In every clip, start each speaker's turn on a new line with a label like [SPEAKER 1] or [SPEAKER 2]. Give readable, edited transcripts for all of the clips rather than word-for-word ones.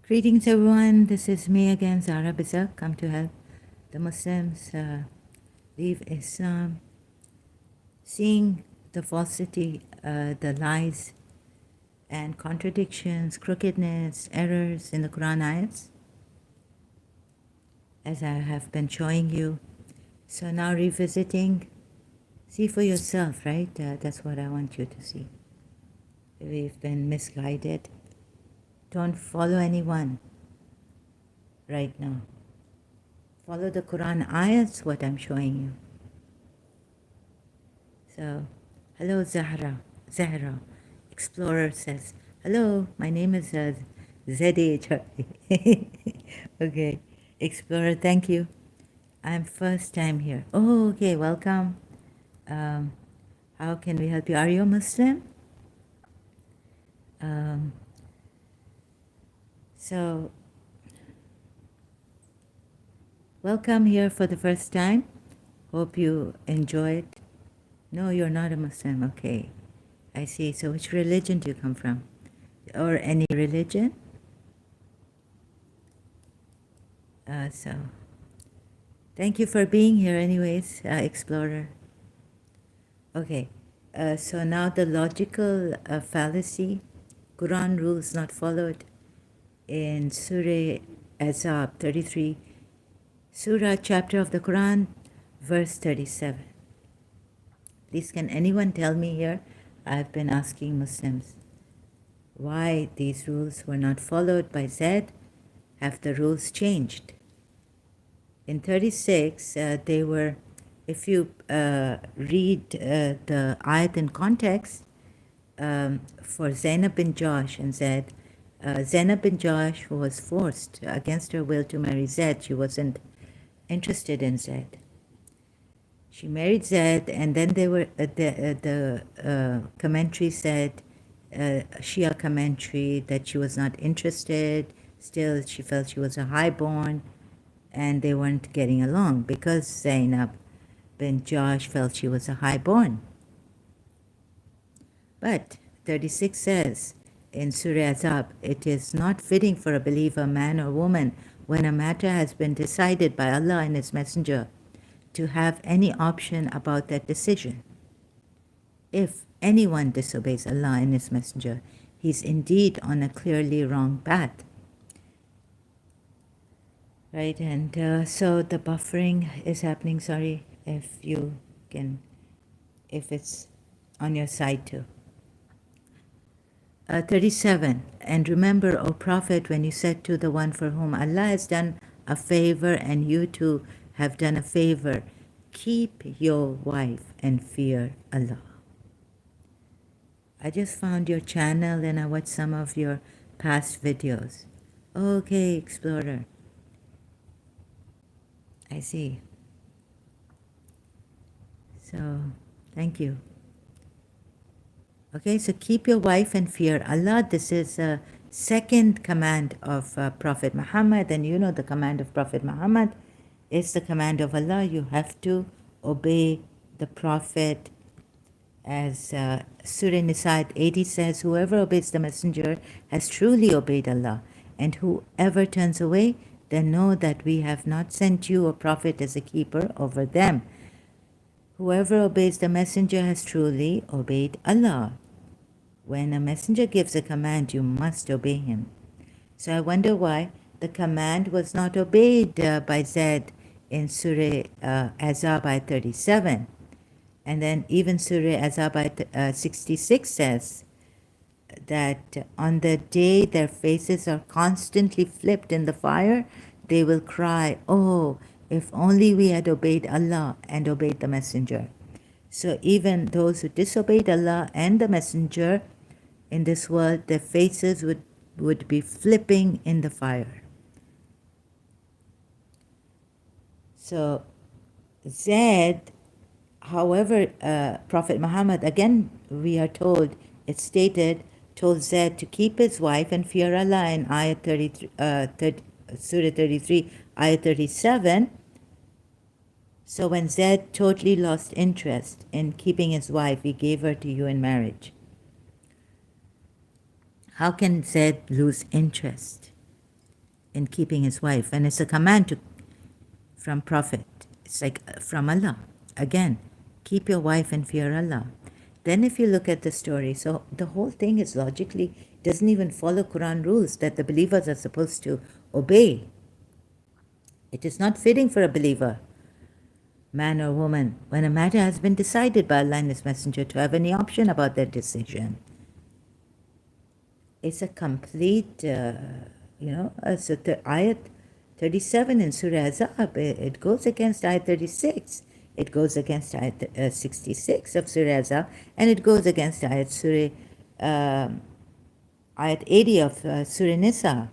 [SPEAKER 1] Greetings everyone, this is me again, Zara Bizak, come to help the Muslims leave Islam, seeing the falsity, the lies and contradictions, crookedness, errors in the Quran ayats, as I have been showing you. So now revisiting, see for yourself, right? That's what I want you to see. We've been misguided. Don't follow anyone right now. Follow the Quran ayats, what I'm showing you. So, hello Zahra. Explorer says, hello, my name is ZH. Okay, Explorer, thank you. I'm first time here. Oh, okay, welcome. How can we help you? Are you a Muslim? So, welcome here for the first time. Hope you enjoyed. No, you're not a Muslim. Okay, I see. So which religion do you come from? Or any religion? So, thank you for being here anyways, Explorer. Okay, so now the logical fallacy, Quran rules not followed in Surah Azab 33, Surah chapter of the Quran, verse 37. Please, can anyone tell me here? I've been asking Muslims why these rules were not followed by Zaid. Have the rules changed? In 36, they were, if you read the ayat in context, for Zainab bin Josh and Zaid, Zainab bin Josh was forced against her will to marry Zaid. She wasn't interested in Zaid. She married Zaid, and then they were the commentary said, Shia commentary, that she was not interested. Still, she felt she was a highborn, and they weren't getting along because Zainab bin Josh felt she was a highborn. But 36 says in Surah Azab, it is not fitting for a believer, man or woman, when a matter has been decided by Allah and His Messenger, to have any option about that decision. If anyone disobeys Allah and His Messenger, he's indeed on a clearly wrong path. Right, and so the buffering is happening. Sorry if you can, if it's on your side too. 37, and remember, O Prophet, when you said to the one for whom Allah has done a favor and you too have done a favor, keep your wife and fear Allah. I just found your channel and I watched some of your past videos. Okay, Explorer. I see. So, thank you. Okay, so keep your wife and fear Allah. This is a second command of Prophet Muhammad, and you know the command of Prophet Muhammad is the command of Allah. You have to obey the Prophet. As Surah Nisa 80 says, whoever obeys the Messenger has truly obeyed Allah, and whoever turns away, then know that we have not sent you a prophet as a keeper over them. Whoever obeys the Messenger has truly obeyed Allah. When a messenger gives a command, you must obey him. So I wonder why the command was not obeyed by Zaid in Surah Azab ayat 37. And then even Surah Azab ayat 66 says that on the day their faces are constantly flipped in the fire, they will cry, oh, if only we had obeyed Allah and obeyed the Messenger. So even those who disobeyed Allah and the Messenger in this world, their faces would be flipping in the fire. So Zaid, however, Prophet Muhammad, again we are told, it's stated, told Zaid to keep his wife and fear Allah in Ayat 33, Surah 33, Ayat 37. So when Zaid totally lost interest in keeping his wife, he gave her to you in marriage. How can Zaid lose interest in keeping his wife? And it's a command from Prophet. It's like from Allah. Again, keep your wife and fear Allah. Then if you look at the story, so the whole thing is logically, doesn't even follow Quran rules that the believers are supposed to obey. It is not fitting for a believer, man or woman, when a matter has been decided by Allah and His Messenger, to have any option about that decision. It's a complete, so the ayat 37 in Surah Azab, it goes against ayat 36. It goes against ayat 66 of Surah Azab, and it goes against ayat 80 of Surah Nisa.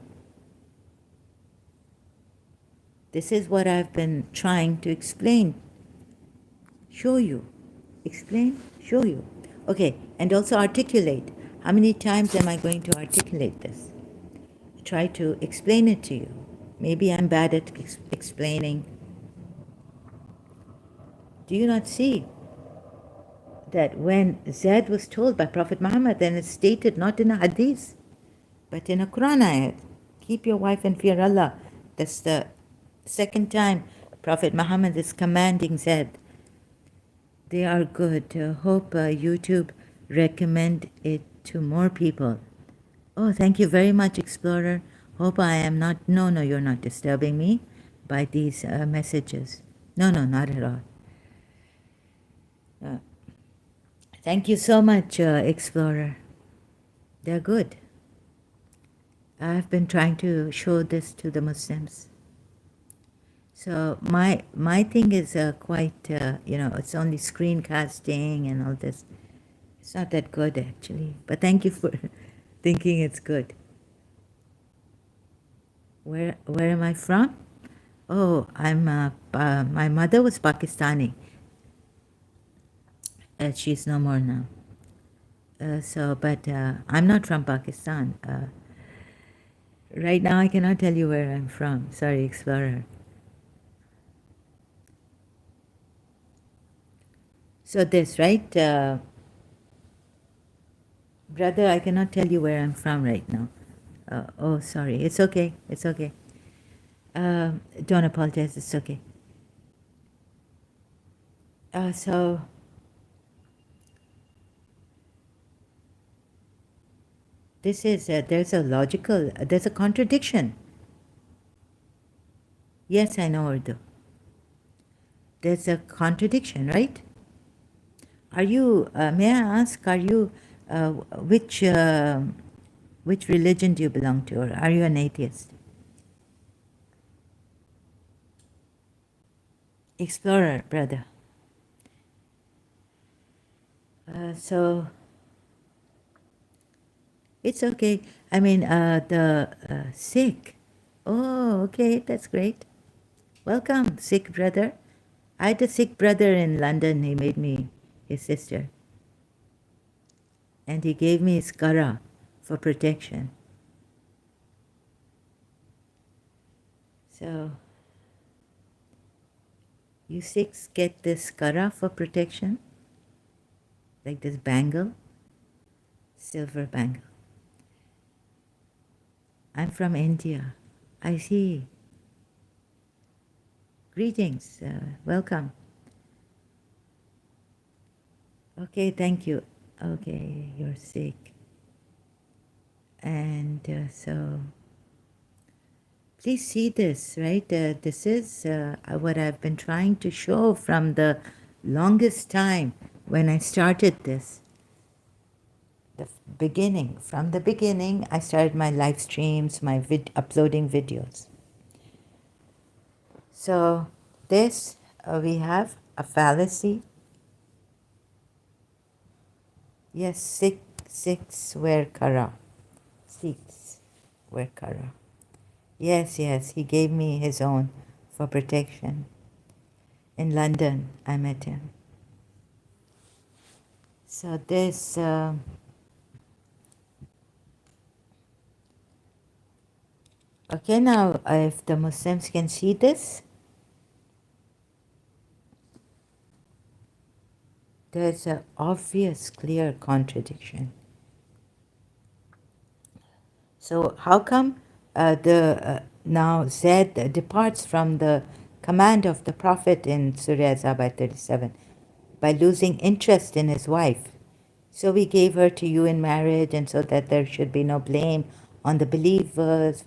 [SPEAKER 1] This is what I've been trying to explain, show you, explain, show you. Okay, and also articulate. How many times am I going to articulate this? Try to explain it to you. Maybe I'm bad at explaining. Do you not see that when Zaid was told by Prophet Muhammad, then it's stated not in a hadith, but in a Quran ayat, keep your wife and fear Allah. That's the second time Prophet Muhammad is commanding Zaid. They are good. Hope YouTube recommend it to more people. Oh, thank you very much, Explorer. Hope I am not, no, you're not disturbing me by these messages. No, not at all. Thank you so much, Explorer. They're good. I've been trying to show this to the Muslims. So my thing is quite, it's only screencasting and all this. It's not that good, actually. But thank you for thinking it's good. Where am I from? Oh, I'm, my mother was Pakistani. She's no more now. But I'm not from Pakistan. Right now I cannot tell you where I'm from. Sorry, Explorer. So this, right? Brother, I cannot tell you where I'm from right now. Oh, sorry. It's okay. It's okay. Don't apologize. It's okay. So this is, there's a contradiction. Yes, I know Urdu. There's a contradiction, right? Are you, may I ask, are you, which religion do you belong to, or are you an atheist? Explorer, brother. So it's okay. I mean, the Sikh. Oh, okay, that's great. Welcome, Sikh brother. I had a Sikh brother in London. He made me his sister. And he gave me his kara for protection. So, you Sikhs get this kara for protection? Like this bangle? Silver bangle. I'm from India. I see. Greetings. Welcome. Okay, thank you. Okay, you're Sikh. And so, please see this, right? This is what I've been trying to show from the longest time when I started this. From the beginning, I started my live streams, my uploading videos. So this we have a fallacy. Yes, six were kara. Six were kara. Yes, yes, he gave me his own for protection. In London, I met him. So this, okay, now if the Muslims can see this, there's an obvious, clear contradiction. So how come now Zaid departs from the command of the Prophet in Surah Azab 37 by losing interest in his wife? So we gave her to you in marriage, and so that there should be no blame on the believers.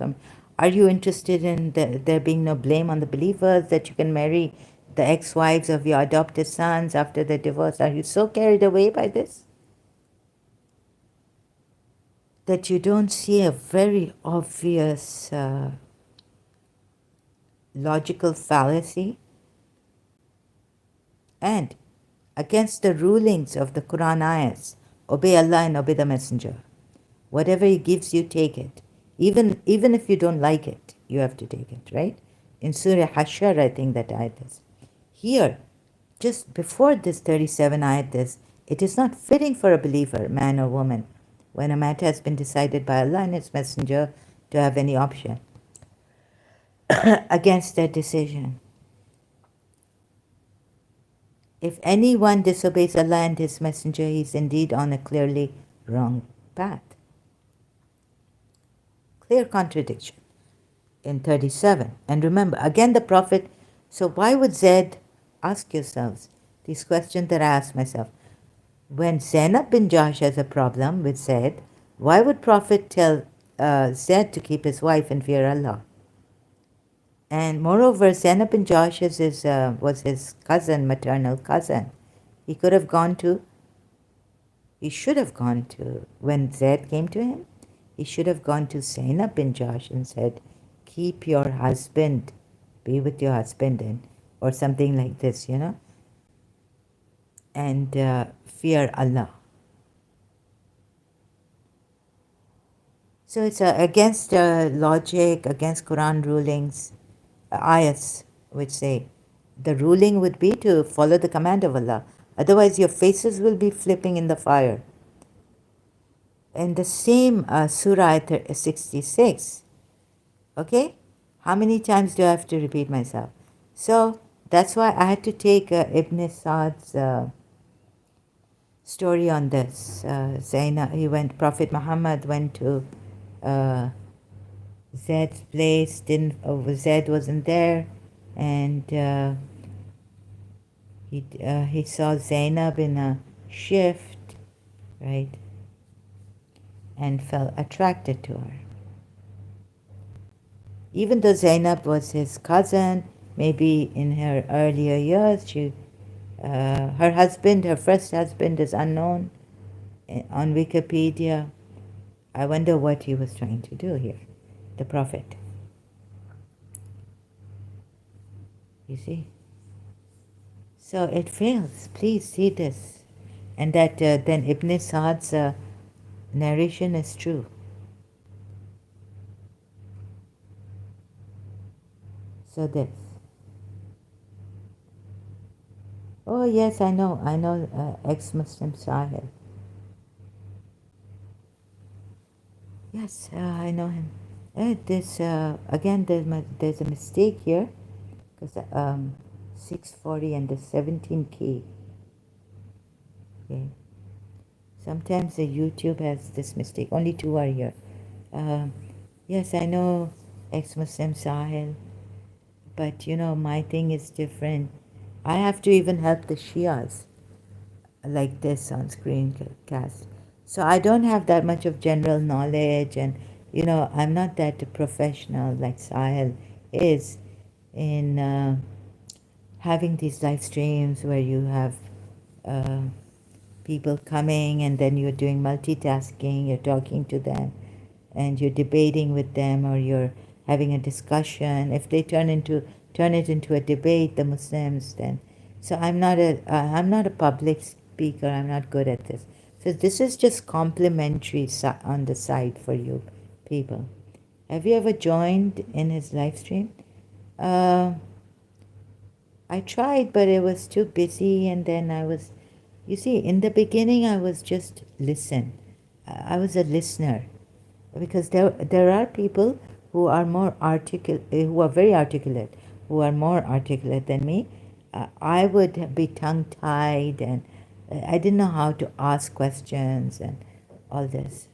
[SPEAKER 1] Are you interested in there being no blame on the believers, that you can marry the ex-wives of your adopted sons after the divorce? Are you so carried away by this that you don't see a very obvious logical fallacy? And against the rulings of the Quran ayahs, obey Allah and obey the Messenger. Whatever he gives you, take it. Even if you don't like it, you have to take it, right? In Surah Hashar, I think that ayat is. Here, just before this 37 ayat is, it is not fitting for a believer, man or woman, when a matter has been decided by Allah and His Messenger, to have any option against their decision. If anyone disobeys Allah and His Messenger, he is indeed on a clearly wrong path. Clear contradiction in 37. And remember, again the Prophet, so why would Zaid, ask yourselves these questions that I ask myself. When Zainab bin Jahsh has a problem with Zaid, why would Prophet tell Zaid to keep his wife and fear Allah? And moreover, Zainab bin Jahsh was his cousin, maternal cousin. He could have gone to, he should have gone to, when Zaid came to him, he should have gone to Zainab bin Jahsh and said, keep your husband, be with your husband, and, or something like this, and fear Allah. So it's against logic, against Quran rulings, ayahs, which say the ruling would be to follow the command of Allah. Otherwise, your faces will be flipping in the fire. In the same Surah 66, okay? How many times do I have to repeat myself? So that's why I had to take Ibn Sa'd's story on this. Prophet Muhammad went to Zaid's place, Zaid wasn't there, and he saw Zainab in a shift, right, and felt attracted to her. Even though Zainab was his cousin, maybe in her earlier years, her first husband is unknown on Wikipedia. I wonder what he was trying to do here, the Prophet. You see? So it fails. Please see this. And that then Ibn Sa'd's narration is true. So this. Oh yes, I know ex-Muslim Sahil. Yes, I know him. This again, there's a mistake here, because 640 and the 17 key. Okay. Sometimes the YouTube has this mistake. Only two are here. Yes, I know ex-Muslim Sahil, but my thing is different. I have to even help the Shias like this on screencast. So I don't have that much of general knowledge, and I'm not that professional like Sahil is in having these live streams where you have people coming and then you're doing multitasking, you're talking to them and you're debating with them, or you're having a discussion. If they turn into turn it into a debate, the Muslims, then. So I'm not a public speaker. I'm not good at this. So this is just complimentary on the side for you people. Have you ever joined in his live stream? Uh, I tried, but it was too busy, and then you see, in the beginning, I was just listen. I was a listener because there are people who are more articulate, who are very articulate, who are more articulate than me. I would be tongue tied, and I didn't know how to ask questions and all this.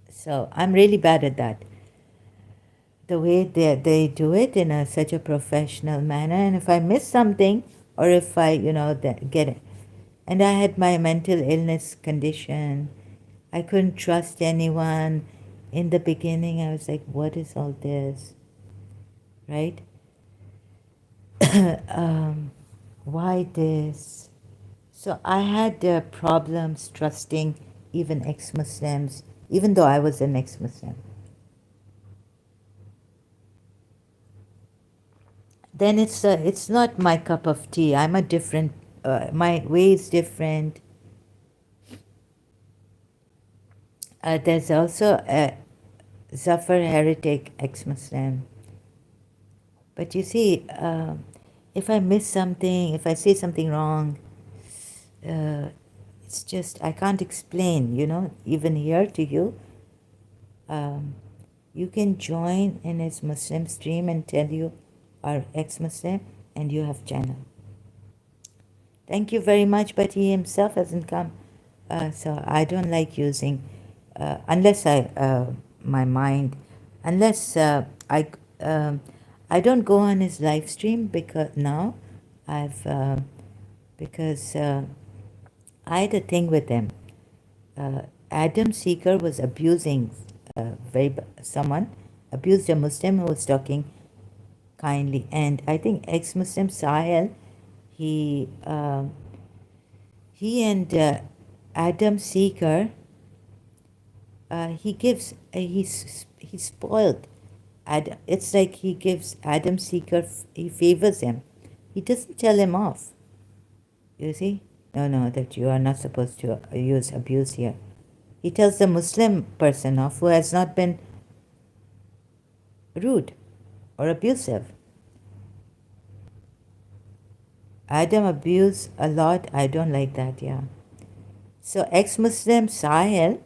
[SPEAKER 1] So I'm really bad at that. The way they do it in such a professional manner, and if I miss something, or if I get it, and I had my mental illness condition, I couldn't trust anyone. In the beginning I was like, what is all this, right? Why this? So I had problems trusting even ex-Muslims, even though I was an ex-Muslim. Then it's not my cup of tea. I'm a different, my way is different. There's also a Zafar heretic ex-Muslim. But you see, if I miss something, if I say something wrong, it's just, I can't explain, even here to you. You can join in his Muslim stream and tell you are ex-Muslim and you have channel. Thank you very much, but he himself hasn't come. So I don't like using, unless my mind, unless I don't go on his live stream because now because I had a thing with him. Adam Seeker was abusing someone, abused a Muslim who was talking kindly, and I think ex-Muslim Sahel, he and Adam Seeker, he's spoiled. It's like he gives Adam Seeker, he favors him. He doesn't tell him off. You see? No, that you are not supposed to use abuse here. He tells the Muslim person off who has not been rude or abusive. Adam abused a lot. I don't like that, yeah. So ex-Muslim Sahel,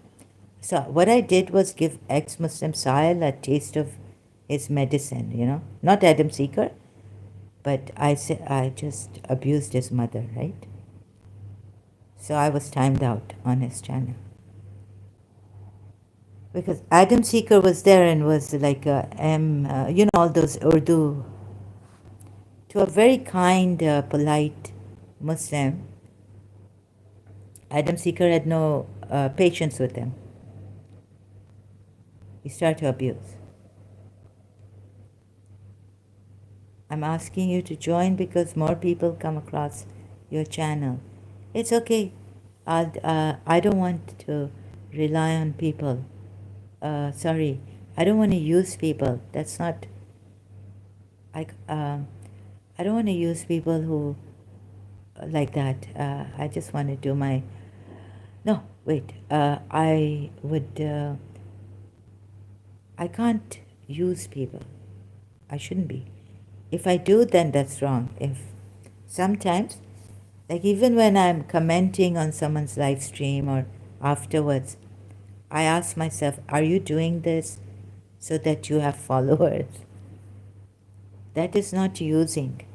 [SPEAKER 1] so what I did was give ex-Muslim Sahel a taste of his medicine, not Adam Seeker, but I just abused his mother, right? So I was timed out on his channel. Because Adam Seeker was there and was like all those Urdu, to a very kind, polite Muslim. Adam Seeker had no patience with him. He started to abuse. I'm asking you to join because more people come across your channel. It's okay. I don't want to rely on people. Sorry, I don't want to use people. That's not. I don't want to use people who like that. I just want to do my. No, wait. I would. I can't use people. I shouldn't be. If I do, then that's wrong. If sometimes, like even when I'm commenting on someone's live stream or afterwards, I ask myself, are you doing this so that you have followers? That is not using.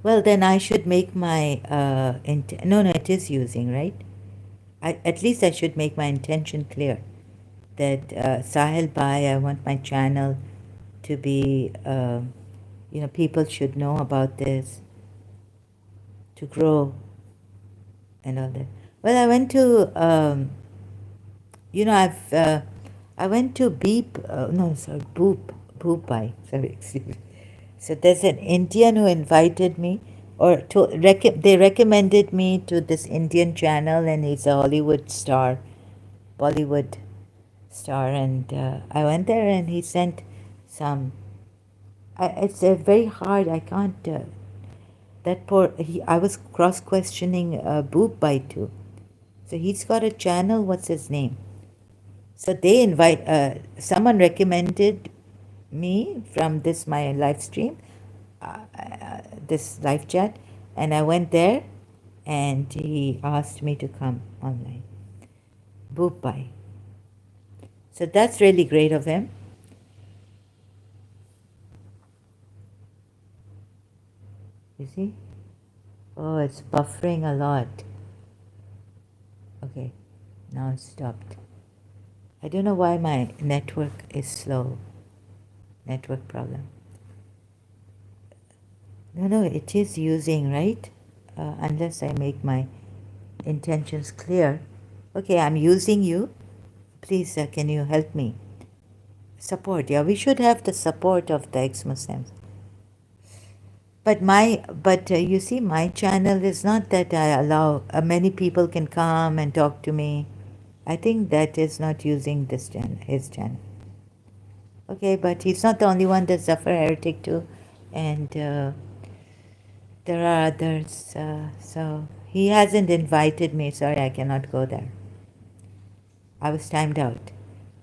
[SPEAKER 1] Well, then I should make my, no, it is using, right? At least I should make my intention clear that Sahel Bhai, I want my channel to be, people should know about this, to grow and all that. Well, I went to, I went to Boop Bhai, sorry, excuse me. So there's an Indian who invited me, or they recommended me to this Indian channel, and he's a Bollywood star, and I went there, and he sent some. It's very hard. I can't. That poor. I was cross questioning Boob by too. So he's got a channel. What's his name? So they invite. Someone recommended me from this my live stream, this live chat, and I went there, and he asked me to come online. Boob by. So that's really great of him. You see? Oh, it's buffering a lot. Okay, now it's stopped. I don't know why my network is slow. Network problem. No, it is using, right? Unless I make my intentions clear. Okay, I'm using you. Please, can you help me? Support. Yeah, we should have the support of the ex-Muslims. But you see, my channel is not that I allow many people can come and talk to me. I think that is not using this channel, his channel. Okay, but he's not the only one that's Zafar Heretic too, and there are others. So he hasn't invited me. Sorry, I cannot go there. I was timed out.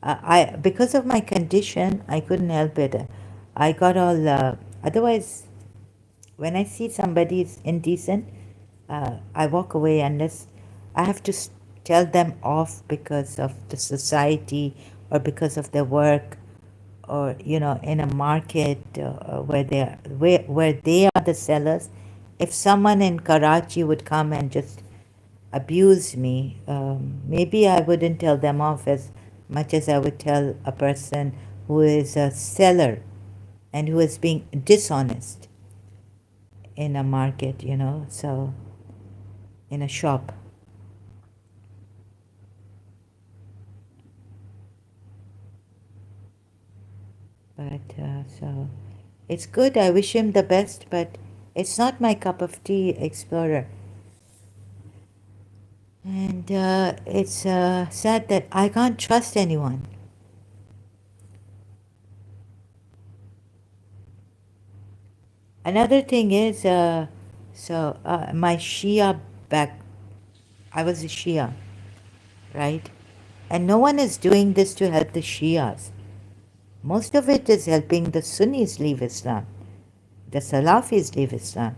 [SPEAKER 1] I because of my condition, I couldn't help it. I got all. Otherwise, when I see somebody is indecent, I walk away unless I have to tell them off because of the society or because of their work, or in a market where they are the sellers. If someone in Karachi would come and just abuse me, maybe I wouldn't tell them off as much as I would tell a person who is a seller and who is being dishonest in a market, so in a shop. But so it's good. I wish him the best, but it's not my cup of tea, Explorer. And it's sad that I can't trust anyone. Another thing is, my Shia back, I was a Shia, right? And no one is doing this to help the Shias. Most of it is helping the Sunnis leave Islam, the Salafis leave Islam.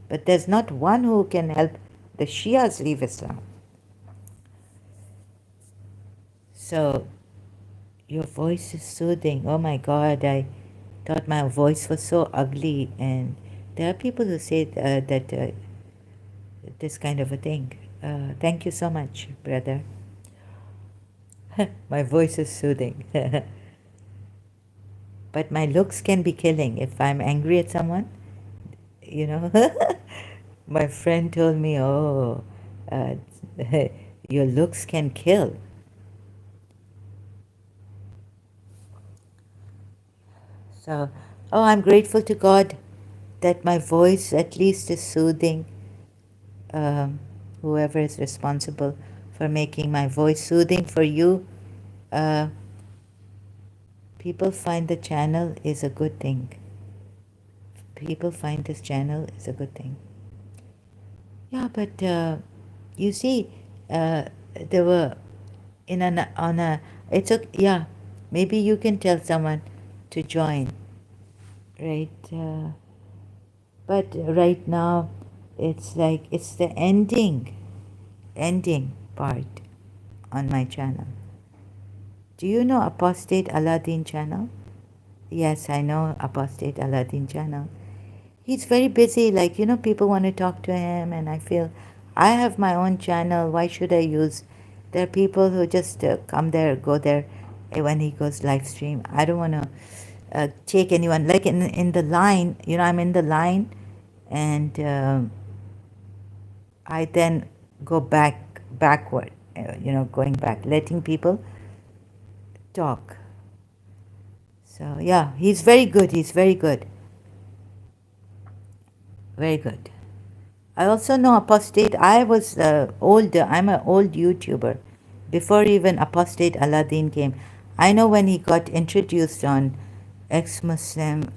[SPEAKER 1] But there's not one who can help the Shias leave Islam. So, your voice is soothing. Oh my God, I thought my voice was so ugly. And there are people who say that this kind of a thing. Thank you so much, brother. My voice is soothing. But my looks can be killing. If I'm angry at someone, you know, my friend told me, oh, uh, your looks can kill. So, oh, I'm grateful to God that my voice at least is soothing. Whoever is responsible for making my voice soothing for you, uh, people find the channel is a good thing. People find this channel is a good thing. Yeah, but you see, there were on a. It's okay. Yeah, maybe you can tell someone to join, right? But right now, it's like it's the ending part on my channel. Do you know Apostate Aladdin channel? Yes, I know Apostate Aladdin channel. He's very busy, like, people want to talk to him, and I feel I have my own channel. Why should I use? There are people who just come there, go there when he goes live stream. I don't want to take anyone. Like in the line, I'm in the line, and I then go backward, going back, letting people talk. So yeah, he's very good. He's very good. Very good. I also know Apostate. I was old. I'm an old YouTuber. Before even Apostate Aladdin came, I know when he got introduced on ex-Muslim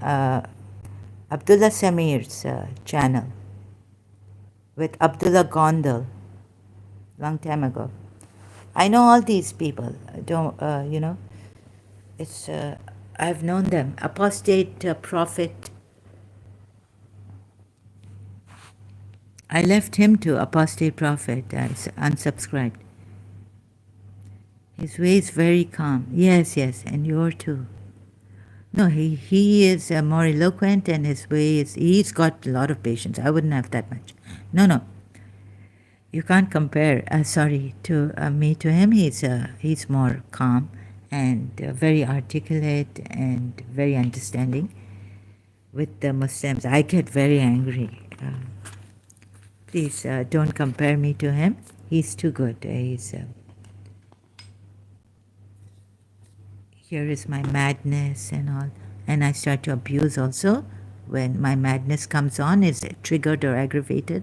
[SPEAKER 1] Abdullah Samir's channel with Abdullah Gondal, long time ago. I know all these people. Don't It's I've known them. Apostate prophet. I left him to apostate prophet. I unsubscribed. His way is very calm. Yes, yes, and you're too. No, he is more eloquent, and his way is, he's got a lot of patience. I wouldn't have that much. No, no, you can't compare. Sorry, to me to him. He's more calm and very articulate and very understanding. With the Muslims, I get very angry. Please don't compare me to him. He's too good. Here is my madness and all, and I start to abuse also when my madness comes on, is triggered or aggravated.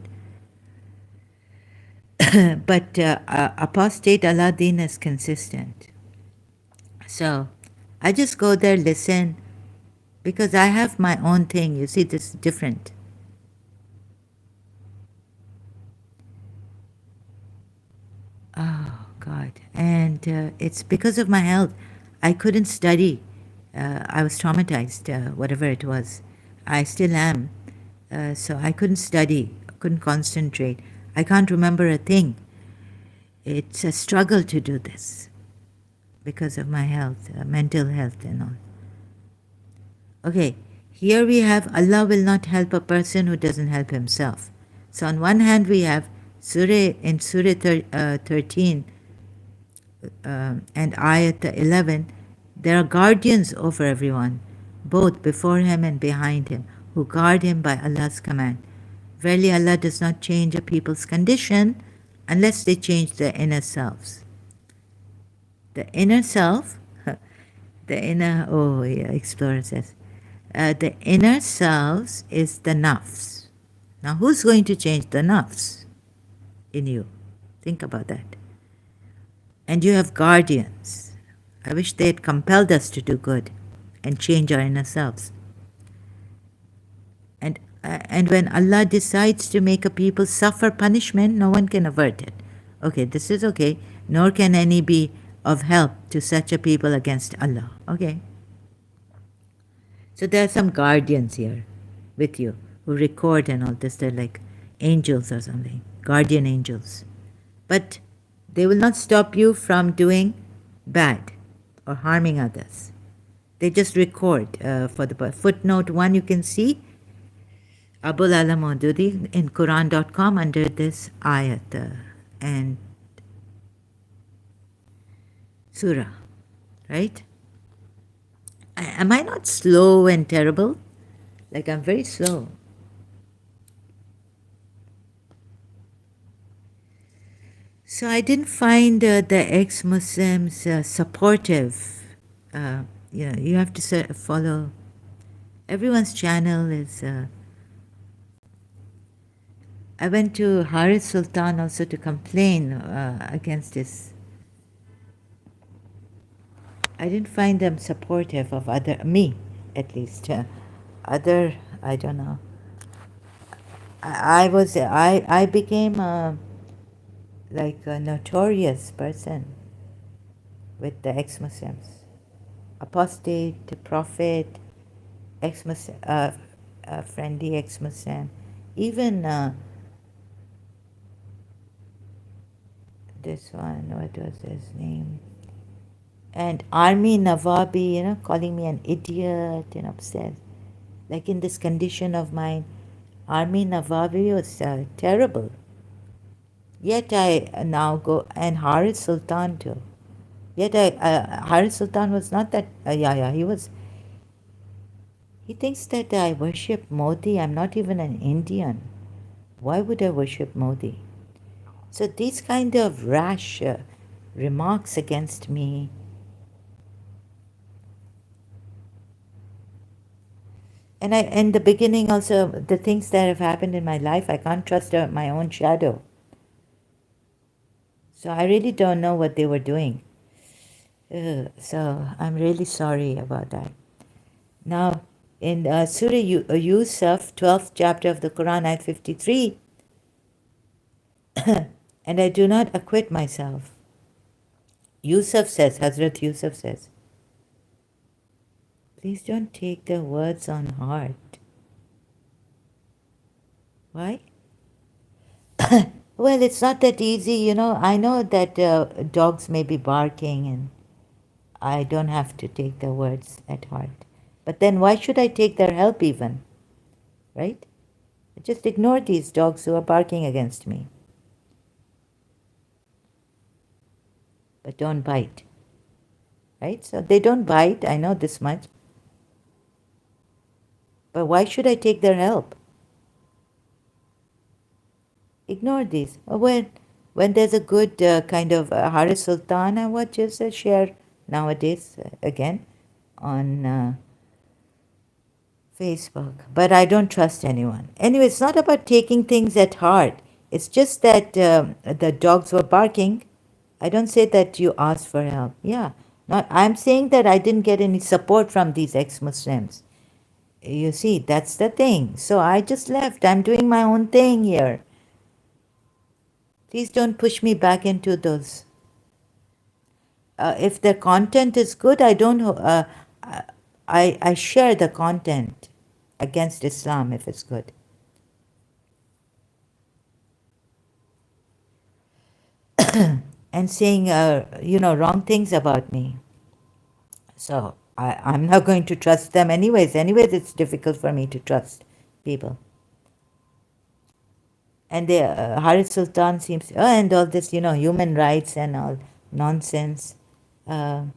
[SPEAKER 1] But apostate Aladdin is consistent. So I just go there, listen, because I have my own thing. You see, this is different. Oh, God. And it's because of my health. I couldn't study. I was traumatized, whatever it was. I still am. So I couldn't study, couldn't concentrate. I can't remember a thing. It's a struggle to do this because of my health, mental health and all. Okay, here we have Allah will not help a person who doesn't help himself. So on one hand we have in Surah 13 and Ayat 11, there are guardians over everyone, both before him and behind him, who guard him by Allah's command. Verily Allah does not change a people's condition unless they change their inner selves. The inner self, Explorer says, the inner selves is the nafs. Now who's going to change the nafs in you? Think about that. And you have guardians. I wish they had compelled us to do good and change our inner selves. And when Allah decides to make a people suffer punishment, no one can avert it. Okay, this is okay. Nor can any be of help to such a people against Allah. Okay. So there are some guardians here with you who record and all this. They're like angels or something, guardian angels. But they will not stop you from doing bad or harming others. They just record for the footnote 1 you can see Abul Ala Maududi in Quran.com under this ayat and surah, right? Am I not slow and terrible? Like I'm very slow. So I didn't find the ex-Muslims supportive. You have to follow. Everyone's channel is. I went to Haris Sultan also to complain against this. I didn't find them supportive of me, at least. I don't know. I became like a notorious person with the ex-Muslims. Apostate, prophet, ex-Muslim, friendly ex-Muslim. Even this one, what was his name? And Army Nawabi, calling me an idiot and upset. Like in this condition of mine, Army Nawabi was terrible. Yet I now go, and Haris Sultan too. Yet Haris Sultan was not that, he thinks that I worship Modi. I'm not even an Indian. Why would I worship Modi? So these kind of rash remarks against me, and in the beginning also, the things that have happened in my life, I can't trust my own shadow. So I really don't know what they were doing. So I'm really sorry about that. Now, in Surah Yusuf, 12th chapter of the Quran, ayat 53, and I do not acquit myself. Yusuf says, Hazrat Yusuf says, please don't take the words on heart. Why? Well, it's not that easy, you know. I know that dogs may be barking and I don't have to take their words at heart. But then why should I take their help even? Right? Just ignore these dogs who are barking against me. But don't bite. Right? So they don't bite, I know this much. But why should I take their help? Ignore these. When there's a good kind of Haris Sultan, I watch just share nowadays again on Facebook. But I don't trust anyone. Anyway, it's not about taking things at heart. It's just that the dogs were barking. I don't say that you asked for help. Yeah. Not, I'm saying that I didn't get any support from these ex-Muslims. You see, that's the thing. So I just left. I'm doing my own thing here. Please don't push me back into those. If the content is good, I don't. I share the content against Islam if it's good. And saying wrong things about me. So I'm not going to trust them anyways. Anyways, it's difficult for me to trust people. And the Haris Sultan seems, and all this, human rights and all nonsense. And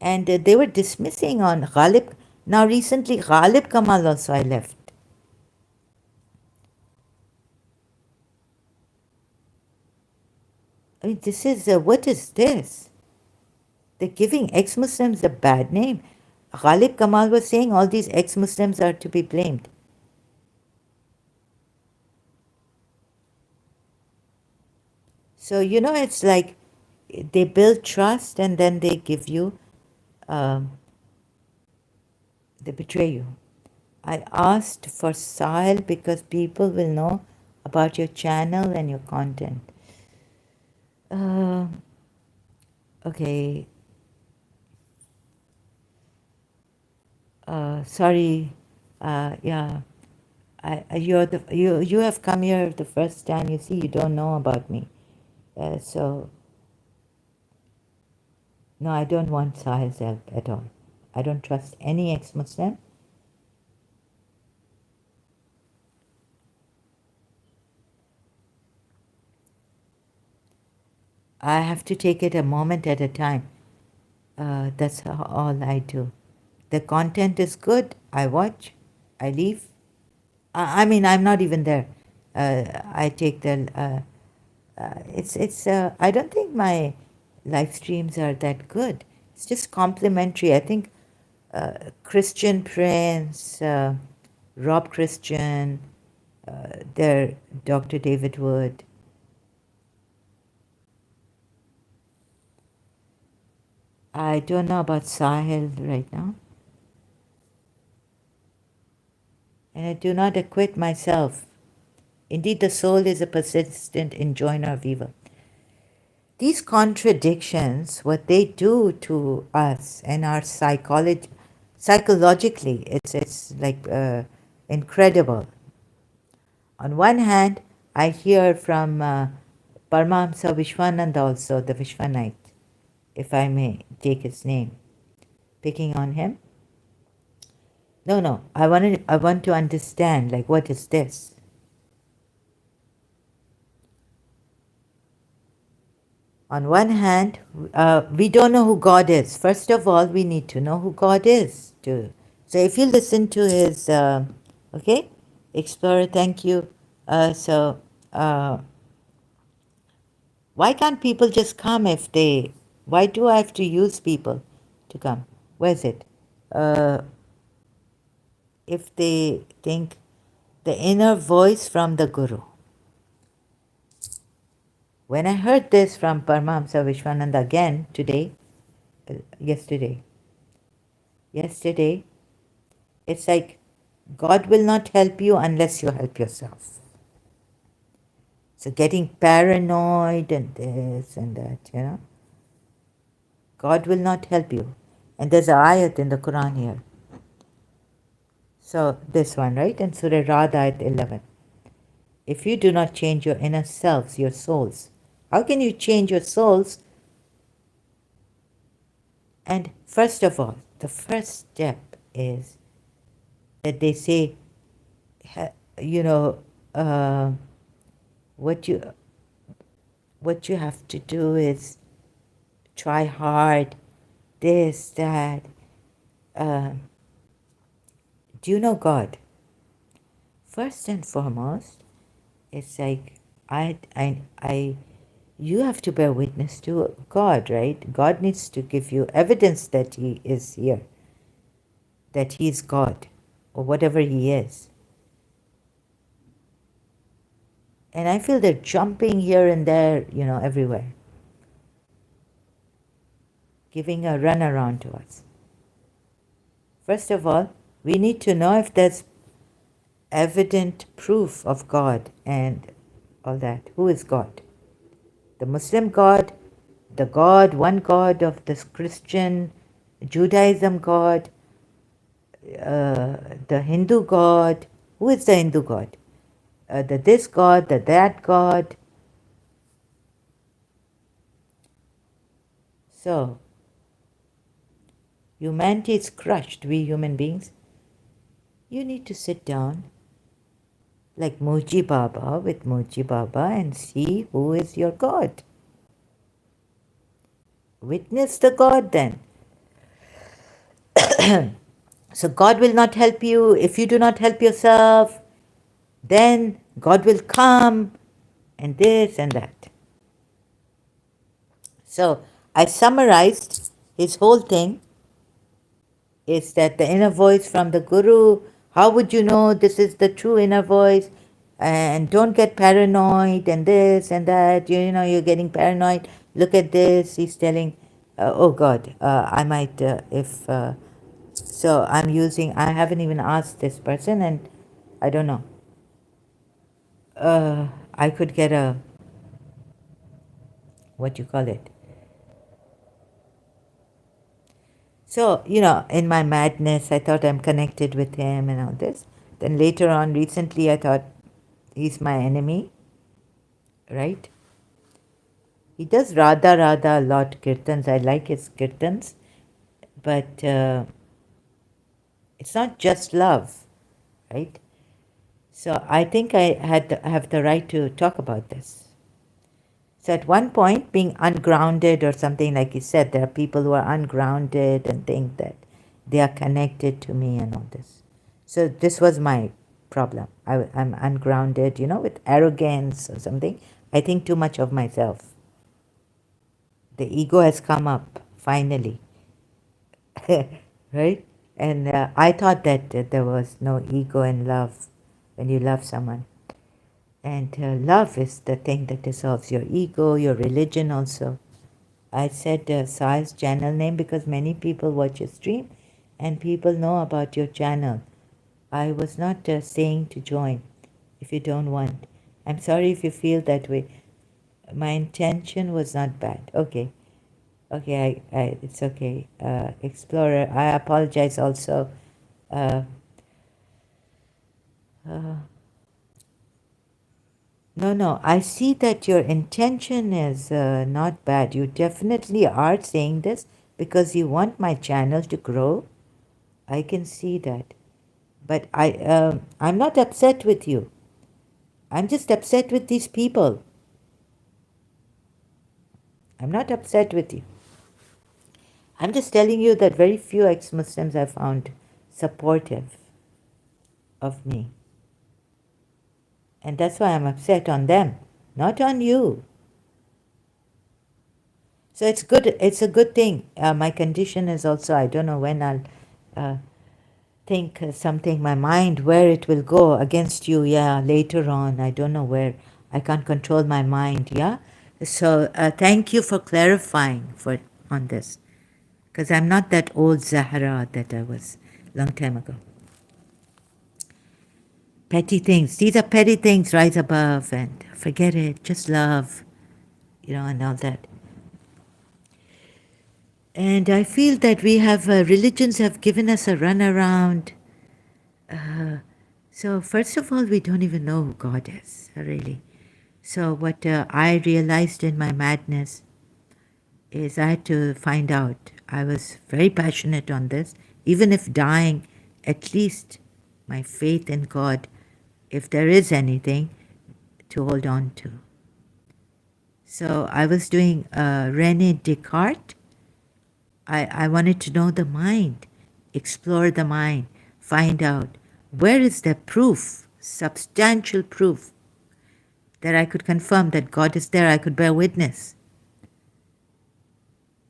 [SPEAKER 1] they were dismissing on Ghalib. Now recently, Ghalib Kamal also I left. I mean, this is, what is this? They're giving ex-Muslims a bad name. Ghalib Kamal was saying all these ex-Muslims are to be blamed. So, it's like they build trust and then they give you, they betray you. I asked for Sahil because people will know about your channel and your content. Okay. Sorry. Yeah. You have come here the first time. You see, you don't know about me. So, no, I don't want Sahil's help at all. I don't trust any ex-Muslim. I have to take it a moment at a time. That's all I do. The content is good. I watch. I leave. I mean, I'm not even there. I take the. It's. I don't think my live streams are that good. It's just complimentary. I think Christian Prince, Rob Christian, their Dr. David Wood. I don't know about Sahil right now. And I do not acquit myself. Indeed, the soul is a persistent enjoiner of evil. These contradictions, what they do to us and our psychologically, it's like incredible. On one hand, I hear from Paramahamsa Vishwananda also, the Vishwanite, if I may take his name, picking on him. No, I want to understand, like, what is this? On one hand, we don't know who God is. First of all, we need to know who God is. So if you listen to his, okay, Explorer, thank you. So why can't people just come why do I have to use people to come? Where's it? If they think the inner voice from the Guru. When I heard this from Paramahamsa Vishwananda again yesterday, It's like God will not help you unless you help yourself. So getting paranoid and this and that. God will not help you. And there's an ayat in the Quran here. So this one, right? In Surah Ra'd, ayat 11. If you do not change your inner selves, your souls, how can you change your souls? And first of all, the first step is that they say, you know, uh, what you what you have to do is try hard, this, that. Uh, do you know God? First and foremost, it's like you have to bear witness to God, right? God needs to give you evidence that He is here, that He is God, or whatever He is. And I feel they're jumping here and there, everywhere, giving a runaround to us. First of all, we need to know if there's evident proof of God and all that. Who is God? The Muslim God, the God, one God of this Christian, Judaism God, the Hindu God. Who is the Hindu God? The this God, the that God. So, humanity is crushed, we human beings. You need to sit down like Muji Baba with Muji Baba and see who is your God. Witness the God then. So God will not help you if you do not help yourself. Then God will come and this and that. So I summarized his whole thing is that the inner voice from the Guru, how would you know this is the true inner voice? And don't get paranoid and this and that. You're getting paranoid. Look at this. He's telling, oh God, I might, if, so I haven't even asked this person and I don't know. I could get a, what you call it? So, in my madness, I thought I'm connected with him and all this. Then later on, recently, I thought he's my enemy, right? He does Radha Radha a lot, kirtans. I like his kirtans, but it's not just love, right? So I think I have the right to talk about this. So at one point, being ungrounded or something like you said, there are people who are ungrounded and think that they are connected to me and all this. So this was my problem. I'm ungrounded, with arrogance or something. I think too much of myself. The ego has come up, finally. Right? And I thought that there was no ego in love when you love someone. And love is the thing that dissolves your ego, your religion also. I said Sai's channel name because many people watch your stream and people know about your channel. I was not saying to join if you don't want. I'm sorry if you feel that way. My intention was not bad. Okay. Okay, it's okay. Explorer, I apologize also. Uh, no, I see that your intention is not bad. You definitely are saying this because you want my channel to grow. I can see that. But I'm not upset with you. I'm just upset with these people. I'm not upset with you. I'm just telling you that very few ex-Muslims I found supportive of me. And that's why I'm upset on them, not on you. So it's good. It's a good thing. My condition is also, I don't know when I'll think something, my mind, where it will go against you, yeah, later on. I don't know where. I can't control my mind, yeah? So thank you for clarifying on this. Because I'm not that old Zahra that I was long time ago. petty things. These are petty things, rise above and forget it, just love, and all that. And I feel that we have, religions have given us a runaround. So, first of all, we don't even know who God is, really. So, what I realized in my madness is I had to find out. I was very passionate on this. Even if dying, at least my faith in God, if there is anything to hold on to. So I was doing René Descartes. I wanted to know the mind, explore the mind, find out where is the proof, substantial proof, that I could confirm that God is there, I could bear witness.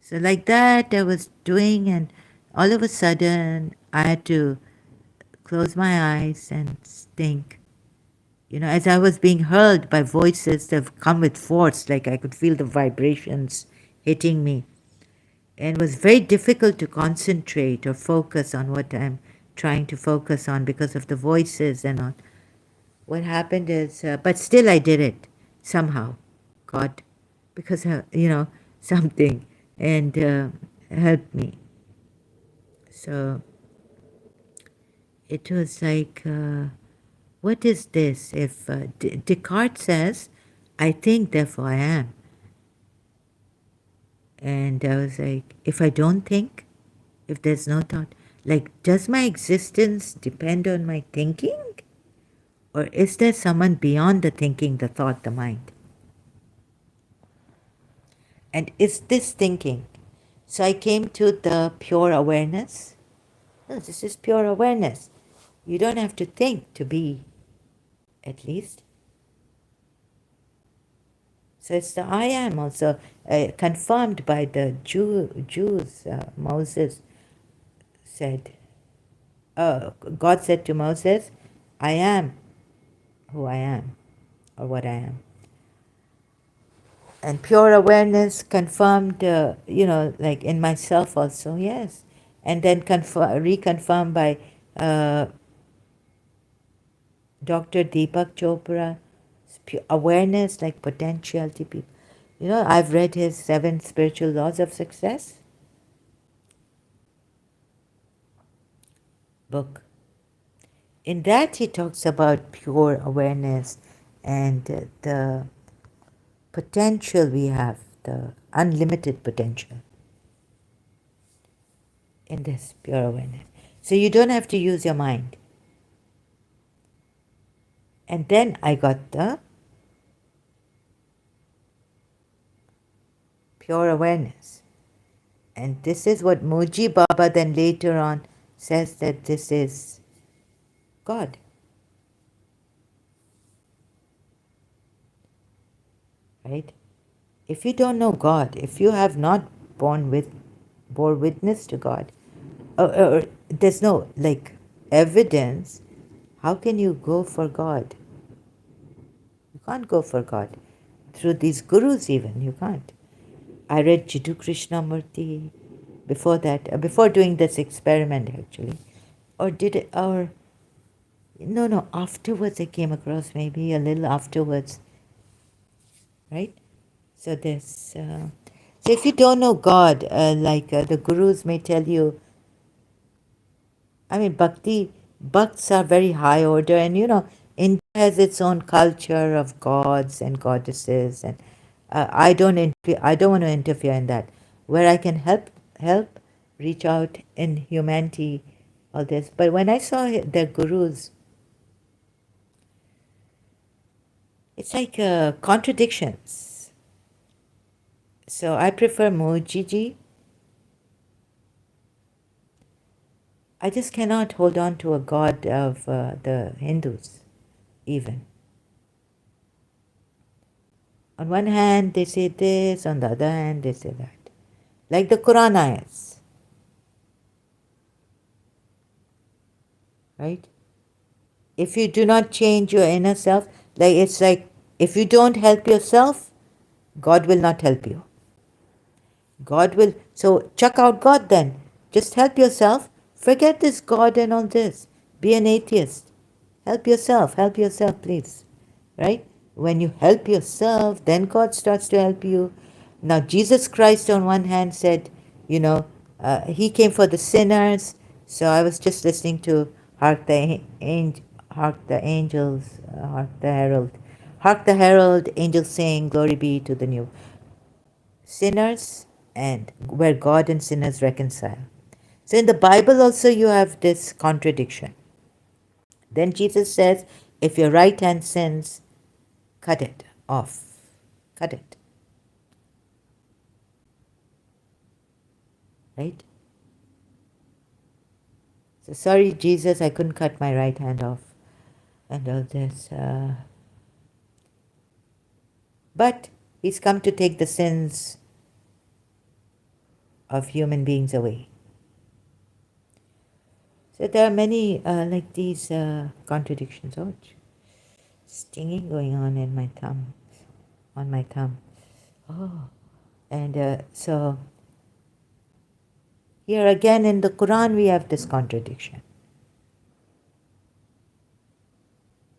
[SPEAKER 1] So like that I was doing, and all of a sudden I had to close my eyes and think, as I was being hurled by voices that have come with force, like I could feel the vibrations hitting me. And it was very difficult to concentrate or focus on what I'm trying to focus on because of the voices and all. What happened is, but still I did it somehow. God, because, something, and helped me. So it was like, what is this? If Descartes says, I think, therefore I am. And I was like, if I don't think, if there's no thought, like, does my existence depend on my thinking? Or is there someone beyond the thinking, the thought, the mind? And is this thinking? So I came to the pure awareness. No, this is pure awareness. You don't have to think to be, at least. So it's the I am also, confirmed by the Jews. Moses said, God said to Moses, I am who I am, or what I am. And pure awareness confirmed, like in myself also, yes. And then reconfirmed by Dr. Deepak Chopra, awareness like potentiality. People. I've read his 7 Spiritual Laws of Success book. In that he talks about pure awareness and the potential we have, the unlimited potential in this pure awareness. So you don't have to use your mind. And then I got the pure awareness. And this is what Muji Baba then later on says, that this is God. Right? If you don't know God, if you have not bore witness to God, or there's no evidence, how can you go for God? You can't go for God. Through these gurus even, you can't. I read Jiddu Krishnamurti before that, before doing this experiment actually. No, afterwards I came across, maybe a little afterwards, right? So so if you don't know God, the gurus may tell you, I mean, bhakts are very high order, and India has its own culture of gods and goddesses, and I don't want to interfere in that. Where I can help, reach out in humanity, all this. But when I saw their gurus, it's like contradictions. So I prefer Mojiji. I just cannot hold on to a god of the Hindus, even. On one hand, they say this, on the other hand, they say that. Like the Quran ayats. Right? If you do not change your inner self, it's like if you don't help yourself, God will not help you. God will, so chuck out God then. Just help yourself. Forget this God and all this. Be an atheist. Help yourself, please. Right? When you help yourself, then God starts to help you. Now, Jesus Christ, on one hand, said, you know, He came for the sinners. So I was just listening to Hark the Angels, Hark the Herald, angels saying, Glory be to the new sinners, and where God and sinners reconcile. So in the Bible also you have this contradiction. Then Jesus says, if your right hand sins, cut it off. Cut it. Right? So sorry, Jesus, I couldn't cut my right hand off and all this. But he's come to take the sins of human beings away. So there are many like these contradictions. Oh, stinging going on in my thumb, on my thumb. Oh, and so here again in the Quran we have this contradiction,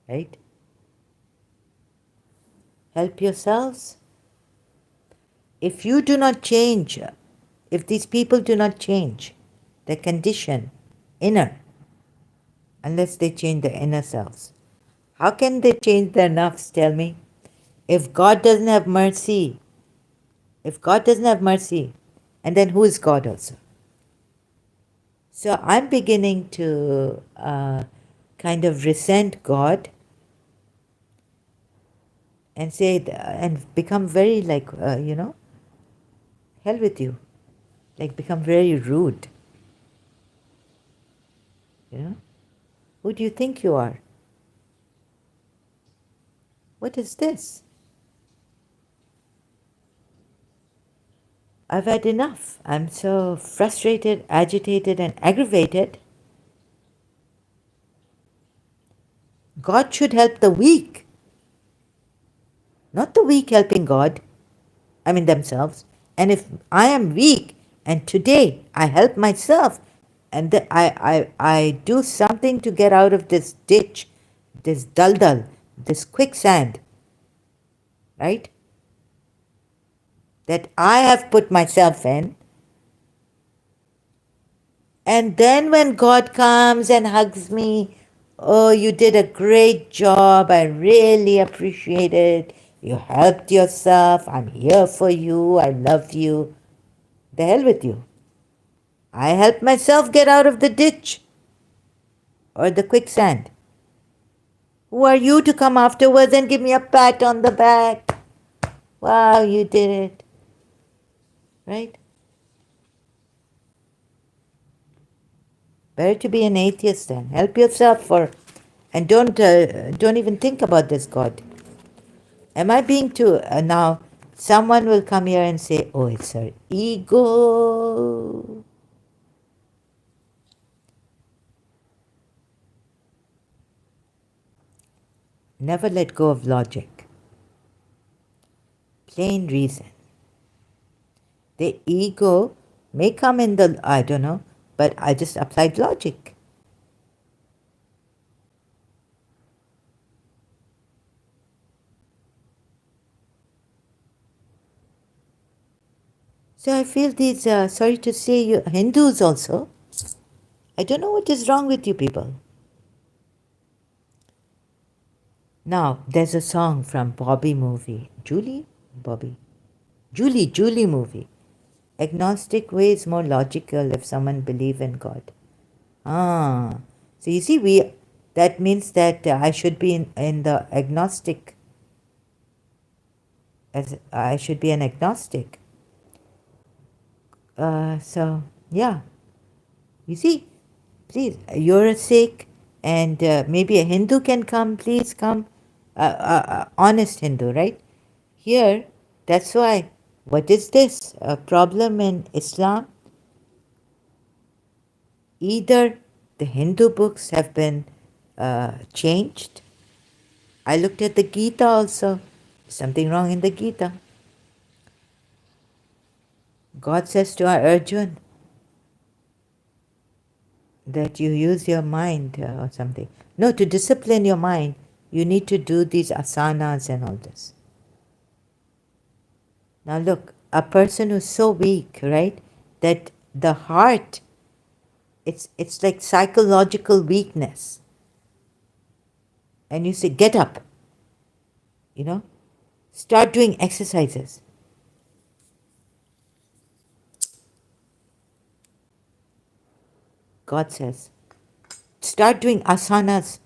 [SPEAKER 1] right? Help yourselves. If you do not change, if these people do not change their condition, inner, unless they change their inner selves, how can they change their nafs, tell me? If God doesn't have mercy, and then who is God also? So I'm beginning to kind of resent God and say, and become very like, hell with you. Like become very rude. You know? Who do you think you are? What is this? I've had enough. I'm so frustrated, agitated, and aggravated. God should help the weak, not the weak helping God. I mean themselves. And if I am weak and today I help myself and I do something to get out of this ditch, this daldal, this quicksand, right? That I have put myself in. And then when God comes and hugs me, oh, you did a great job. I really appreciate it. You helped yourself. I'm here for you. I love you. The hell with you. I helped myself get out of the ditch or the quicksand. Who are you to come afterwards and give me a pat on the back? Wow, you did it. Right? Better to be an atheist then. Help yourself and don't even think about this God. Am I being too now? Someone will come here and say, "Oh, it's her ego." Never let go of logic. Plain reason. The ego may come in the I don't know, but I just applied logic. So I feel these, sorry to say, you Hindus also. I don't know what is wrong with you people. Now, there's a song from Bobby movie. Julie movie. Agnostic way is more logical if someone believe in God. Ah, so you see, that means that I should be in the agnostic, as I should be an agnostic. So, yeah, you see, please, you're a Sikh, and maybe a Hindu can come, please come. Honest Hindu, right? Here, that's why. What is this? A problem in Islam? Either the Hindu books have been changed. I looked at the Gita also. Something wrong in the Gita. God says to Arjun, that you use your mind or something. No, to discipline your mind, you need to do these asanas and all this. Now look, a person who's so weak, right, that the heart, it's like psychological weakness. And you say, get up, you know, start doing exercises. God says, start doing asanas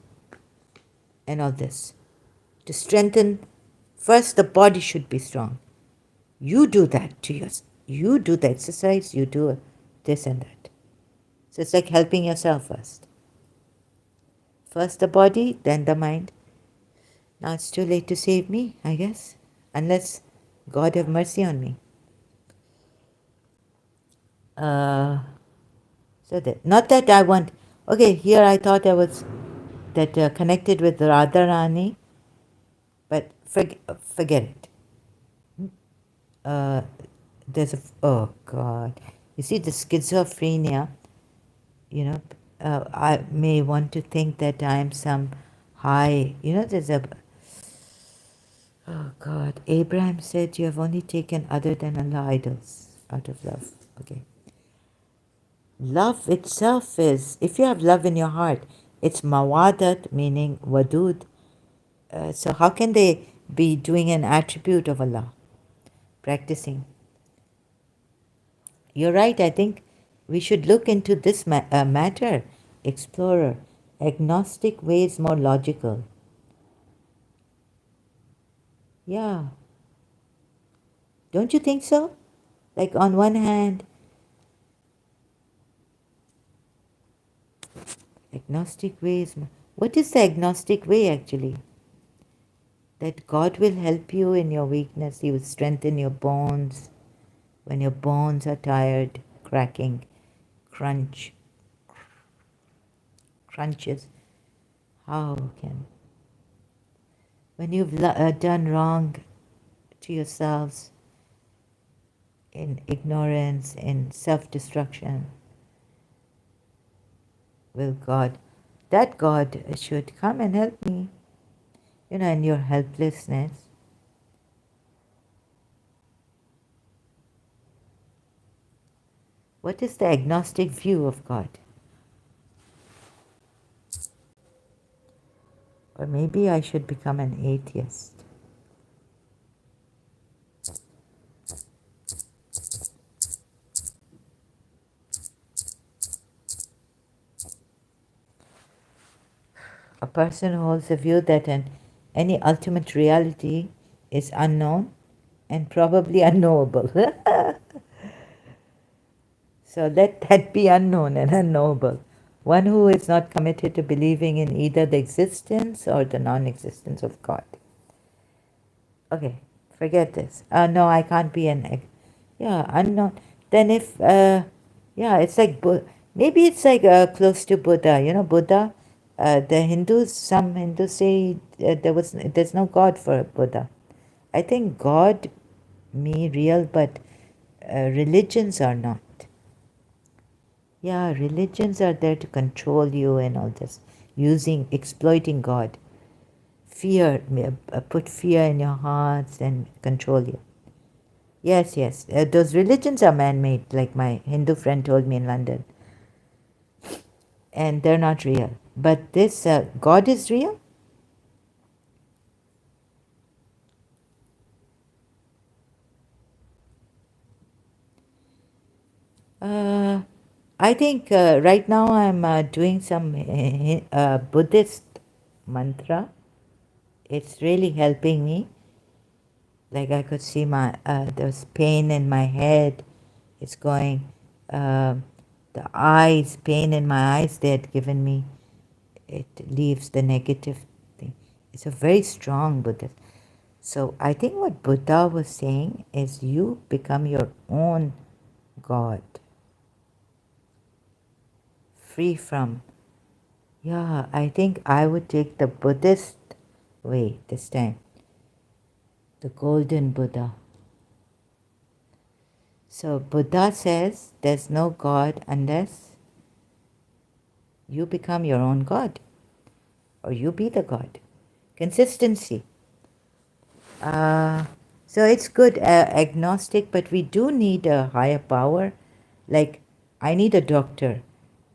[SPEAKER 1] and all this to strengthen. First, the body should be strong. You do that to yourself. You do the exercise, you do this and that. So it's like helping yourself first. First the body, then the mind. Now it's too late to save me, I guess, unless God have mercy on me. So that, not that I want, okay, here I thought I was that connected with Radharani, but forget it. Uh, there's a, oh God, you see the schizophrenia, you know, I may want to think that I am some high, you know, there's a, oh God, Abraham said you have only taken other than Allah idols out of love. Okay. Love itself is, if you have love in your heart, it's mawadat, meaning wadud. So how can they be doing an attribute of Allah, practicing? You're right, I think we should look into this matter, explorer. Agnostic way is more logical. Yeah. Don't you think so? Like on one hand, agnostic way is... What is the agnostic way actually? That God will help you in your weakness. He will strengthen your bones. When your bones are tired, cracking, crunches. How can... When you've done wrong to yourselves, in ignorance, in self-destruction, will God, that God should come and help me, you know, in your helplessness. What is the agnostic view of God? Or maybe I should become an atheist. A person who holds the view that any ultimate reality is unknown and probably unknowable. So let that be unknown and unknowable. One who is not committed to believing in either the existence or the non-existence of God. Okay, forget this. No, I can't be yeah, unknown. Then if, yeah, it's like, maybe it's like close to Buddha. You know, Buddha, the Hindus, some Hindus say there's no God for Buddha. I think God, me, real, but religions are not. Yeah, religions are there to control you and all this, exploiting God. Fear, put fear in your hearts and control you. Yes, yes. Those religions are man-made, like my Hindu friend told me in London. And they're not real. But this God is real? I think right now I'm doing some Buddhist mantra. It's really helping me. Like I could see there's pain in my head. It's going, the eyes, pain in my eyes they had given me. It leaves the negative thing. It's a very strong Buddhist. So I think what Buddha was saying is you become your own God. Free from, yeah, I think I would take the Buddhist way this time. The golden Buddha. So Buddha says there's no God unless You become your own God, or you be the God. Consistency. So it's good, agnostic, but we do need a higher power. Like, I need a doctor.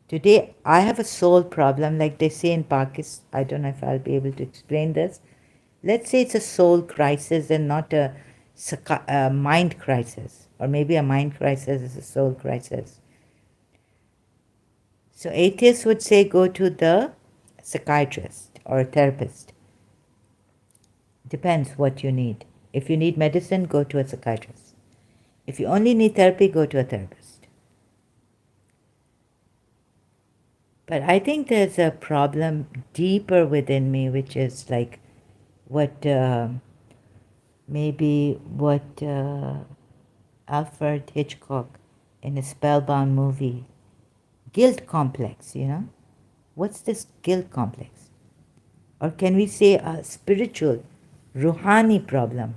[SPEAKER 1] Today, I have a soul problem, like they say in Pakistan. I don't know if I'll be able to explain this. Let's say it's a soul crisis and not a mind crisis, or maybe a mind crisis is a soul crisis. So atheists would say go to the psychiatrist or a therapist. Depends what you need. If you need medicine, go to a psychiatrist. If you only need therapy, go to a therapist. But I think there's a problem deeper within me, which is like what maybe what Alfred Hitchcock in a Spellbound movie, guilt complex, you know? What's this guilt complex? Or can we say a spiritual, ruhani problem?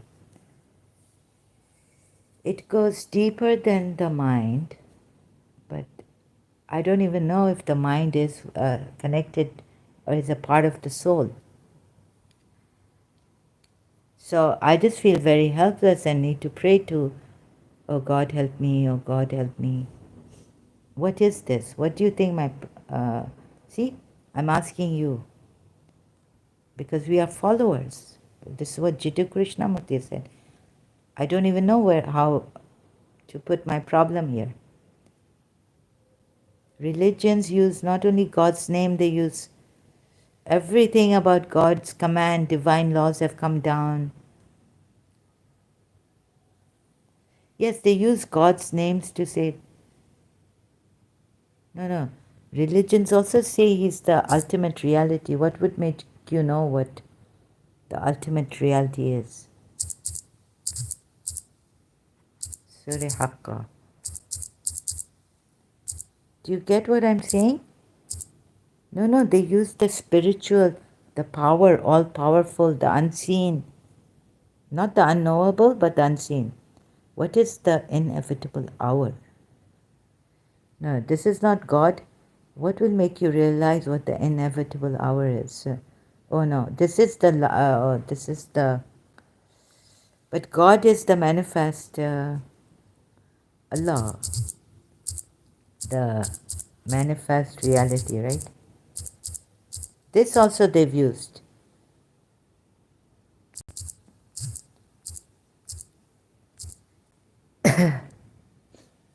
[SPEAKER 1] It goes deeper than the mind, but I don't even know if the mind is connected or is a part of the soul. So I just feel very helpless and need to pray to, oh God help me, oh God help me. What is this? What do you think see, I'm asking you because we are followers. This is what Jiddu Krishnamurti said. I don't even know how to put my problem here. Religions use not only God's name, they use everything about God's command, divine laws have come down. Yes, they use God's names to say, no. Religions also say He's the ultimate reality. What would make you know what the ultimate reality is? Surah Haqqa. Do you get what I'm saying? No, they use the spiritual, the power, all powerful, the unseen. Not the unknowable, but the unseen. What is the inevitable hour? No, this is not God. What will make you realize what the inevitable hour is? Oh no, this is the, but God is the manifest, Allah, the manifest reality, right? This also they've used.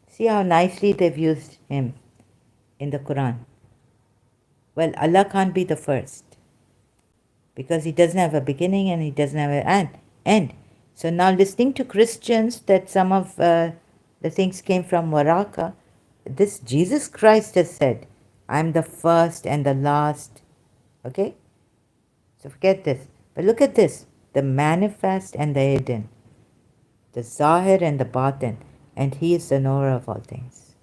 [SPEAKER 1] See how nicely they've used Him in the Quran. Well, Allah can't be the first because He doesn't have a beginning and He doesn't have an end. So now listening to Christians that some of the things came from Waraka, this Jesus Christ has said, I'm the first and the last. Okay? So forget this. But look at this, the manifest and the hidden, the Zahir and the Batin, and He is the knower of all things.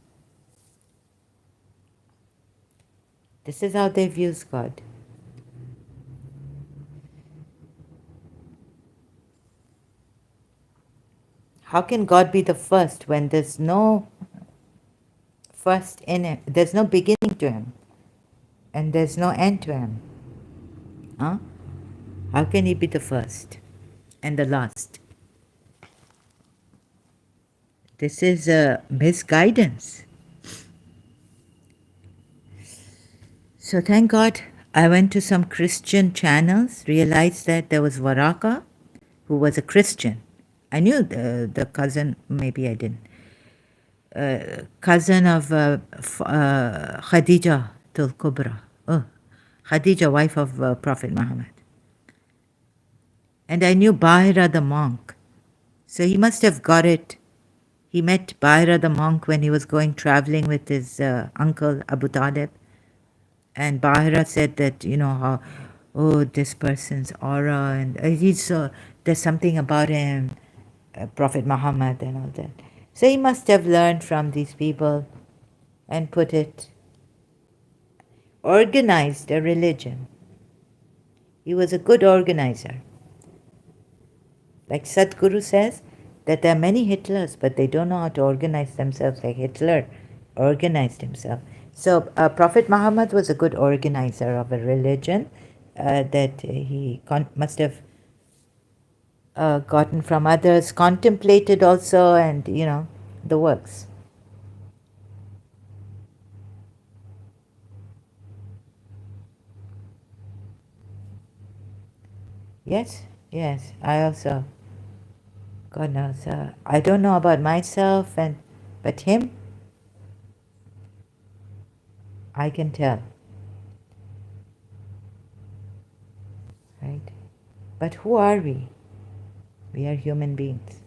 [SPEAKER 1] This is how they've used God. How can God be the first when there's no first in Him? There's no beginning to Him. And there's no end to Him. Huh? How can He be the first and the last? This is a misguidance. So thank God I went to some Christian channels, realized that there was Waraka, who was a Christian. I knew the cousin, maybe I didn't. Cousin of Khadija Tul Kubra. Oh, Khadija, wife of Prophet Muhammad. And I knew Bahira the monk. So he must have got it. He met Bahira the monk when he was going traveling with his uncle Abu Talib. And Bahira said that, how, oh, this person's aura, and there's something about him, Prophet Muhammad and all that. So he must have learned from these people and organized a religion. He was a good organizer. Like Sadhguru says, that there are many Hitlers, but they don't know how to organize themselves like Hitler organized himself. So Prophet Muhammad was a good organizer of a religion that he must have gotten from others, contemplated also, and the works. Yes, yes. I also, God knows, I don't know about myself, but him, I can tell, right? But who are we? We are human beings.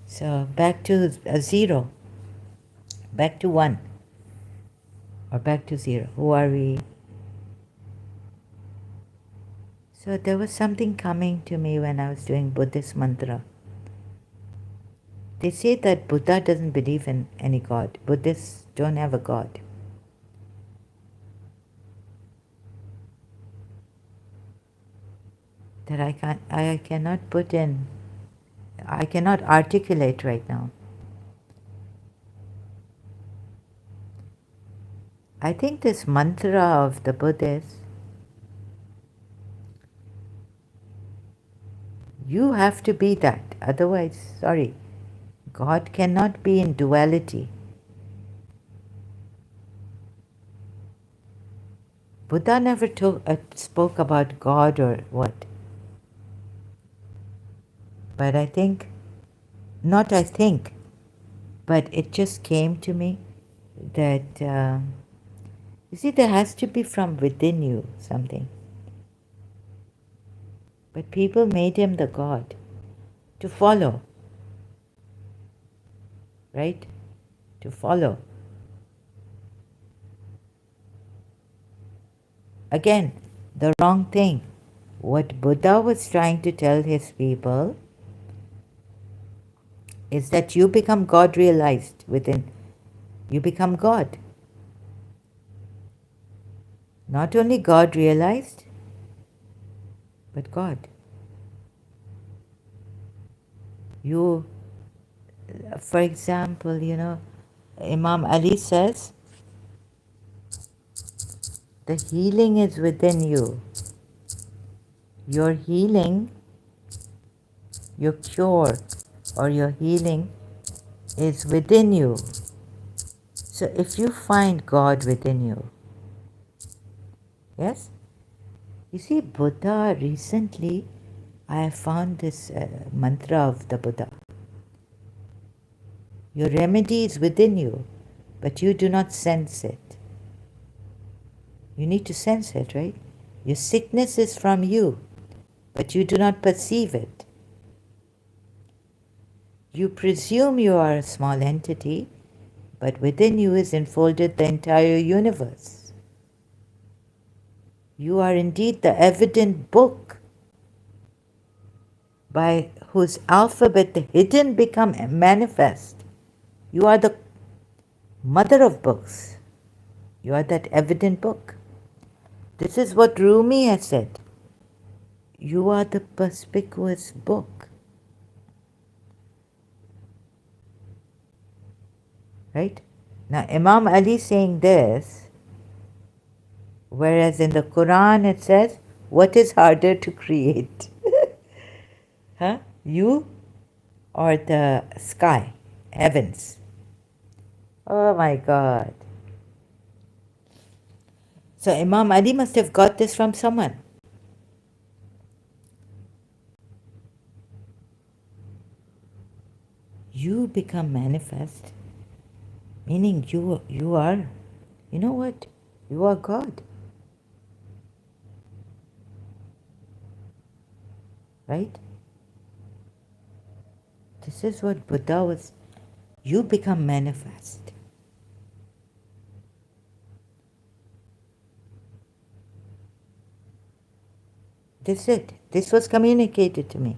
[SPEAKER 1] So back to zero, back to one, or back to zero. Who are we? So there was something coming to me when I was doing Buddhist mantra. They say that Buddha doesn't believe in any God. Buddhists don't have a God. That I cannot put in, I cannot articulate right now. I think this mantra of the Buddhists, you have to be that. Otherwise, sorry, God cannot be in duality. Buddha never spoke about God or what. But I think, not I think, but it just came to me that, you see, there has to be from within you something. But people made him the God to follow, right? To follow. Again, the wrong thing. What Buddha was trying to tell his people is that you become God realized within. You become God. Not only God realized, but God. You, for example, Imam Ali says, the healing is within you. Your healing, your cure, or your healing is within you. So if you find God within you, yes? You see, Buddha, recently I have found this mantra of the Buddha. Your remedy is within you, but you do not sense it. You need to sense it, right? Your sickness is from you, but you do not perceive it. You presume you are a small entity, but within you is enfolded the entire universe. You are indeed the evident book by whose alphabet the hidden become manifest. You are the mother of books. You are that evident book. This is what Rumi has said. You are the perspicuous book. Right? Now, Imam Ali saying this, whereas in the Quran it says, what is harder to create? Huh? You or the sky, heavens? Oh my God. So Imam Ali must have got this from someone. You become manifest, meaning you are, you know what? You are God. Right? This is what Buddha was. You become manifest. This is it. This was communicated to me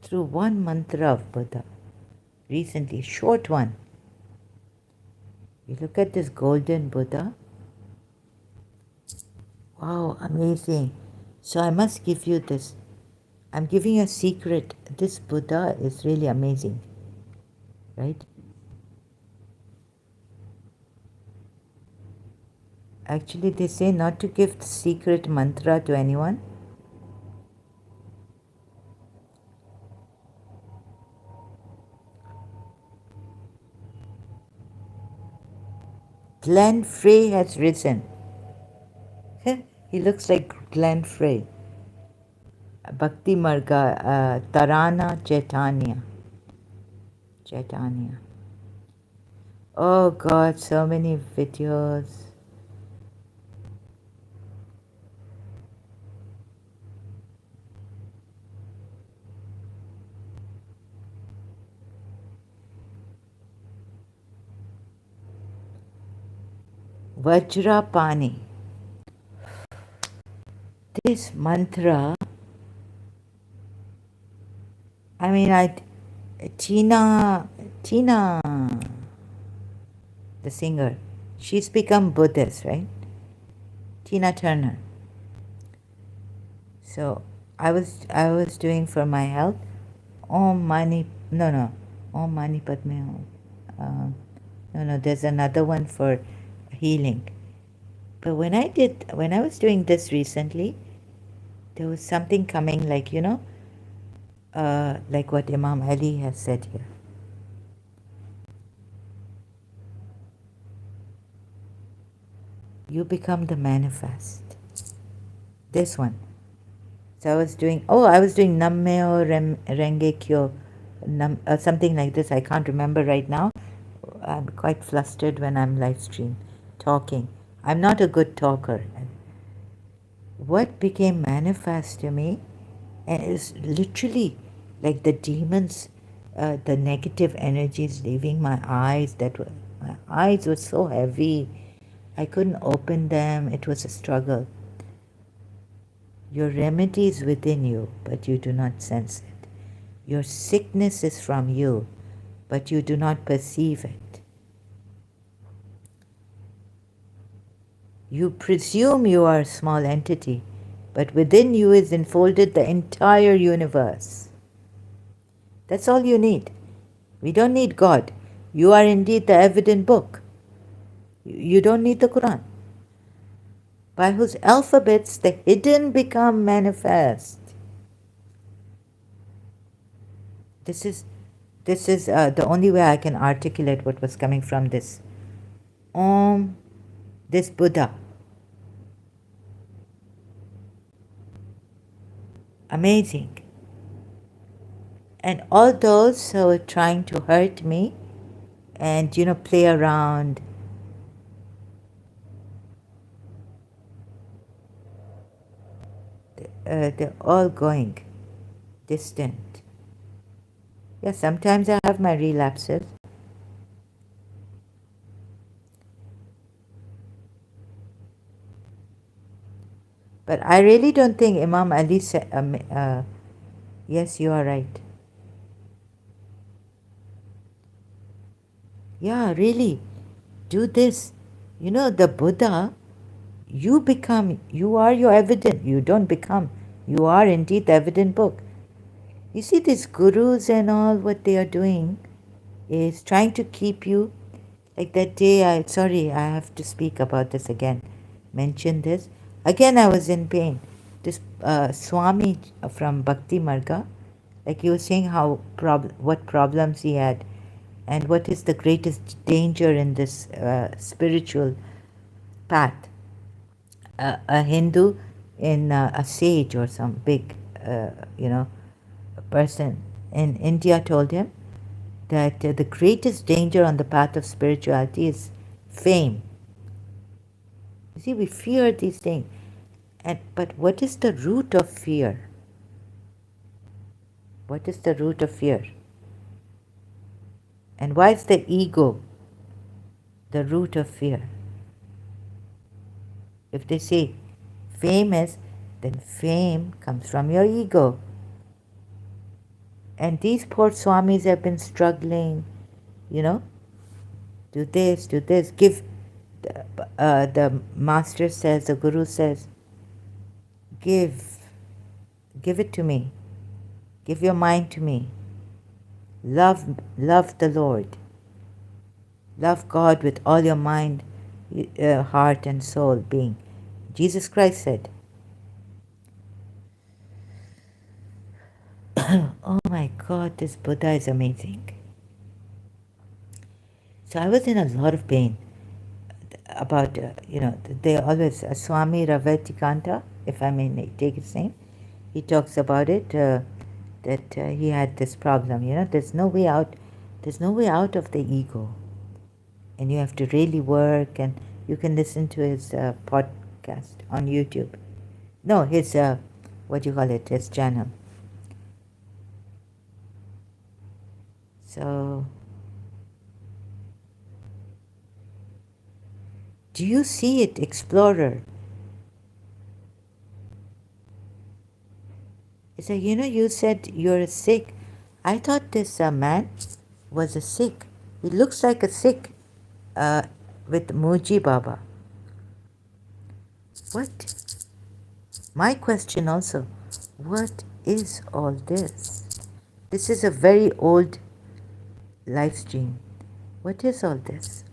[SPEAKER 1] through one mantra of Buddha. Recently, short one. You look at this golden Buddha. Wow, amazing. So I must give you this. I'm giving you a secret. This Buddha is really amazing. Right? Actually, they say not to give the secret mantra to anyone. Glenn Frey has risen. He looks like Glenn Frey. Bhakti Marga, Tarana Chaitanya. Chaitanya. Oh God, so many videos. Vajrapani. This mantra, I mean, Tina, the singer, she's become Buddhist, right? Tina Turner. So I was doing for my health. Om Mani, no, Om Mani Padme Hum. No, there's another one for healing. But when I was doing this recently, there was something coming like what Imam Ali has said here. You become the manifest. This one. So I was doing Nammeo Renge Kyo, something like this. I can't remember right now. I'm quite flustered when I'm live stream talking. I'm not a good talker. What became manifest to me, and it's literally like the demons, the negative energies leaving my eyes. My eyes were so heavy. I couldn't open them. It was a struggle. Your remedy is within you, but you do not sense it. Your sickness is from you, but you do not perceive it. You presume you are a small entity, but within you is enfolded the entire universe. That's all you need. We don't need God. You are indeed the evident book. You don't need the Quran, by whose alphabets the hidden become manifest. This is the only way I can articulate what was coming from this. This Buddha. Amazing. And all those who are trying to hurt me and, play around, they're all going distant. Yeah, sometimes I have my relapses. But I really don't think Imam Ali said, yes, you are right. Yeah, really. Do this. The Buddha, you are your evident. You don't become. You are indeed the evident book. You see, these gurus and all, what they are doing is trying to keep you, like that day, I have to speak about this again, mention this. Again, I was in pain. This Swami from Bhakti Marga, like he was saying what problems he had and what is the greatest danger in this spiritual path. A Hindu in a sage or some big, person in India told him that the greatest danger on the path of spirituality is fame. You see, we fear these things. But what is the root of fear? What is the root of fear? And why is the ego the root of fear? If they say famous, then fame comes from your ego. And these poor swamis have been struggling, do this, give. The master says, the guru says, give it to me. Give your mind to me. Love the Lord. Love God with all your mind, heart and soul being. Jesus Christ said, oh my God, this Buddha is amazing. So I was in a lot of pain about, they always, Swami Ravetikanta, if I may take his name, he talks about it, that he had this problem, there's no way out, of the ego. And you have to really work, and you can listen to his podcast on YouTube. No, his, what do you call it, his channel. So, do you see it, Explorer? It's like, you said you're a Sikh. I thought this man was a Sikh. He looks like a Sikh with Muji Baba. What? My question also, what is all this? This is a very old live stream. What is all this?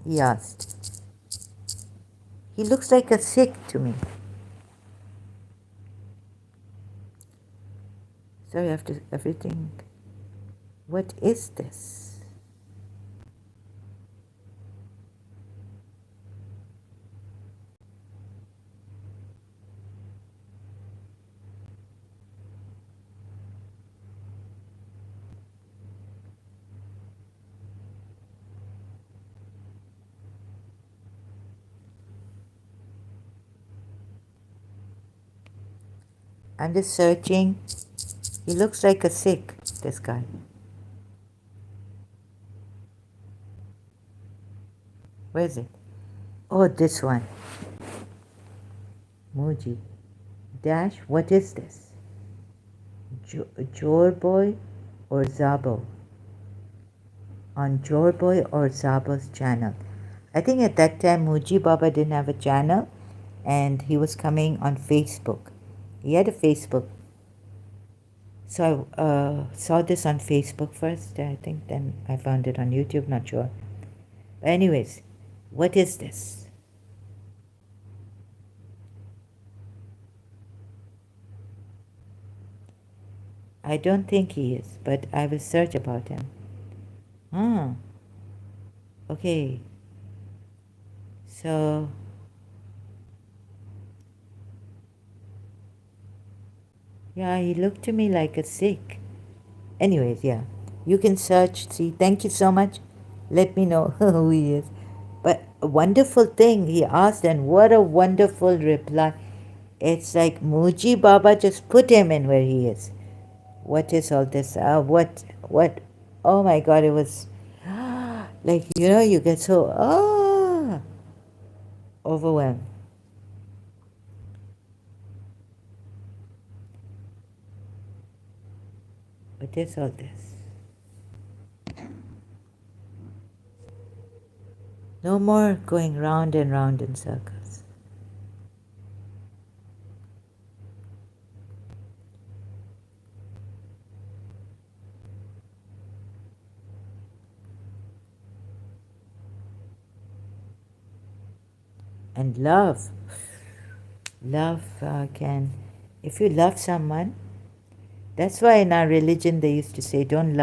[SPEAKER 1] He asked. He looks like a Sikh to me. Sorry, after everything. What is this? I'm just searching. He looks like a Sikh, this guy. Where is it? Oh, this one. Muji. Dash, what is this? Jorboy or Zabo? On Jorboy or Zabo's channel. I think at that time Muji Baba didn't have a channel, and he was coming on Facebook. He had a Facebook. So I saw this on Facebook first, I think, then I found it on YouTube, not sure. But anyways, what is this? I don't think he is, but I will search about him. Okay. So, yeah, he looked to me like a Sikh. Anyways, yeah, you can search, see. Thank you so much. Let me know who he is. But a wonderful thing he asked, and what a wonderful reply. It's like Muji Baba just put him in where he is. What is all this? What? Oh my God, it was like, you get so overwhelmed. What is all this? No more going round and round in circles. And love can, if you love someone, that's why in our religion they used to say, don't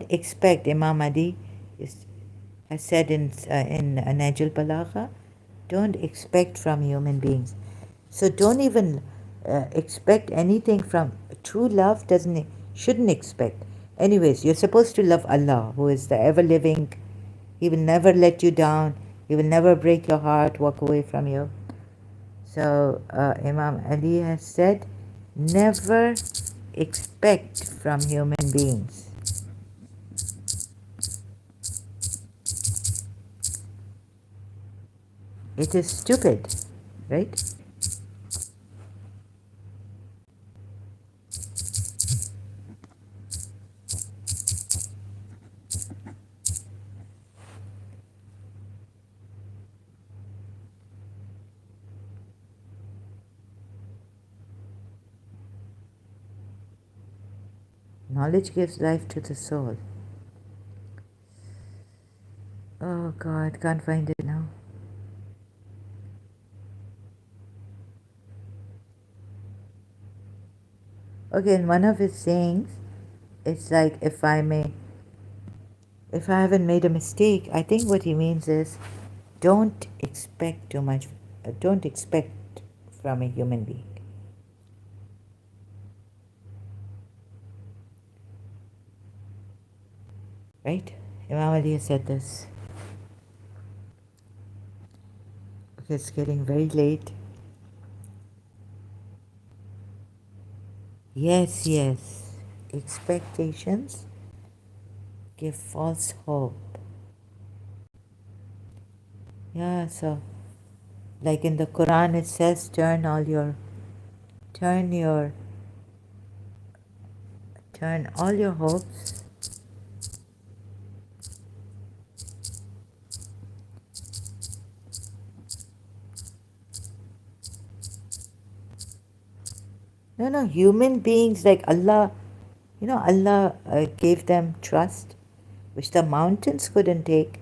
[SPEAKER 1] expect. Imam Adi has said in Najul Balagha, don't expect from human beings. So don't even expect anything from true love. Shouldn't expect. Anyways, you're supposed to love Allah, who is the ever living. He will never let you down. He will never break your heart, walk away from you. So Imam Ali has said, never expect from human beings. It is stupid, right? Knowledge gives life to the soul. God, can't find it now. Okay, in one of his sayings, it's like, if I haven't made a mistake, I think what he means is, don't expect too much, don't expect from a human being. Right? Imam Ali said this. Okay, it's getting very late. Yes, yes. Expectations give false hope. Yeah, so like in the Quran it says, turn all your hopes. No, human beings, like Allah, Allah gave them trust, which the mountains couldn't take,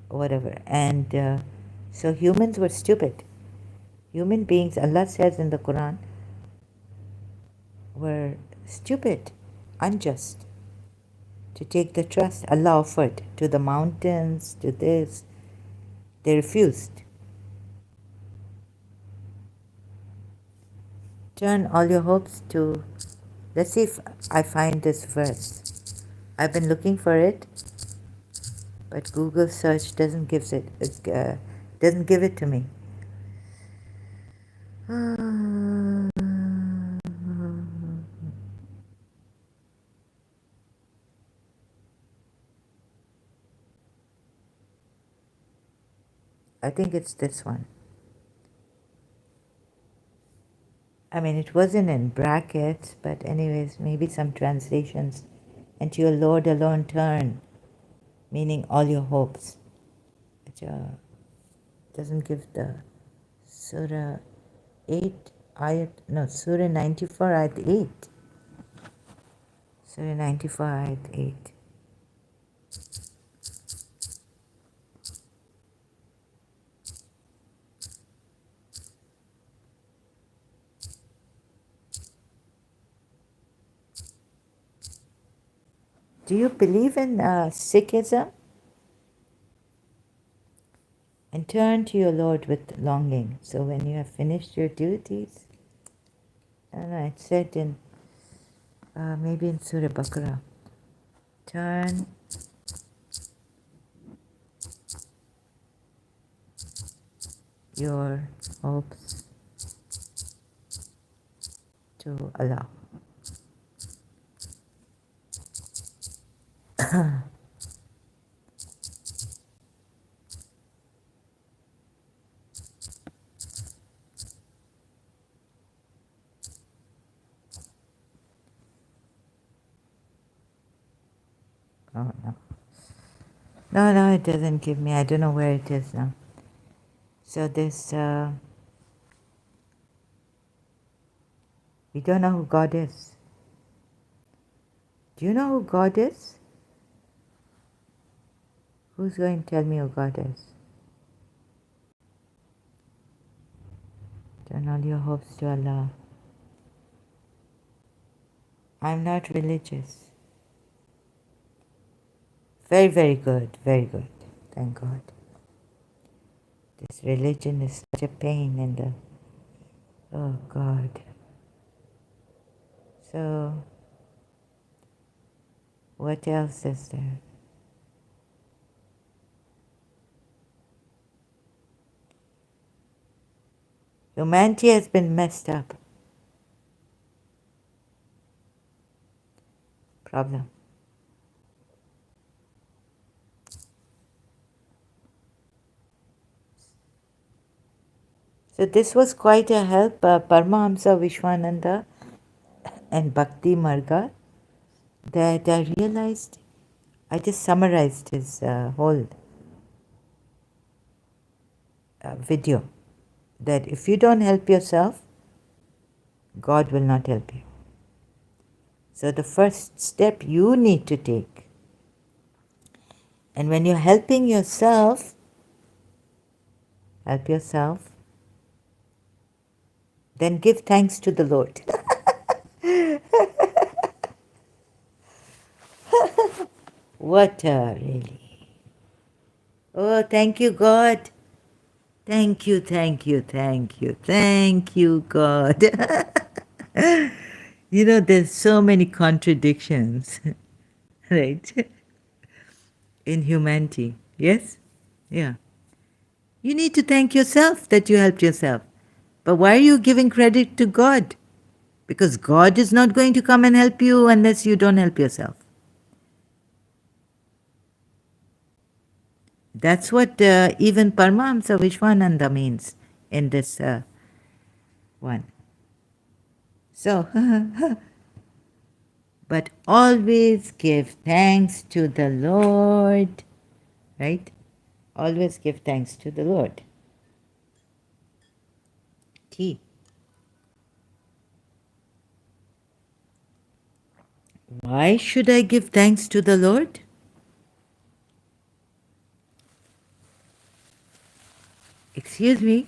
[SPEAKER 1] or whatever. And so humans were stupid. Human beings, Allah says in the Quran, were stupid, unjust to take the trust Allah offered to the mountains, to this. They refused. Turn all your hopes to, let's see if I find this verse. I've been looking for it, but Google search doesn't give it to me. I think it's this one. I mean, it wasn't in brackets, but anyways, maybe some translations. And to your Lord alone turn, meaning all your hopes. It doesn't give the Surah 8 ayat, no, Surah 94 ayat 8. Surah 94 ayat 8. Do you believe in Sikhism? And turn to your Lord with longing. So when you have finished your duties, no, it said in, maybe in Surah Baqarah, turn your hopes to Allah. Oh no. No, it doesn't give me. I don't know where it is now. So this, we don't know who God is. Do you know who God is? Who's going to tell me who God is? Turn all your hopes to Allah. I'm not religious. Very, very good, very good. Thank God. This religion is such a pain in the, oh God. So, what else is there? Humanity has been messed up. Problem. So this was quite a help, Paramahamsa Vishwananda and Bhakti Marga, that I realized, I just summarized his whole video, that if you don't help yourself, God will not help you. So the first step you need to take, And when you're helping yourself, help yourself, then give thanks to the Lord. What really? Oh, thank you, God. Thank you, thank you, thank you, thank you, God. You know, there's so many contradictions, right, in humanity. Yes? Yeah. You need to thank yourself that you helped yourself. But why are you giving credit to God? Because God is not going to come and help you unless you don't help yourself. That's what even Paramahamsa Vishwananda means in this one. So, but always give thanks to the Lord, right? Always give thanks to the Lord. T. Why should I give thanks to the Lord? Excuse me.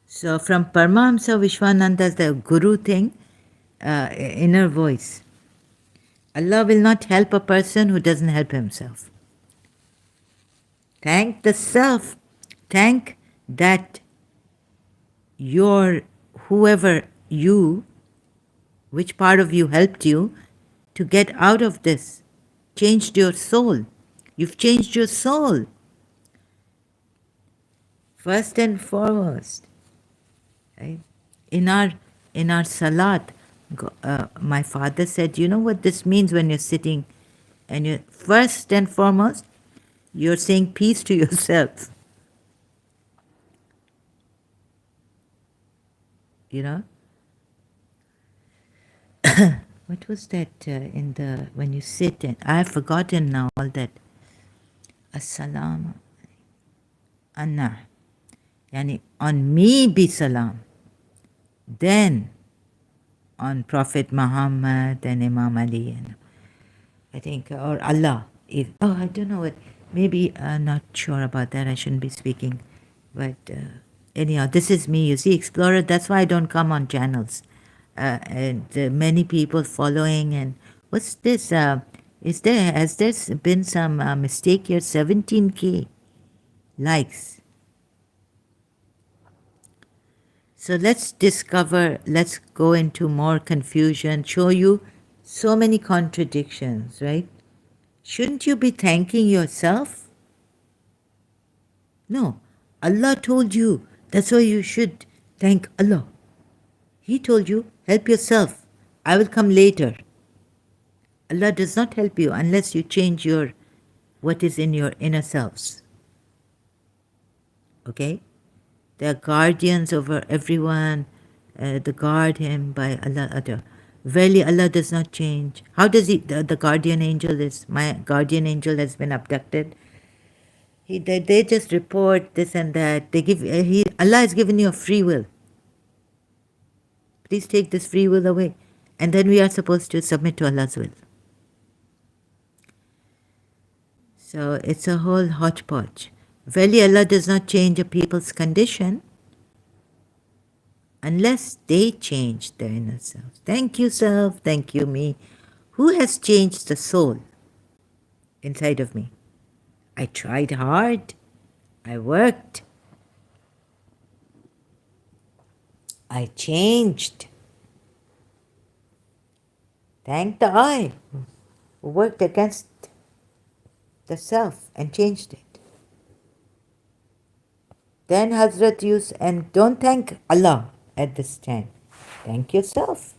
[SPEAKER 1] So from Paramahamsa Vishwananda's the Guru thing, inner voice. Allah will not help a person who doesn't help himself. Thank the self. Thank that your, whoever you, which part of you helped you to get out of this, changed your soul. You've changed your soul. First and foremost, right? In our salat, my father said, you know what this means when you're sitting and you first and foremost, you're saying peace to yourself. You know? What was that in the, when you sit and, I've forgotten now all that. As-salam, anna. Yani, on me be salam. Then on Prophet Muhammad and Imam Ali and I think, or Allah. If, oh, I don't know what. Maybe I'm not sure about that. I shouldn't be speaking. But anyhow, this is me. You see, Explorer, that's why I don't come on channels. And many people following. And what's this? Has there been some mistake here? 17K likes. So let's go into more confusion, show you so many contradictions, right? Shouldn't you be thanking yourself? No, Allah told you. That's why you should thank Allah. He told you, help yourself. I will come later. Allah does not help you unless you change what is in your inner selves. Okay? They are guardians over everyone. They guard him by Allah. Verily, Allah does not change. How does he? The guardian angel is, my guardian angel has been abducted. They just report this and that. They give. Allah has given you a free will. Please take this free will away, and then we are supposed to submit to Allah's will. So it's a whole hodgepodge. Verily, Allah does not change a people's condition unless they change their inner selves. Thank you, self. Thank you, me. Who has changed the soul inside of me? I tried hard. I worked. I changed. Thank the I who worked against the self and changed it. Then Hazrat Yusuf, and don't thank Allah at this time. Thank yourself.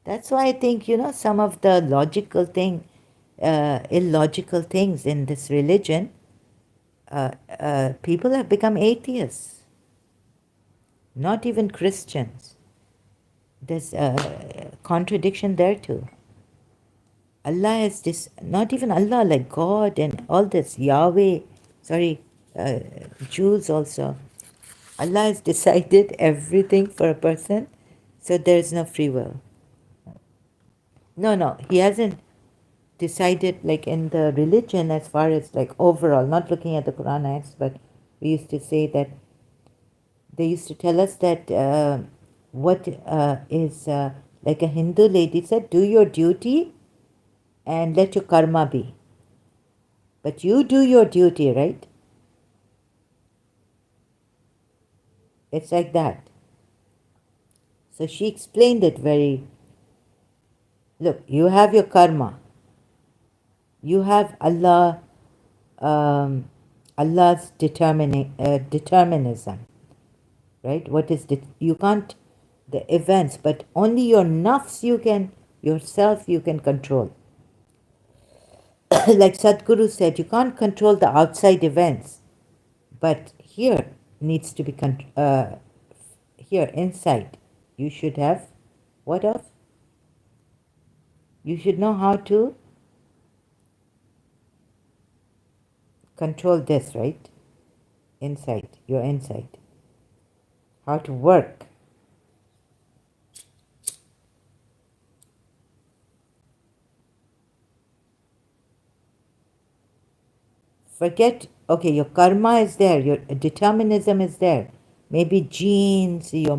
[SPEAKER 1] That's why I think, some of the illogical things in this religion, people have become atheists, not even Christians. There's a contradiction there too. Allah is this, not even Allah, like God and all this, Yahweh, Jews also. Allah has decided everything for a person, so there is no free will. No, he hasn't. decided, like in the religion, as far as like overall, not looking at the Quran ayats, but we used to say that they used to tell us that what is like a Hindu lady said, do your duty and let your karma be. But you do your duty, right? It's like that. So she explained it very, look, you have your karma. You have Allah's determinism, right? What is you can't the events, but only your nafs yourself you can control. Like Sadhguru said, you can't control the outside events, but here needs to be here inside. You should have what of? You should know how to control this, right? Inside, your inside. How to work. Forget, okay, your karma is there, your determinism is there. Maybe genes, your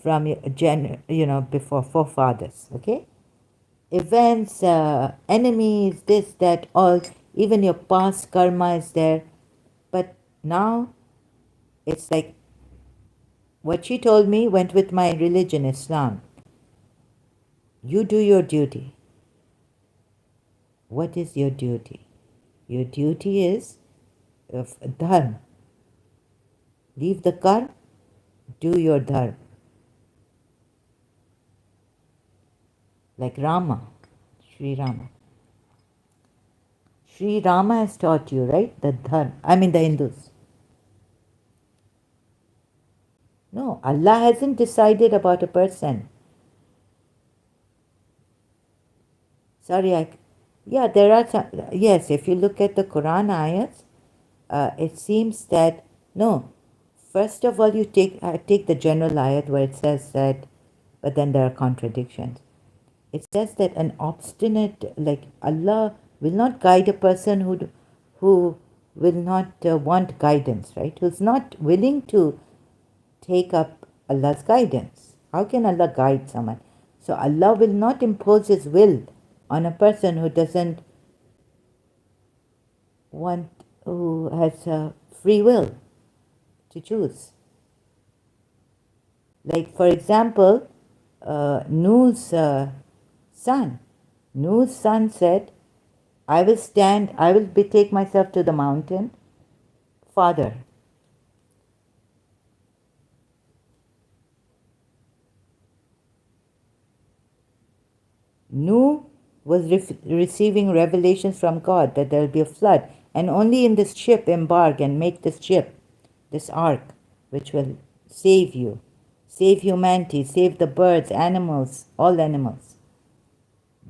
[SPEAKER 1] from your before forefathers, okay? Events, enemies, this, that, all, even your past karma is there. But now it's like what she told me went with my religion, Islam. You do your duty. What is your duty? Your duty is of dharma. Leave the kar, do your dharma. Like Rama, Sri Rama. Sri Rama has taught you, right? The dharma. I mean the Hindus. No, Allah hasn't decided about a person. Sorry, yeah, there are some, yes, if you look at the Quran ayats, it seems that, no, first of all, you take the general ayat where it says that, but then there are contradictions. It says that an obstinate, like Allah will not guide a person who will not want guidance, right? Who's not willing to take up Allah's guidance. How can Allah guide someone? So Allah will not impose His will on a person who doesn't want, who has free will to choose. Like for example, Nuh's son. Nuh's son said, I will take myself to the mountain. Father, Nuh was receiving revelations from God that there will be a flood, and only in this ship embark and make this ship, this ark, which will save you, save humanity, save the birds, animals, all animals.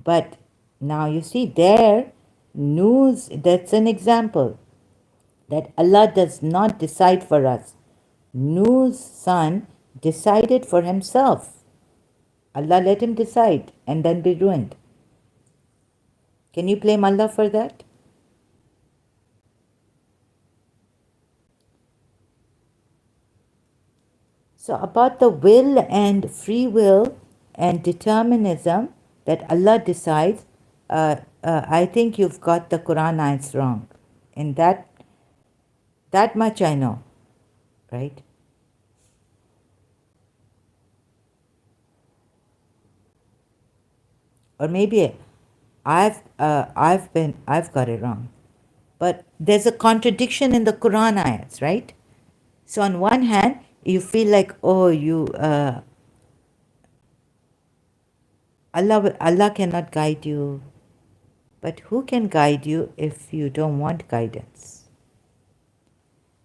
[SPEAKER 1] But now you see there, that's an example that Allah does not decide for us. Nuh's son decided for himself. Allah let him decide and then be ruined. Can you blame Allah for that? So about the will and free will and determinism that Allah decides, I think you've got the Quran ayats wrong. And that much I know, right? Or maybe I've got it wrong. But there's a contradiction in the Quran ayats, right? So on one hand, you feel like, oh, Allah cannot guide you. But who can guide you if you don't want guidance?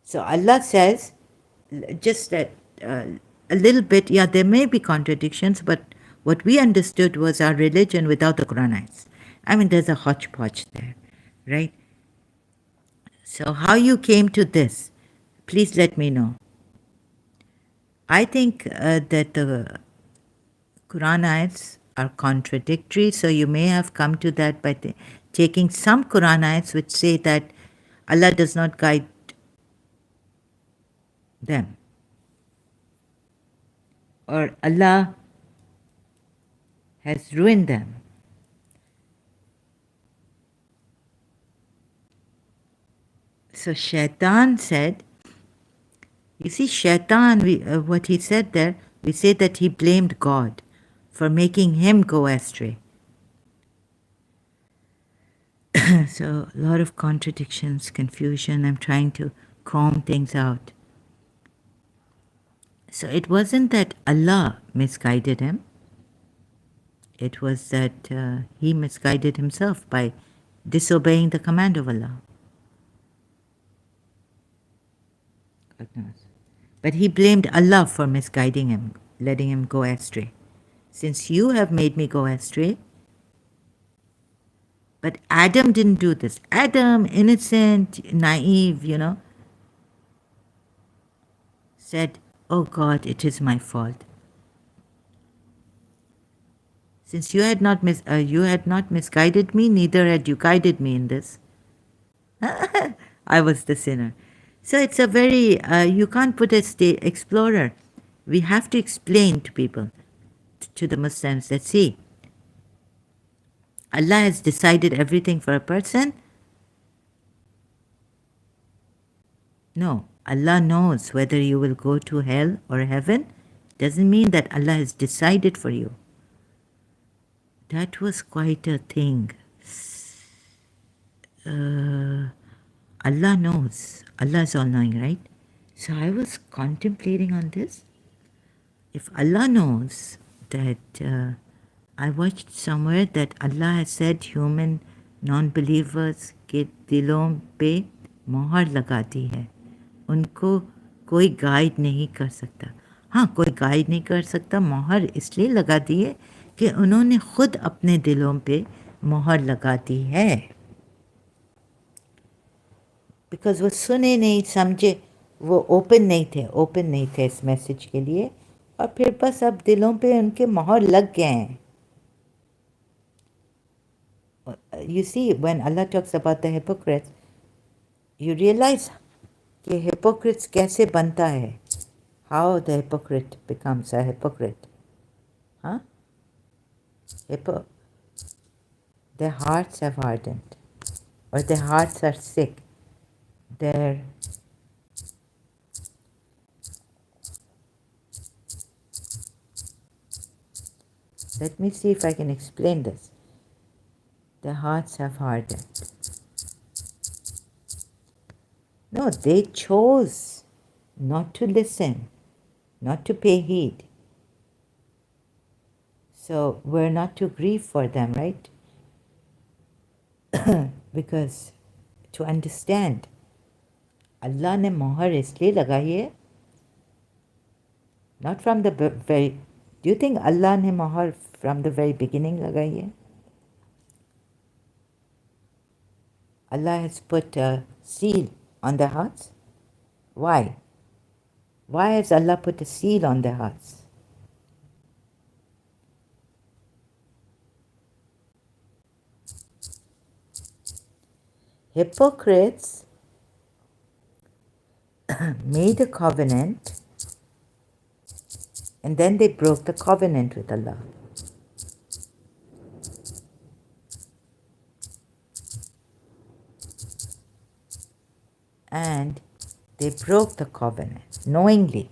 [SPEAKER 1] So Allah says, just that a little bit, yeah, there may be contradictions, but what we understood was our religion without the Quran ayats. I mean, there's a hodgepodge there, right? So how you came to this, please let me know. I think that the Quran ayats are contradictory. So you may have come to that by taking some Quran ayats which say that Allah does not guide them, or Allah has ruined them. So Shaitan said, you see, Shaitan, what he said there, we say that he blamed God for making him go astray. So a lot of contradictions, confusion. I'm trying to comb things out. So it wasn't that Allah misguided him. It was that he misguided himself by disobeying the command of Allah. But he blamed Allah for misguiding him, letting him go astray. Since you have made me go astray, but Adam didn't do this. Adam, innocent, naive, said, oh God, it is my fault. Since you had not misguided me, neither had you guided me in this. I was the sinner. So it's a very, you can't put a explorer. We have to explain to people, to the Muslims, that see, Allah has decided everything for a person. No, Allah knows whether you will go to hell or heaven. Doesn't mean that Allah has decided for you. That was quite a thing. Allah knows. Allah is all-knowing, right? So I was contemplating on this. If Allah knows that, I watched somewhere that Allah has said human non-believers के दिलों पे मोहर लगाती है, उनको कोई guide नहीं कर सकता. हाँ, कोई गाइड नहीं कर सकता, मोहर इसलिए लगा दी है कि उन्होंने खुद अपने दिलों पे मोहर लगा दी है. बिकॉज वो सुने नहीं, समझे, वो ओपन नहीं थे इस मैसेज के लिए, और फिर बस अब दिलों पे उनके मोहर लग गए हैं. You see, when Allah talks about the hypocrites, you realize कि hypocrites कैसे बनता है, how the hypocrite becomes a hypocrite. Huh? Their hearts have hardened, or their hearts are sick. Let me see if I can explain this. Their hearts have hardened. No, they chose not to listen, not to pay heed. So we're not to grieve for them, right? Because to understand, Allah ने मोहर इसलिए लगाई है, not from the very. Do you think Allah ने मोहर from the very beginning लगाई है? Allah has put a seal on their hearts. Why? Why has Allah put a seal on their hearts? Hypocrites made a covenant and then they broke the covenant with Allah. And they broke the covenant knowingly,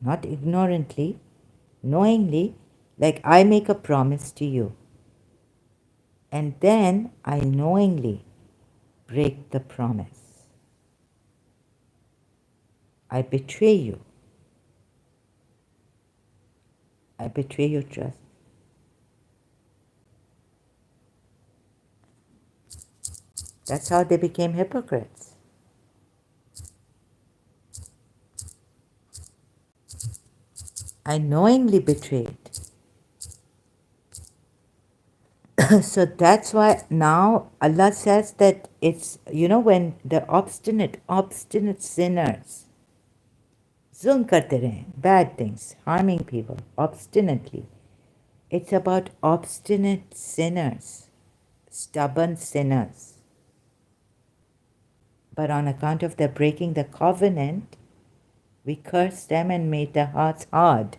[SPEAKER 1] not ignorantly, knowingly, like I make a promise to you. And then I knowingly break the promise. I betray you. I betray your trust. That's how they became hypocrites. I knowingly betrayed. So that's why now Allah says that it's, when the obstinate sinners zulm karte rahe, bad things, harming people obstinately, It's about obstinate sinners, stubborn sinners. But on account of their breaking the covenant, we cursed them and made their hearts hard.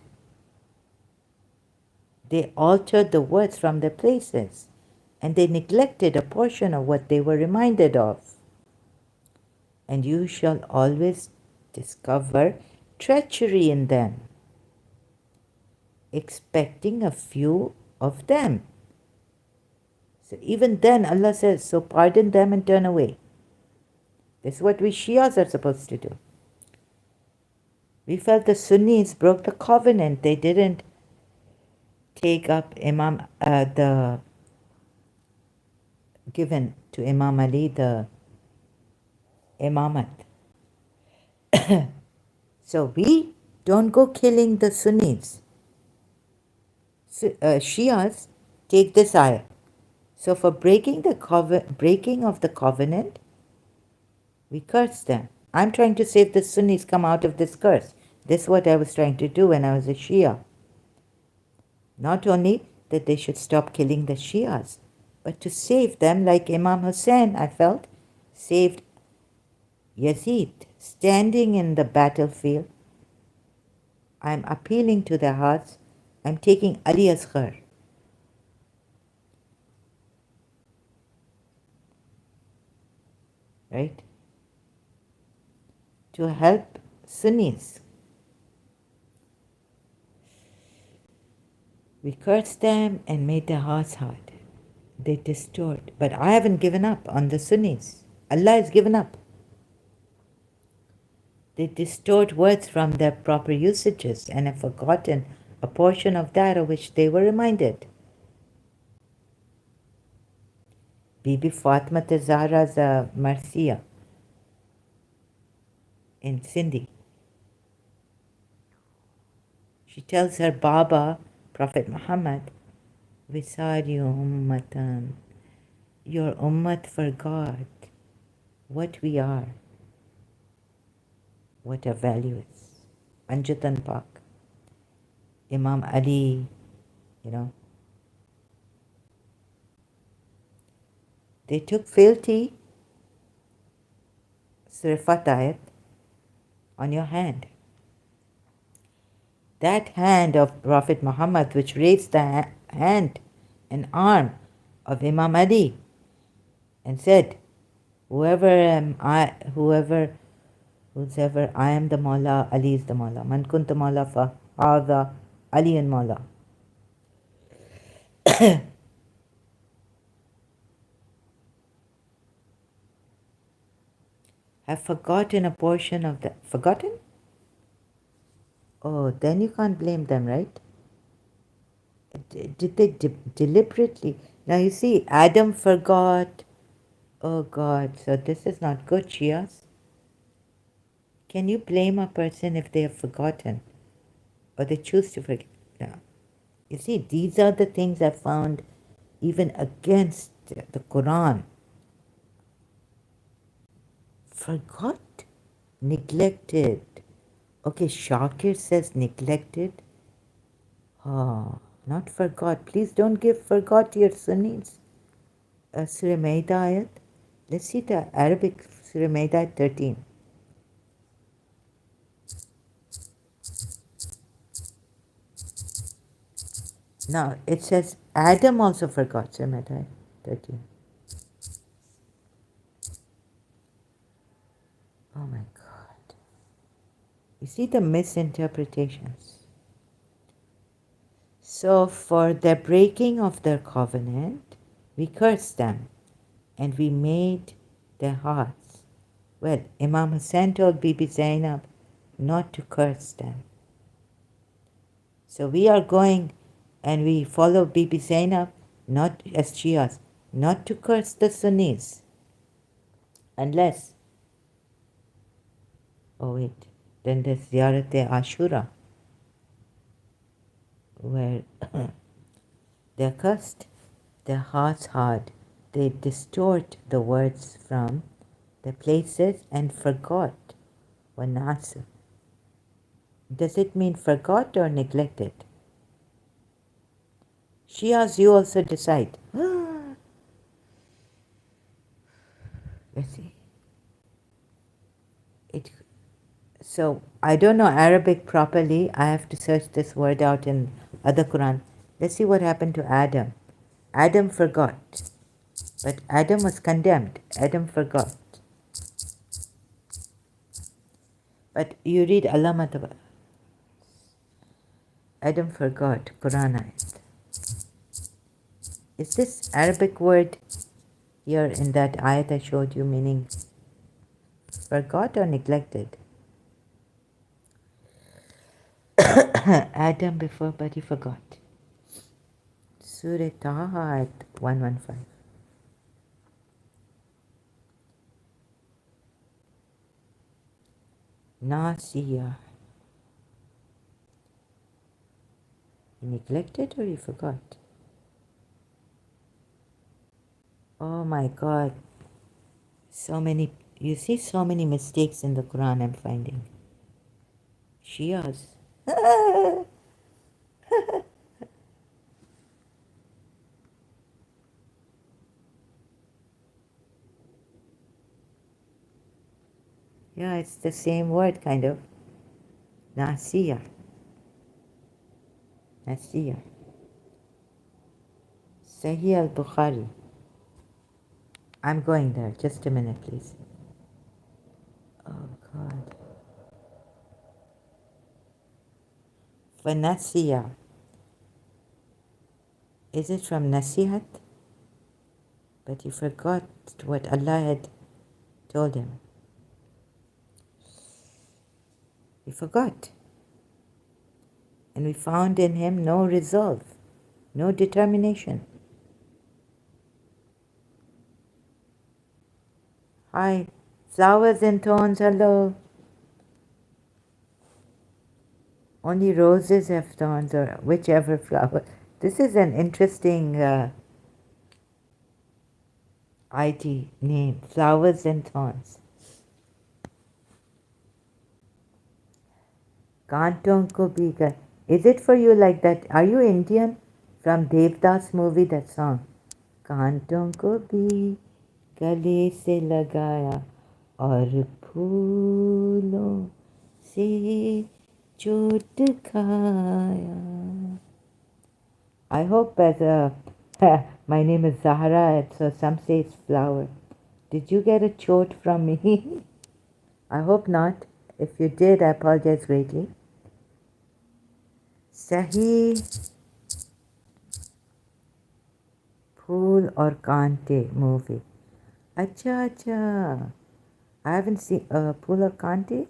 [SPEAKER 1] They altered the words from their places, and they neglected a portion of what they were reminded of. And you shall always discover treachery in them, expecting a few of them. So even then Allah says, so pardon them and turn away. This is what we Shias are supposed to do. We felt the Sunnis broke the covenant. They didn't take up the given to Imam Ali the imamat. So we don't go killing the Sunnis. Shias take this ayah. So for breaking of the covenant, we curse them. I'm trying to say if the Sunnis come out of this curse. This is what I was trying to do when I was a Shia. Not only that they should stop killing the Shias, but to save them like Imam Hussein, I felt, saved Yazid. Standing in the battlefield, I'm appealing to their hearts. I'm taking Ali Asghar. Right? To help Sunnis. We cursed them and made their hearts hard. They distort. But I haven't given up on the Sunnis. Allah has given up. They distort words from their proper usages and have forgotten a portion of that of which they were reminded. Bibi Fatma Zahra's Marsiya in Sindhi. She tells her Baba, Prophet Muhammad, Visari Ummatan, your Ummat forgot what we are, what our value is. Anjatan Pak, Imam Ali, They took fealty, Surah ayat, on your hand. That hand of Prophet Muhammad which raised the hand and arm of Imam Ali and said, whoever I am the Mawla, Ali is the Mawla. Man kunta Mawla fa hadha Ali and Mawla. Have forgotten a portion of the... Forgotten? Oh, then you can't blame them, right? Did they deliberately? Now you see, Adam forgot. Oh God, so this is not good, Shias. Can you blame a person if they have forgotten or they choose to forget? No. You see, these are the things I found even against the Quran. Forgot, neglected. Okay, Shakir says neglected. Oh, not forgot. Please don't give forgot to your Sunnis. Surah Maida ayat. Let's see the Arabic Surah Maida ayat 13. Now, it says Adam also forgot, Surah Maida ayat 13. Oh my God. You see the misinterpretations. So for the breaking of their covenant, we cursed them and we made their hearts. Well, Imam Hussein told Bibi Zainab not to curse them. So we are going and we follow Bibi Zainab, not as Shias, not to curse the Sunnis. Unless, oh wait, then there's Ziyarat-e-Ashura, where they're cursed, their hearts hard. They distort the words from the places and forgot. Wanasu. Does it mean forgot or neglected? Shias, you also decide. Let's see. It. So I don't know Arabic properly. I have to search this word out in other Quran. Let's see what happened to Adam. Adam forgot, but Adam was condemned. Adam forgot. But you read Allah Mataba. Adam forgot, Quran ayat. Is this Arabic word here in that ayat I showed you meaning forgot or neglected? Adam before, but he forgot. Surah Taha at 115. Nasiya. He neglected or he forgot? Oh my God. So many, you see so many mistakes in the Quran I'm finding. Shias. Yeah, it's the same word kind of. Nasiya. Nasiya. Sahih al-Bukhari. I'm going there. Just a minute, please. Oh God. For Nasiya. Is it from Nasihat? But he forgot what Allah had told him. He forgot. And we found in him no resolve, no determination. Hi, flowers and thorns, hello. Only roses have thorns, or whichever flower. This is an interesting ID name, flowers and thorns. Kanton ko bhi ga. Is it for you like that? Are you Indian? From Devdas movie, that song. कांटों को भी गले से लगाया और फूलों से चोट खाया. I hope as my name is Zahra, so some say it's flower. Did you get a chot from me? I hope not. If you did, I apologize greatly. Sahi Phool or Kante movie. Acha, acha. I haven't seen Phool or Kante.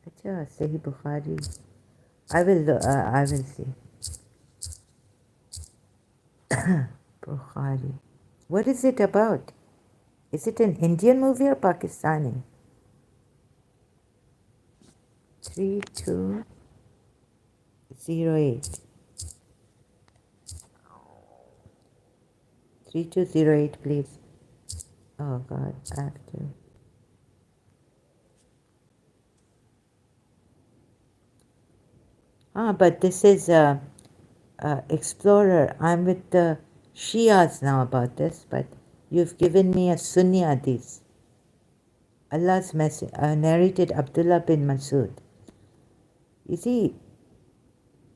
[SPEAKER 1] Acha, Sahih Bukhari. I will see. Bukhari. What is it about? Is it an Indian movie or Pakistani? 3208. 3208, please. Oh God, I have to. But this is Explorer. I'm with the Shias now about this, but you've given me a Sunni hadith. Allah's message, narrated Abdullah bin Masud. You see,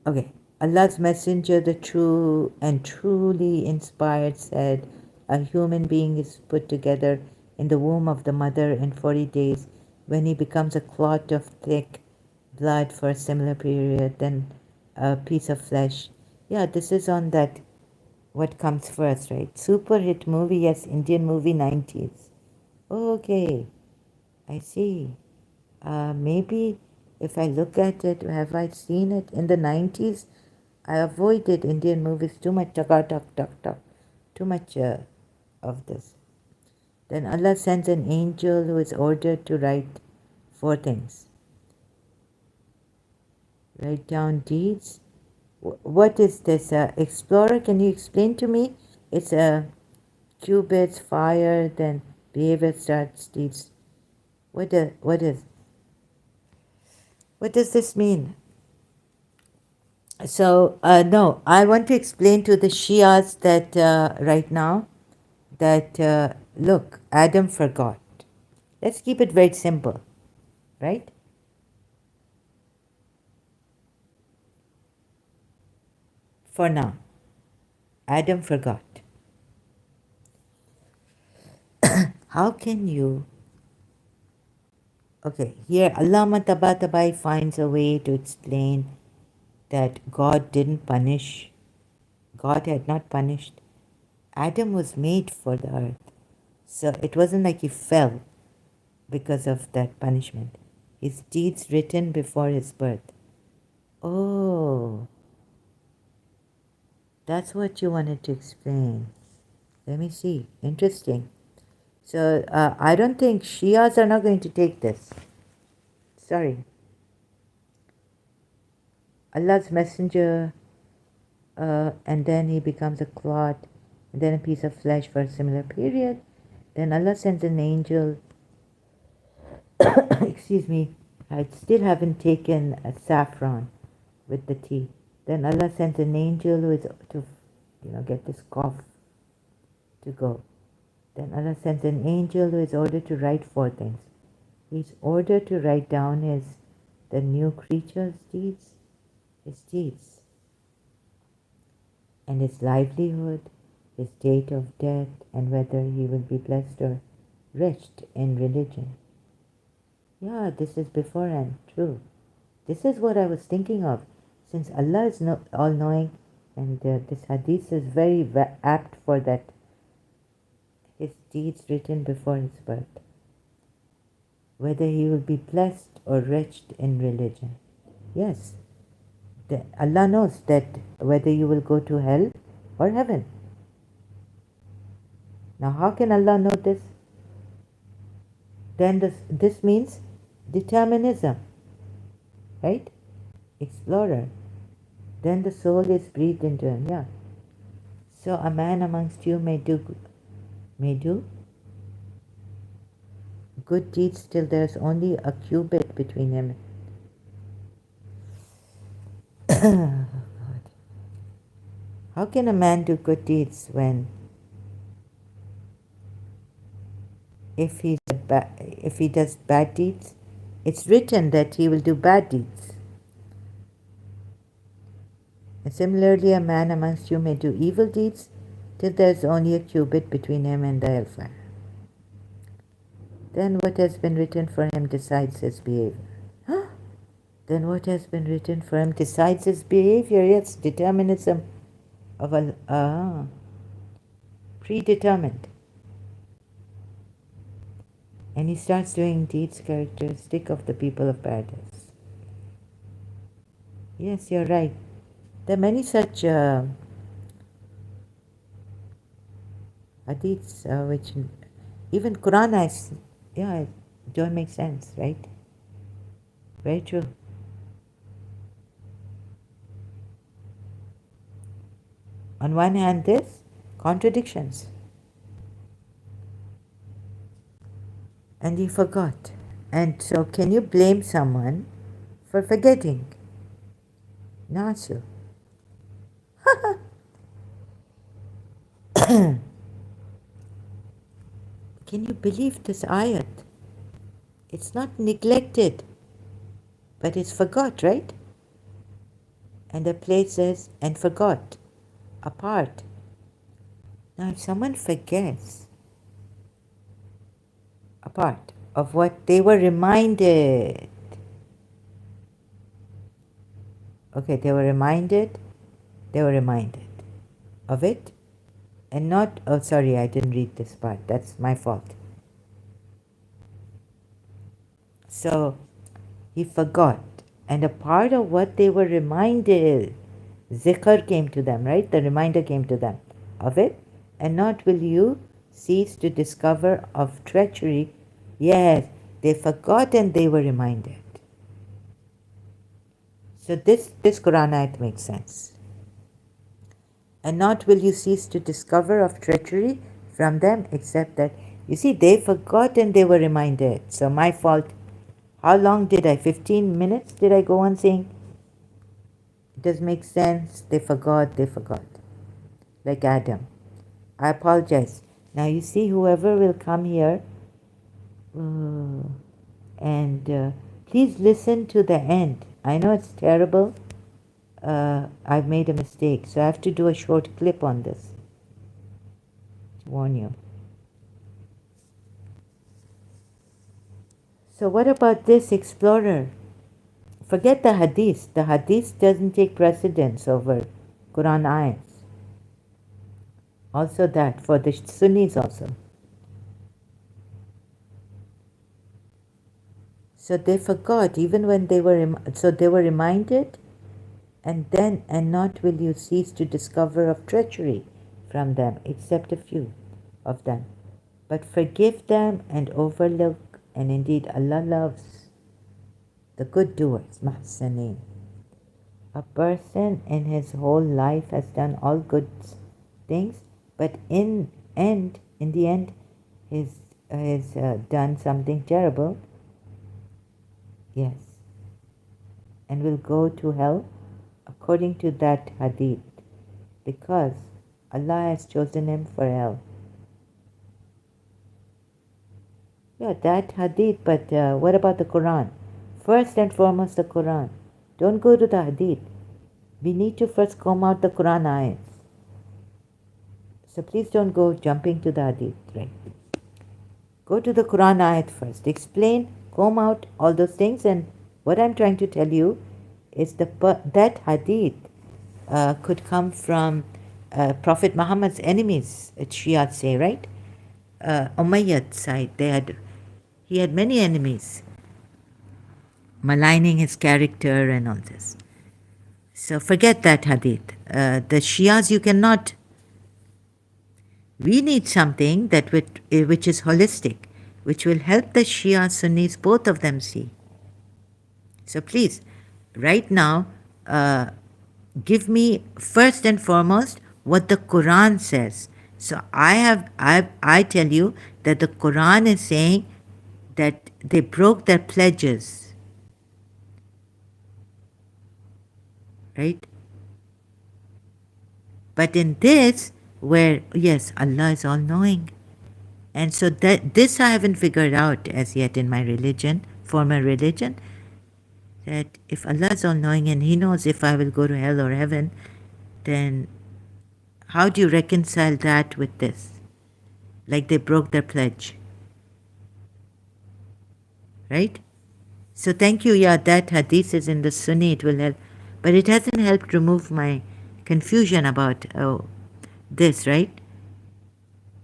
[SPEAKER 1] okay, Allah's messenger, the true and truly inspired, said, a human being is put together in the womb of the mother in 40 days. When he becomes a clot of thick blood for a similar period, then a piece of flesh. Yeah, this is on that, what comes first, right? Super hit movie, yes, Indian movie, 90s. Okay, I see. Maybe if I look at it, have I seen it in the 90s? I avoided Indian movies, too much talk, too much of this. Then Allah sends an angel who is ordered to write 4 things. Write down deeds. What is this? Explorer, can you explain to me? It's qubits, fire, then behavior starts deeds. What does this mean? So, no, I want to explain to the Shias that right now that, look, Adam forgot. Let's keep it very simple, right? For now, Adam forgot. How can you? Okay, here Allama Tabatabai finds a way to explain that God didn't punish, God had not punished. Adam was made for the earth. So it wasn't like he fell because of that punishment. His deeds written before his birth. Oh, that's what you wanted to explain. Let me see. Interesting. So I don't think Shias are not going to take this. Sorry. Allah's messenger, and then he becomes a clot, and then a piece of flesh for a similar period. Then Allah sends an angel. Excuse me. I still haven't taken a saffron with the tea. Then Allah sends an angel who is to, get this cough to go. Then Allah sends an angel who is ordered to write four things. He's ordered to write down the new creature's deeds, his deeds, and his livelihood, his date of death, and whether he will be blessed or wretched in religion. Yeah, this is beforehand, true. This is what I was thinking of. Since Allah is all-knowing, and this hadith is very apt for that, his deeds written before his birth, whether he will be blessed or wretched in religion. Yes, Allah knows that whether you will go to hell or heaven. Now how can Allah know this? Then this means determinism, right? Explorer. Then the soul is breathed into him, yeah. So a man amongst you may do good deeds till there's only a cubit between him. How can a man do good deeds when if he does bad deeds, it's written that he will do bad deeds. And similarly, a man amongst you may do evil deeds till there's only a cubit between him and the hellfire. Then what has been written for him decides his behavior. Then what has been written for him decides his behavior. Yes, determinism of predetermined. And he starts doing deeds characteristic of the people of paradise. Yes, you're right. There are many such hadiths which even Quran has, don't make sense, right? Very true. On one hand, this contradictions. And he forgot. And so can you blame someone for forgetting? Nasu. Can you believe this ayat? It's not neglected, but it's forgot, right? And the place says, and forgot, apart. Now if someone forgets a part of what they were reminded, okay, they were reminded of it, and not, oh sorry, I didn't read this part, that's my fault. So he forgot, and a part of what they were reminded, zikr came to them, right? The reminder came to them of it, and not will you cease to discover of treachery. Yes, they forgot and they were reminded. So this Quran ayat makes sense. And not will you cease to discover of treachery from them, except that, you see, they forgot and they were reminded. So my fault. How long did I? 15 minutes did I go on saying does make sense. They forgot. Like Adam. I apologize. Now you see, whoever will come here, and please listen to the end. I know it's terrible. I've made a mistake, so I have to do a short clip on this to warn you. So what about this, Explorer? Forget the Hadith. The Hadith doesn't take precedence over Quran ayats. Also that, for the Sunnis also. So they forgot even when they were, so they were reminded, and not will you cease to discover of treachery from them, except a few of them. But forgive them and overlook, and indeed Allah loves the good doers, Mahsaneen. A person in his whole life has done all good things, but in the end, he's done something terrible. Yes, and will go to hell according to that hadith, because Allah has chosen him for hell. Yeah, that hadith, but what about the Quran? First and foremost, the Quran. Don't go to the hadith. We need to first comb out the Quran ayats. So please don't go jumping to the hadith, right? Go to the Quran ayat first. Explain, comb out all those things, and what I'm trying to tell you is that hadith could come from Prophet Muhammad's enemies, Shia say, right? Umayyad side, he had many enemies, maligning his character and all this. So forget that hadith. The Shias you cannot. We need something which is holistic, which will help the Shia Sunnis, both of them, see. So please, right now, give me first and foremost what the Quran says. So I tell you that the Quran is saying that they broke their pledges, right? But in this, where yes, Allah is all knowing, and so that this I haven't figured out as yet in my religion, former religion, that if Allah is all knowing and He knows if I will go to hell or heaven, then how do you reconcile that with this? Like they broke their pledge. Right? So thank you, yeah, that hadith is in the Sunni, it will help. But it hasn't helped remove my confusion about this, right?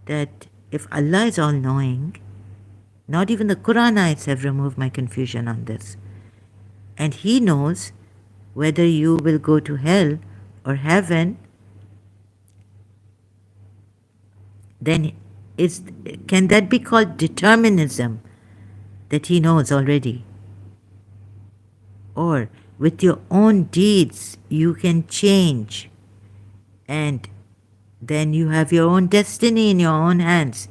[SPEAKER 1] That if Allah is all knowing, not even the Quran ayats have removed my confusion on this. And He knows whether you will go to hell or heaven, then can that be called determinism, that He knows already? Or with your own deeds you can change, and then you have your own destiny in your own hands.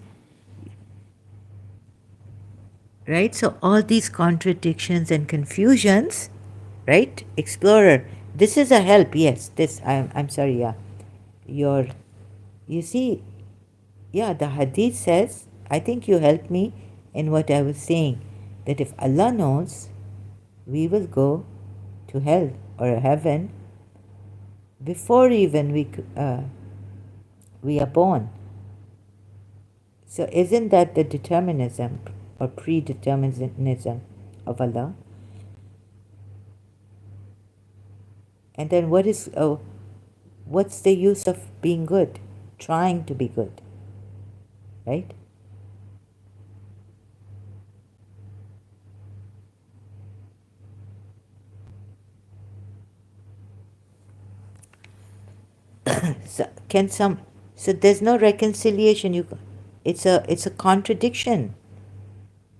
[SPEAKER 1] Right? So all these contradictions and confusions, right? Explorer, this is a help, yes. This, I'm sorry, yeah. You see, yeah, the hadith says, I think you helped me in what I was saying, that if Allah knows, we will go to hell or heaven before even we are born. So isn't that the determinism or predeterminism of Allah? And then what's the use of being good, trying to be good, right? So there's no reconciliation. It's a contradiction,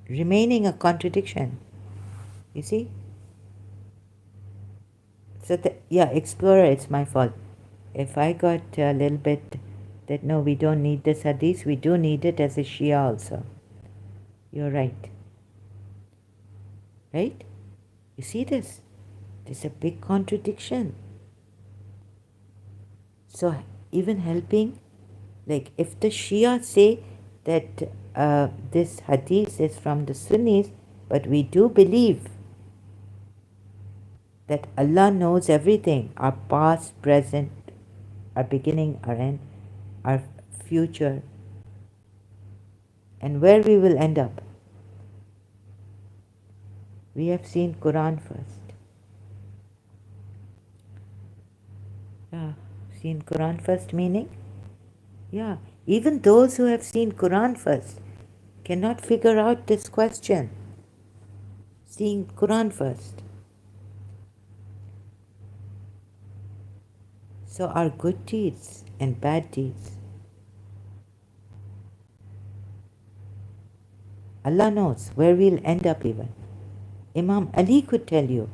[SPEAKER 1] remaining a contradiction. You see? So yeah, Explorer, it's my fault. If I got a little bit that no, we don't need this hadith, we do need it as a Shia also. You're right. Right? You see this? There's a big contradiction. So even helping, like if the Shia say that this hadith is from the Sunnis, but we do believe that Allah knows everything, our past, present, our beginning, our end, our future, and where we will end up. We have seen Quran first. Yeah, seen Quran first meaning? Yeah, even those who have seen Quran first cannot figure out this question. Seeing Quran first. So our good deeds and bad deeds, Allah knows where we'll end up even. Imam Ali could tell you.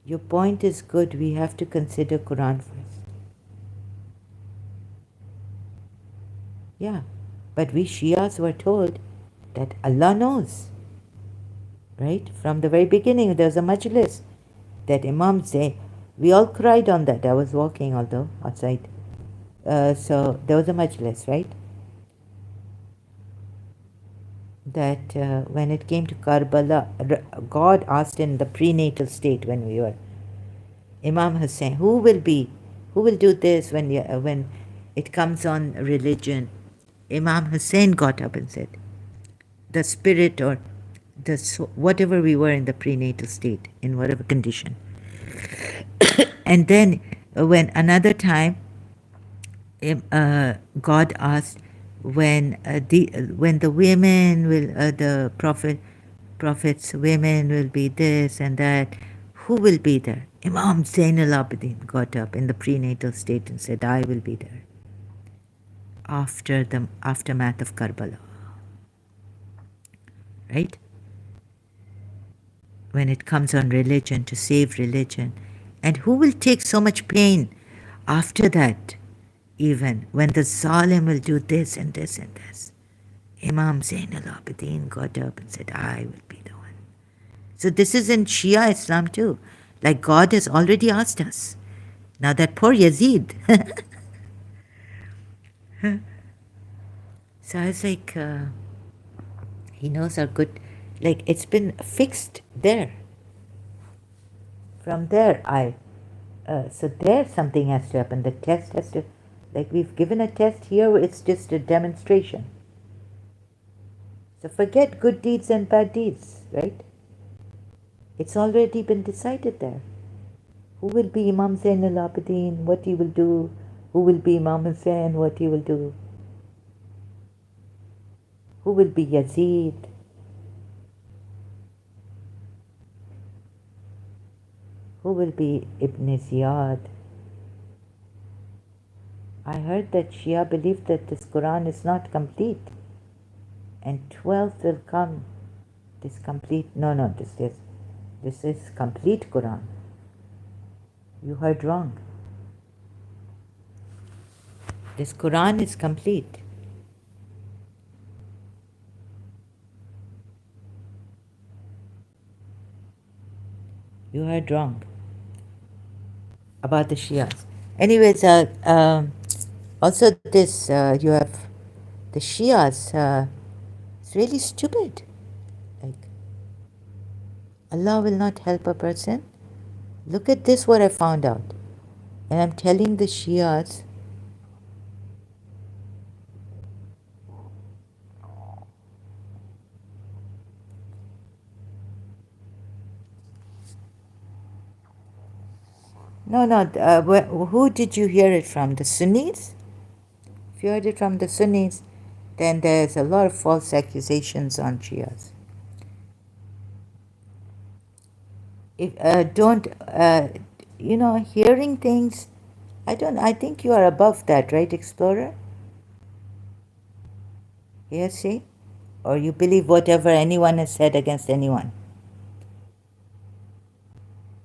[SPEAKER 1] Your point is good, we have to consider Quran first. Yeah, but we Shias were told that Allah knows. Right? From the very beginning, there was a majlis that Imam say, we all cried on that. I was walking, although, outside. So there was a majlis, right? That when it came to Karbala, God asked in the prenatal state when we were, Imam Hussein, who will do this when it comes on religion? Imam Hussein got up and said, the spirit or whatever we were in the prenatal state, in whatever condition. And then when another time, God asked when the women will the prophets women will be this and that, who will be there? Imam Zainul Abidin got up in the prenatal state and said, I will be there after the aftermath of Karbala. Right? When it comes on religion, to save religion. And who will take so much pain after that, even when the Zalim will do this and this and this? Imam Zainul Abidin got up and said, I will be the one. So this is in Shia Islam too. Like God has already asked us. Now that poor Yazid. So I was like, he knows our good, like it's been fixed there. From there, so there something has to happen. The test has to, like we've given a test here, it's just a demonstration. So forget good deeds and bad deeds, right? It's already been decided there. Who will be Imam Zainul Abidin, what he will do, who will be Imam Hussein, what he will do, who will be Yazid, who will be Ibn Ziyad. I heard that Shia believe that this Quran is not complete, and 12th will come. This complete, no, this is complete Quran. You heard wrong. This Quran is complete. You heard wrong about the Shias. Anyways, also this, you have the Shias, it's really stupid. Like, Allah will not help a person. Look at this, what I found out. And I'm telling the Shias, no, who did you hear it from? The Sunnis? If you heard it from the Sunnis, then there's a lot of false accusations on Shias. If don't hearing things, I think you are above that, right, Explorer? Yes, see? Or you believe whatever anyone has said against anyone?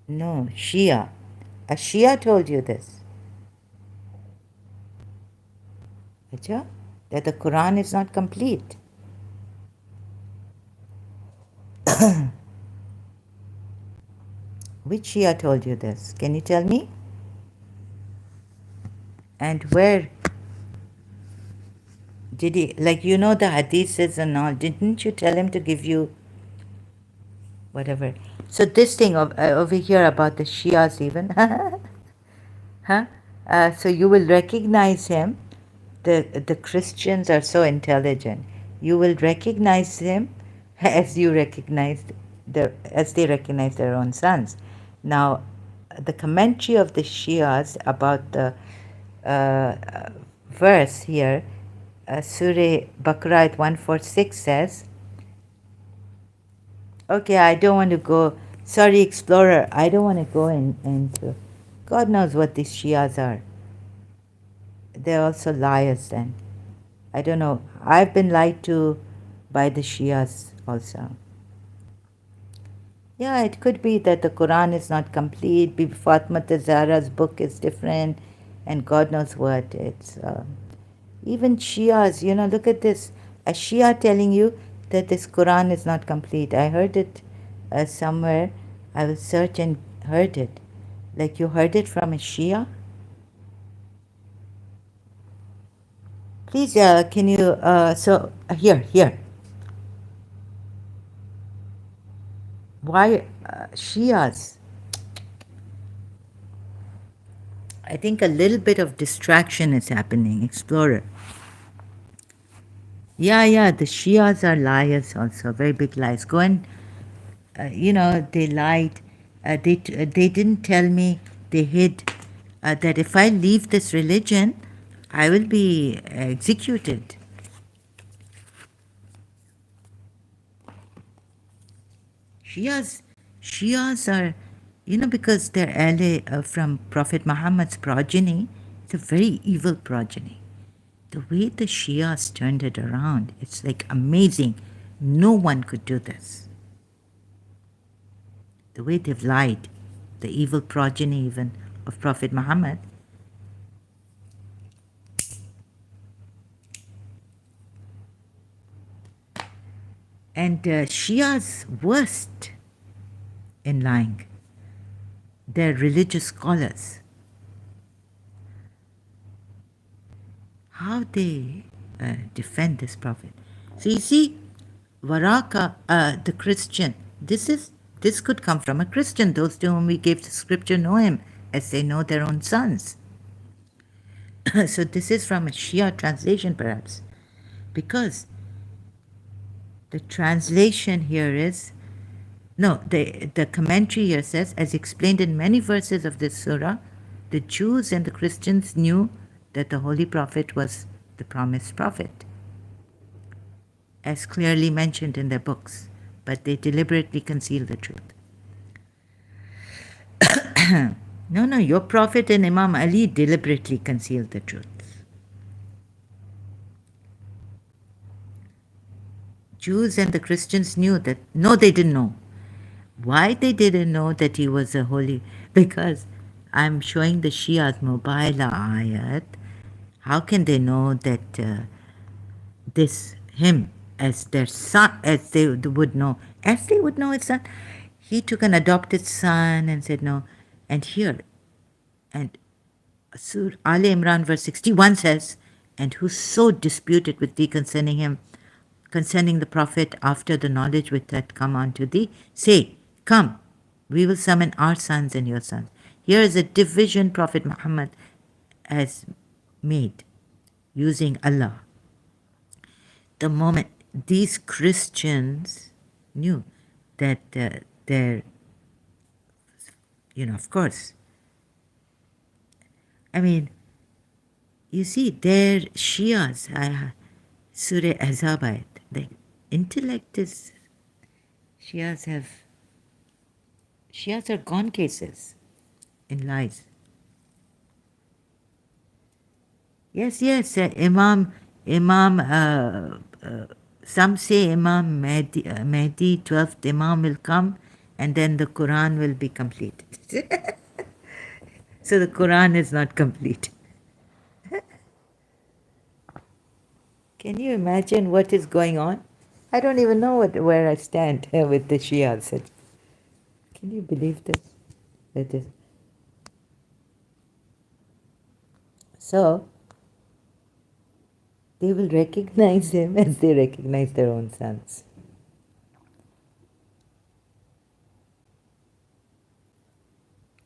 [SPEAKER 1] No, Shia. A Shia told you this. Acha? That the Quran is not complete. Which Shia told you this? Can you tell me? And where did he, like, you know the hadiths and all, didn't you tell him to give you whatever? So this thing over here about the Shias even, huh? So you will recognize him. The Christians are so intelligent. You will recognize him as you recognize as they recognize their own sons. Now, the commentary of the Shias about the uh, verse here, Surah Baqarah 146 says, okay, I don't want to go, sorry, Explorer, I don't want to go into, God knows what these Shias are. They're also liars then. I don't know. I've been lied to by the Shias also. Yeah, it could be that the Quran is not complete, Bibi Fatma Zahra's book is different, and God knows what. It's even Shias, look at this. A Shia telling you that this Quran is not complete. I heard it somewhere. I will search and heard it. Like you heard it from a Shia? Please, can you, here. Why Shias? I think a little bit of distraction is happening. Explorer. Yeah, the Shias are liars also, very big lies. Go and, they lied. They didn't tell me, they hid that if I leave this religion, I will be executed. Shias, Shias are, because they're from Prophet Muhammad's progeny, it's a very evil progeny. The way the Shias turned it around, it's like amazing. No one could do this. The way they've lied, the evil progeny even of Prophet Muhammad. And Shia's worst in lying. They're religious scholars. How they defend this prophet. So you see, Varaka, the Christian, this could come from a Christian. Those to whom we gave the scripture know him as they know their own sons. So this is from a Shia translation perhaps, because the translation here is, no, the commentary here says, as explained in many verses of this surah, the Jews and the Christians knew that the Holy Prophet was the promised prophet, as clearly mentioned in their books, but they deliberately concealed the truth. No, your prophet and Imam Ali deliberately concealed the truth. Jews and the Christians knew that, no, they didn't know. Why they didn't know that he was a holy? Because I'm showing the Shias Mubaila ayat. How can they know that him as their son, as they would know his son? He took an adopted son and said no. And here, and Surah Ali Imran verse 61 says, and who so disputed with thee concerning him, concerning the Prophet after the knowledge which had come unto thee, say, come, we will summon our sons and your sons. Here is a division Prophet Muhammad has made using Allah. The moment these Christians knew that they're, of course, I mean, you see, they're Shias, Surah Azab, the intellect is, Shias are gone cases in lies. Yes, Imam, some say Imam Mahdi, 12th Imam will come and then the Quran will be complete. So the Quran is not complete. Can you imagine what is going on? I don't even know where I stand with the Shias. Can you believe this? It is. So they will recognize him as they recognize their own sons.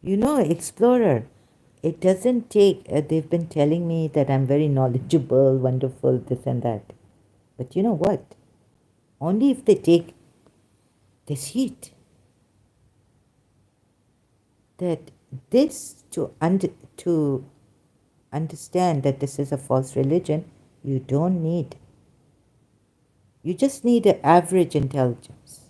[SPEAKER 1] You know, explorer, it doesn't take, they've been telling me that I'm very knowledgeable, wonderful, this and that. But you know what? Only if they take this heat, that this to understand that this is a false religion, you don't need. You just need an average intelligence.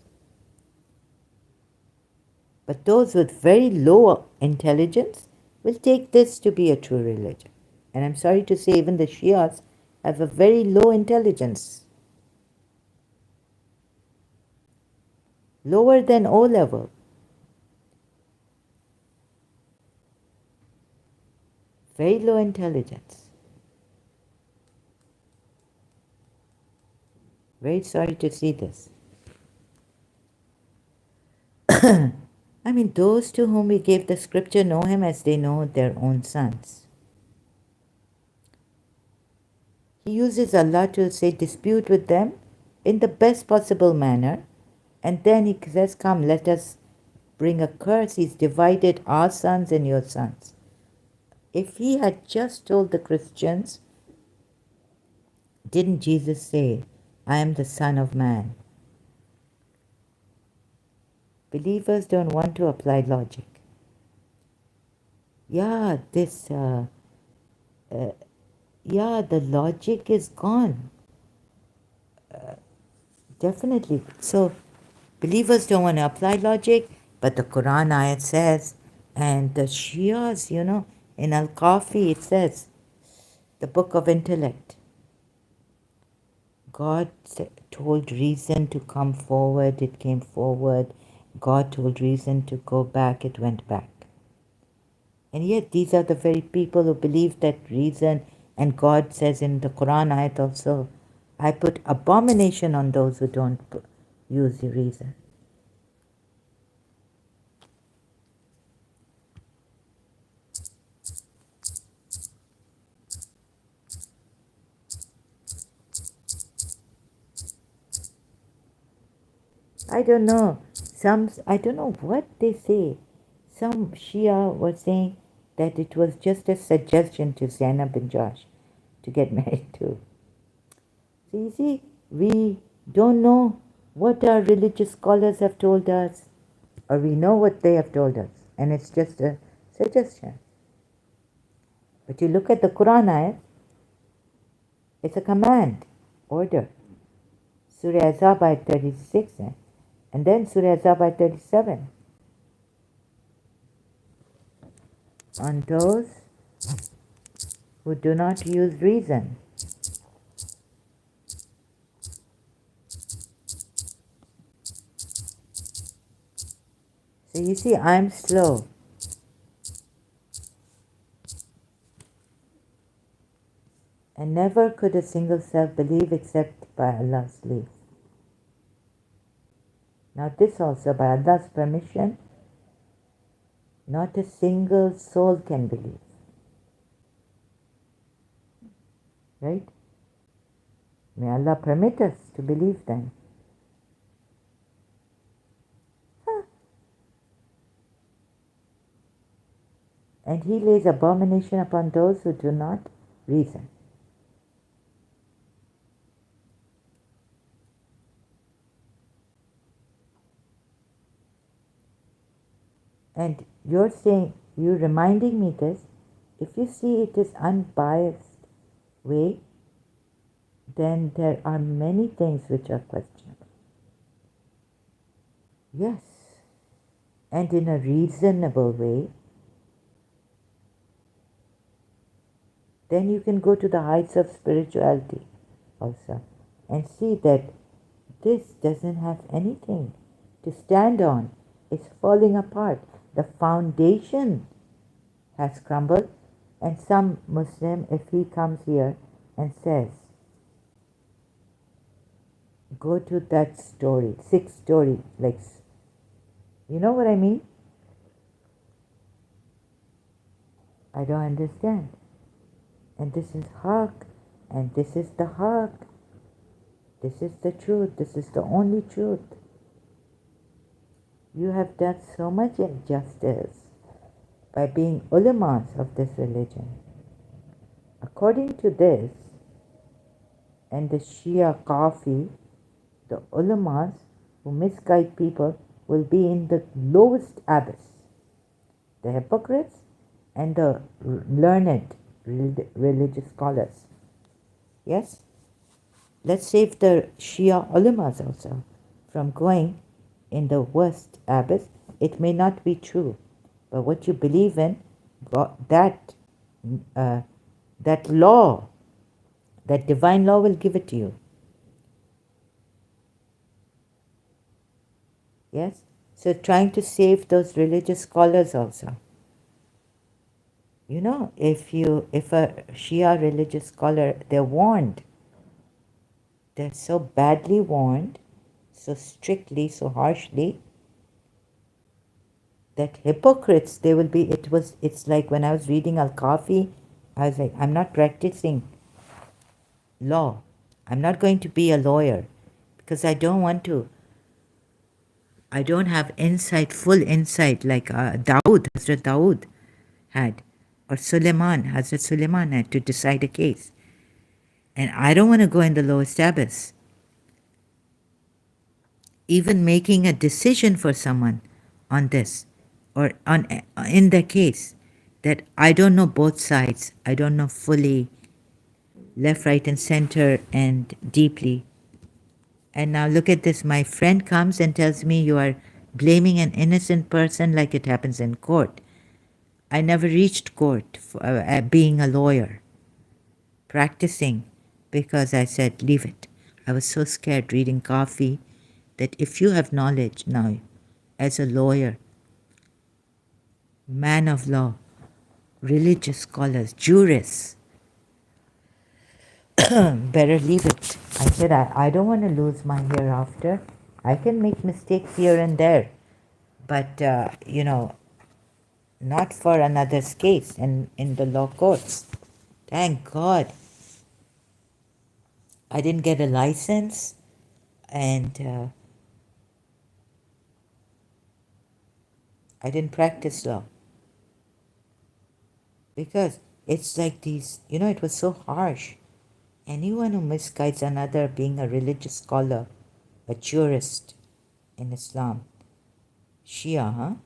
[SPEAKER 1] But those with very low intelligence will take this to be a true religion. And I'm sorry to say, even the Shias have a very low intelligence, lower than O level. Very low intelligence. Very sorry to see this. I mean, those to whom we gave the scripture know him as they know their own sons. He uses Allah to say, dispute with them in the best possible manner. And then he says, come, let us bring a curse. He's divided our sons and your sons. If he had just told the Christians, didn't Jesus say, I am the Son of Man? Believers don't want to apply logic. Yeah, the logic is gone. Definitely. So believers don't want to apply logic, but the Quran ayat says, and the Shias, in Al-Kafi it says, the book of intellect. God told reason to come forward, it came forward. God told reason to go back, it went back. And yet these are the very people who believe that reason, and God says in the Quran ayat also, I put abomination on those who don't use the reason. I don't know. I don't know what they say. Some Shia was saying that it was just a suggestion to Zainab bin Josh to get married to. So you see, we don't know what our religious scholars have told us, or we know what they have told us, and it's just a suggestion. But you look at the Quran ayat, it's a command, order. Surah Azab ayat 36, and then Surah Azab ayat 37. On those who do not use reason. So you see, I'm slow. And never could a single self believe except by Allah's leave. Now this also, by Allah's permission, not a single soul can believe. Right? May Allah permit us to believe then. And He lays abomination upon those who do not reason. And you're reminding me this, if you see it is unbiased way, then there are many things which are questionable. Yes. And in a reasonable way, then you can go to the heights of spirituality also and see that this doesn't have anything to stand on. It's falling apart. The foundation has crumbled, and some Muslim, if he comes here and says, go to that story, 6 story, like, you know what I mean? I don't understand. And this is haq, and this is the haq. This is the truth. This is the only truth. You have done so much injustice by being ulamas of this religion. According to this and the Shia Kafi, the ulamas who misguide people will be in the lowest abyss. The hypocrites and the learned religious scholars. Yes? Let's save the Shia ulamas also from going in the worst abyss. It may not be true, but what you believe in, uh, that law, that divine law will give it to you. Yes? So trying to save those religious scholars also. You know, if a Shia religious scholar, they're warned. They're so badly warned, so strictly, so harshly, that hypocrites, they will be, it's like when I was reading Al-Kafi, I was like, I'm not practicing law. I'm not going to be a lawyer because I don't want to. I don't have insight, full insight like Hazrat Dawood had, or Hazrat Suleiman had to decide a case. And I don't want to go in the lowest abyss. Even making a decision for someone on this or in the case that I don't know both sides, I don't know fully left, right, and center and deeply. And now look at this. My friend comes and tells me you are blaming an innocent person like it happens in court. I never reached court for, being a lawyer, practicing, because I said, leave it. I was so scared reading Coffee that if you have knowledge now as a lawyer, man of law, religious scholars, jurists, better leave it. I said, I don't want to lose my hereafter. I can make mistakes here and there, but, not for another's case in the law courts. Thank God. I didn't get a license, and I didn't practice law because it's like these, it was so harsh. Anyone who misguides another being a religious scholar, a jurist in Islam, Shia,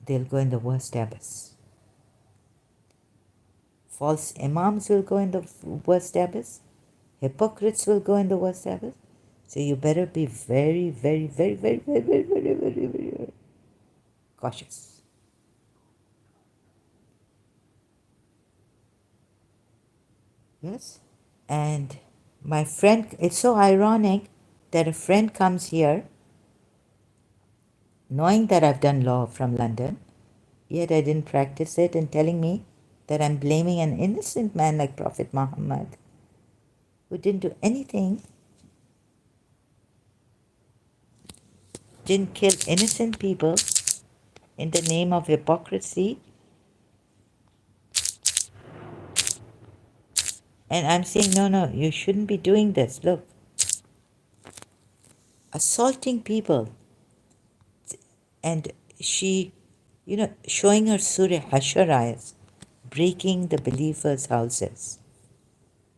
[SPEAKER 1] they'll go in the worst abyss. False imams will go in the worst abyss. Hypocrites will go in the worst abyss. So you better be very, very, very, very, very, very, very, very, very cautious. Yes? And my friend, it's so ironic that a friend comes here knowing that I've done law from London, yet I didn't practice it, and telling me that I'm blaming an innocent man like Prophet Muhammad who didn't do anything, didn't kill innocent people in the name of hypocrisy. And I'm saying, no, you shouldn't be doing this. Look, assaulting people. And she, showing her Surah Hashar ayahs, breaking the believers' houses.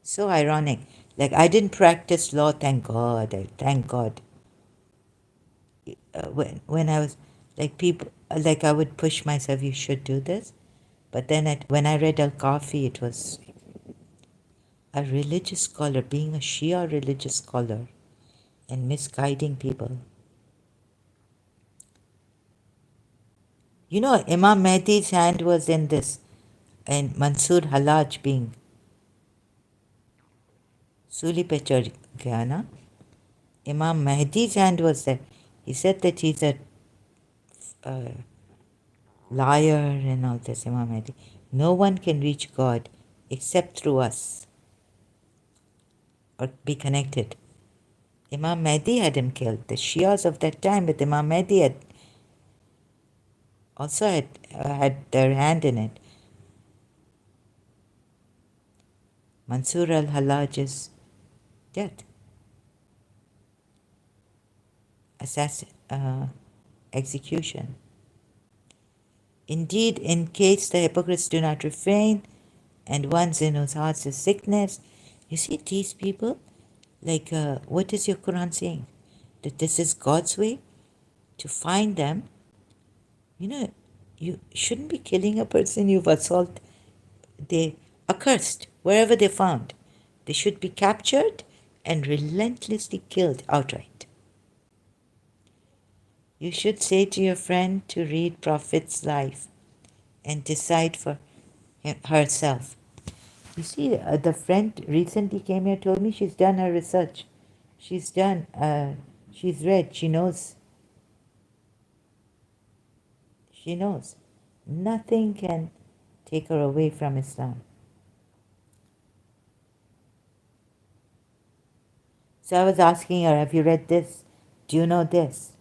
[SPEAKER 1] So ironic. Like, I didn't practice law, thank God. Thank God. When I was, like, people, like, I would push myself, you should do this. But then when I read Al-Kafi, it was a religious scholar, being a Shia religious scholar and misguiding people. Imam Mehdi's hand was in this, and Mansur Halaj being Suli pe chढ़ gaya na. Imam Mahdi's hand was there. He said that he's a liar and all this, Imam Mahdi. No one can reach God except through us or be connected. Imam Mahdi had him killed. The Shias of that time with Imam Mahdi had also had their hand in it. Mansur al-Hallaj's death, execution. Indeed, in case the hypocrites do not refrain, and ones in whose hearts is sickness, you see these people, like, what is your Quran saying? That this is God's way? To find them, you shouldn't be killing a person you've assaulted. They accursed wherever they found. They should be captured and relentlessly killed outright. You should say to your friend to read Prophet's life and decide for herself. You see, the friend recently came here, told me she's done her research. She's read, she knows. She knows. Nothing can take her away from Islam. So I was asking her, have you read this? Do you know this?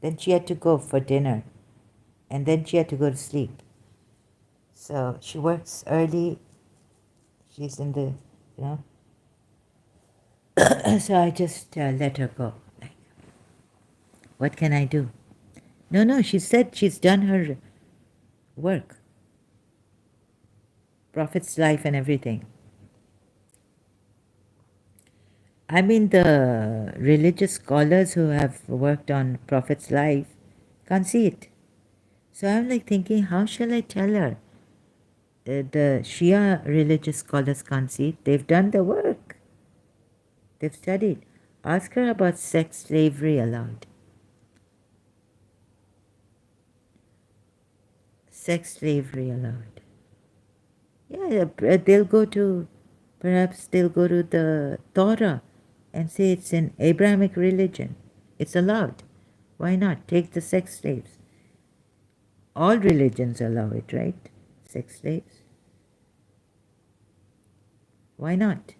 [SPEAKER 1] Then she had to go for dinner. And then she had to go to sleep. So she works early. She's in the, so I just let her go. Like, what can I do? No, she said she's done her work. Prophet's life and everything. I mean, the religious scholars who have worked on Prophet's life can't see it. So I'm like thinking, how shall I tell her? The Shia religious scholars can't see it. They've done the work. They've studied. Ask her about sex slavery allowed. Sex slavery allowed. Yeah, perhaps they'll go to the Torah and say it's an Abrahamic religion. It's allowed. Why not? Take the sex slaves. All religions allow it, right? Sex slaves. Why not?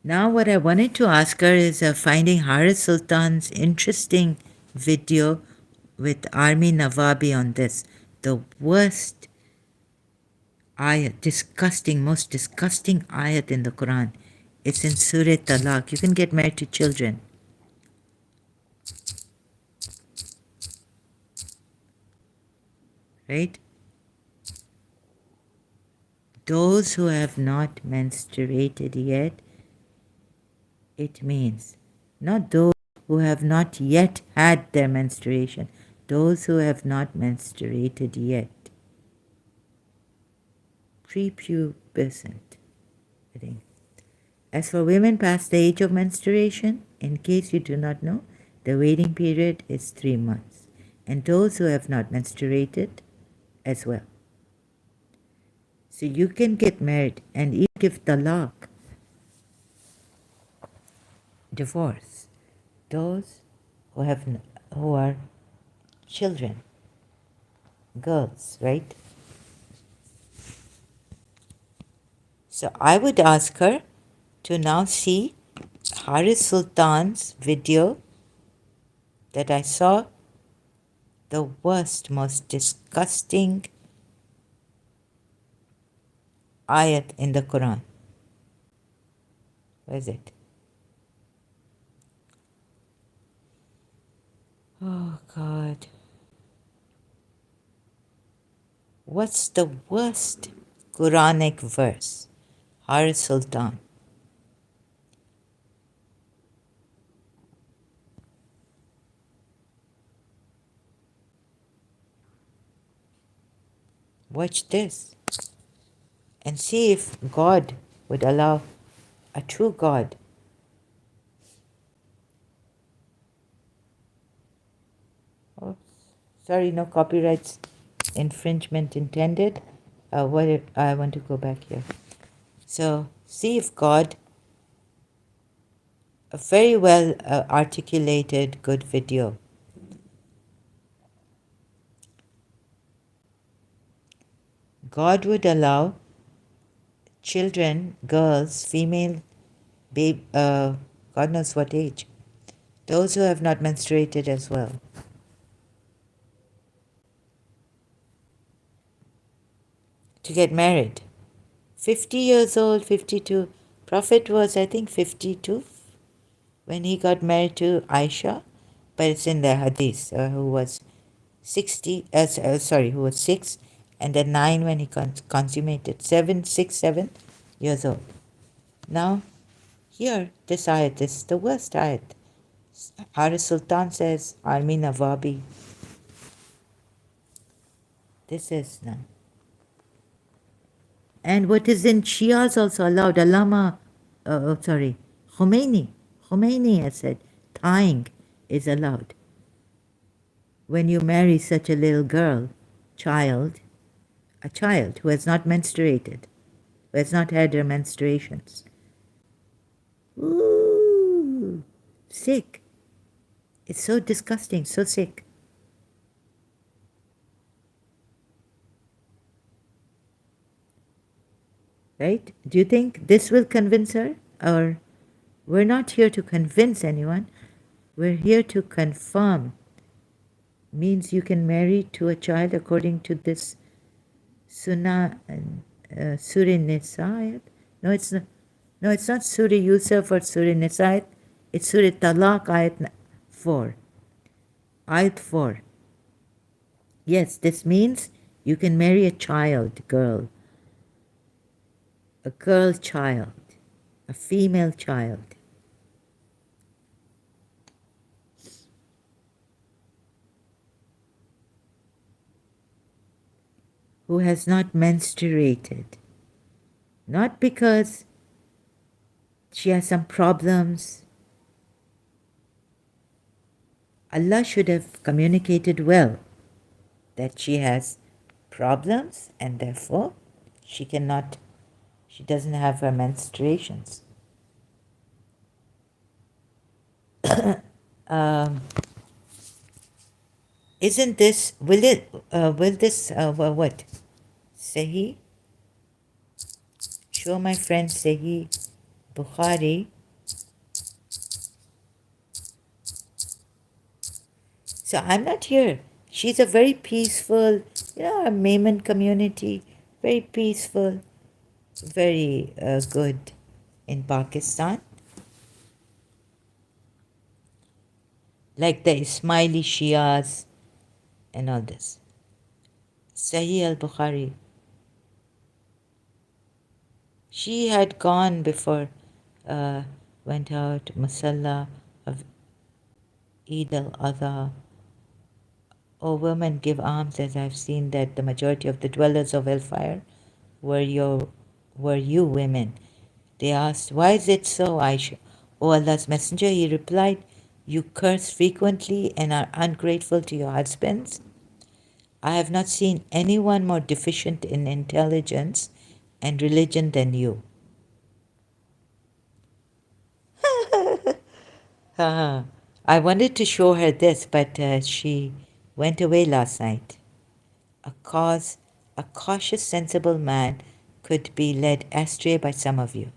[SPEAKER 1] Now what I wanted to ask her is finding Haris Sultan's interesting video with Army Nawabi on this. The worst ayat, most disgusting ayat in the Quran. It's in Surah Talaq. You can get married to children. Right? Those who have not menstruated yet, it means not those who have not yet had their menstruation, those who have not menstruated yet. Prepubescent, I think. As for women past the age of menstruation, in case you do not know, the waiting period is 3 months, and those who have not menstruated as well. So you can get married and even give talaq, divorce, those who are children, girls, right? So I would ask her to now see Haris Sultan's video that I saw, the worst, most disgusting ayat in the Quran. Where is it? Oh God. What's the worst Quranic verse? Haris Sultan. Watch this and see if God would allow a true God. Oops. Sorry, no copyrights infringement intended. I want to go back here. So see if God, a very well articulated, good video. God would allow children, girls, female God knows what age. Those who have not menstruated as well. To get married. 50 years old, 52. Prophet was, I think, 52 when he got married to Aisha, but it's in the hadith, who was 60, who was 6, and then 9 when he consummated. 7, 6, 7 years old. Now, here, this ayat is the worst ayat. Haris Sultan says, Armina Wabi. This is now. And what is in Shia is also allowed. Khomeini has said tying is allowed. When you marry such a little girl, a child who has not menstruated, who has not had her menstruations. Ooh, sick. It's so disgusting, so sick. Right? Do you think this will convince her? Or we're not here to convince anyone. We're here to confirm. Means you can marry to a child according to this Sunnah and Surah Nisa. No, it's not. No, it's not Surah Yusuf or Surah Nisa. It's Surah Talaq, ayat 4. Ayat 4. Yes, this means you can marry a girl, a girl child, a female child. Who has not menstruated. Not because she has some problems. Allah should have communicated well that she has problems and therefore she doesn't have her menstruations. Isn't this, will this, what? Sahih? Show my friend Sahih Bukhari. So I'm not here. She's a very peaceful, a Maiman community, very peaceful, very good in Pakistan. Like the Ismaili Shias and all this. Sahih al-Bukhari. She had gone before, went out, Musalla of Eid al-Adha. O women, give alms, as I've seen that the majority of the dwellers of hellfire were you women. They asked, why is it so, Aisha? O Allah's Messenger, he replied, you curse frequently and are ungrateful to your husbands. I have not seen anyone more deficient in intelligence and religion than you. I wanted to show her this, but she went away last night. A cautious, sensible man could be led astray by some of you.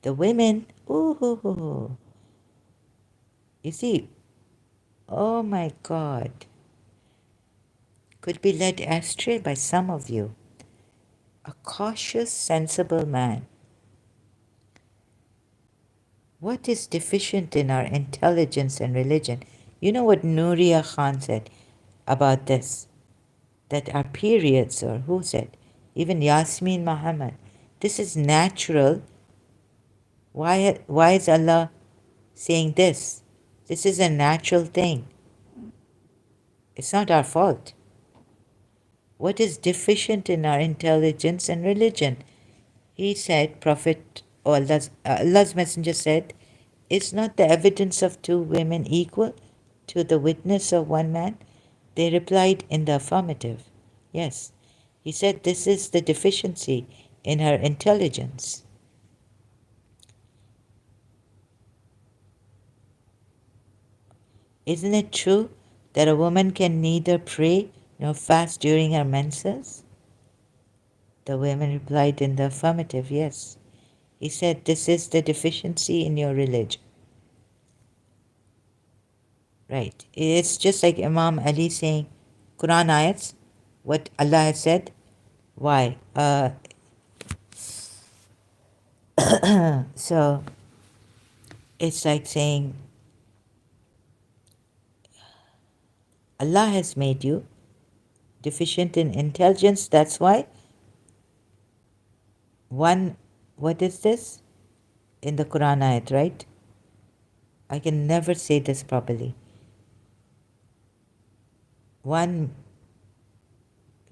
[SPEAKER 1] The women, ooh, you see, oh my God, could be led astray by some of you. A cautious, sensible man. What is deficient in our intelligence and religion? You know what Nuria Khan said about this? That our periods, or who said? Even Yasmin Muhammad. This is natural. Why is Allah saying this? This is a natural thing. It's not our fault. What is deficient in our intelligence and religion? He said, Prophet, or Allah's Messenger said, is not the evidence of two women equal to the witness of one man? They replied in the affirmative. Yes. He said this is the deficiency in her intelligence. Isn't it true that a woman can neither pray nor fast during her menses? The women replied in the affirmative, yes. He said, this is the deficiency in your religion. Right. It's just like Imam Ali saying, Quran ayats, what Allah has said. Why? So it's like saying, Allah has made you deficient in intelligence. That's why one, what is this? In the Quran ayat, right? I can never say this properly.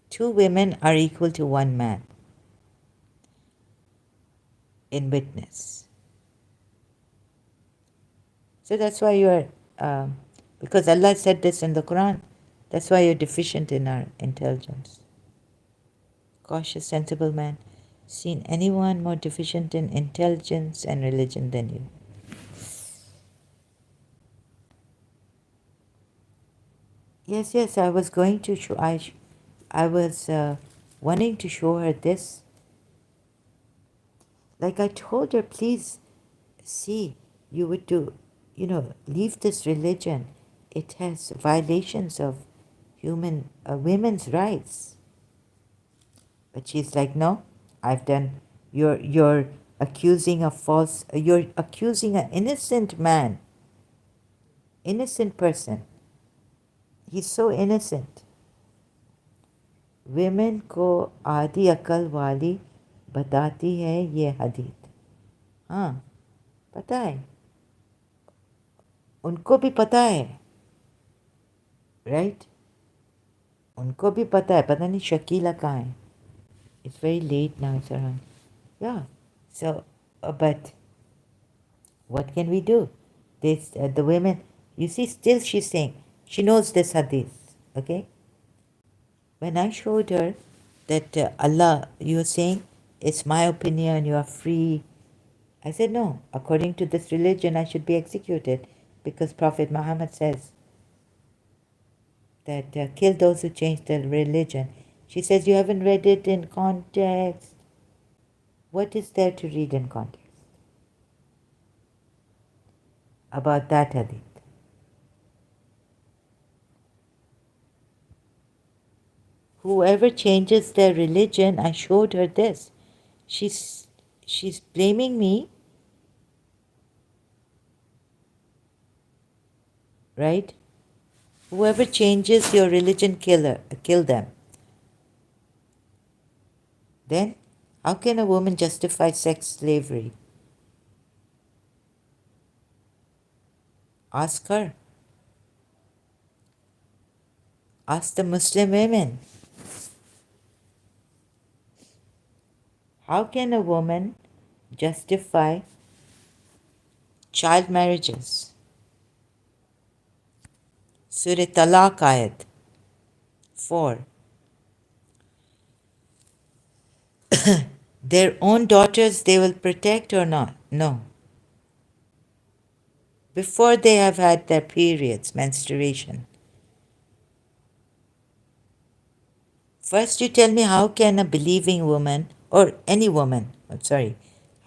[SPEAKER 1] Two women are equal to one man in witness. So that's why because Allah said this in the Quran, that's why you're deficient in our intelligence. Cautious, sensible man, seen anyone more deficient in intelligence and religion than you. Yes, I was going to show, I was wanting to show her this. Like I told her, please see, you would leave this religion. It has violations of women's rights. But she's like, no, I've done, you're accusing you're accusing an innocent man, innocent person. He's so innocent. Women को आधी अकल वाली बताती है ये हदीत. हाँ, पता है, उनको भी पता है, राइट? उनको भी पता है, पता नहीं शकीला कहाँ है. It's very late now, it's around. Yeah, so, but what can we do? The women, you see, still she's saying, she knows this hadith, okay? When I showed her that Allah, you're saying, it's my opinion, you are free. I said, no, according to this religion, I should be executed because Prophet Muhammad says that kill those who change their religion. She says, you haven't read it in context. What is there to read in context about that hadith? Whoever changes their religion, I showed her this. She's blaming me, right? Whoever changes your religion, kill them. Then, how can a woman justify sex slavery? Ask her. Ask the Muslim women. How can a woman justify child marriages? Surah Talaq ayat 4. Their own daughters they will protect or not? No. Before they have had their periods, menstruation. First you tell me, how can a believing woman, or any woman,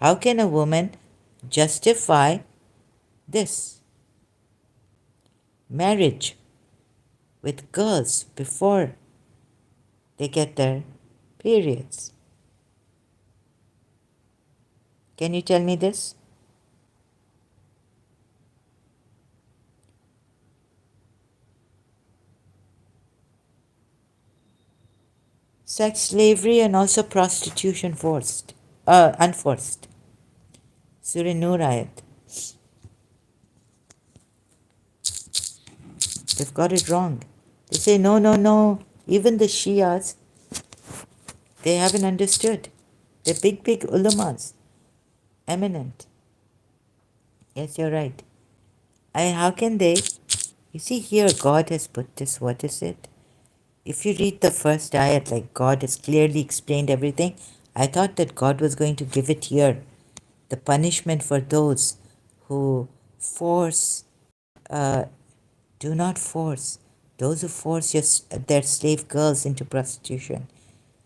[SPEAKER 1] how can a woman justify this? Marriage with girls before they get their periods. Can you tell me this? Sex slavery and also prostitution unforced. Surah Nur ayat. They've got it wrong. They say, no. Even the Shias, they haven't understood. They're big ulamas. Eminent. Yes, you're right. How can they? You see here, God has put this. What is it? If you read the first ayat, like God has clearly explained everything, I thought that God was going to give it here. The punishment for those who do not force, those who force their slave girls into prostitution.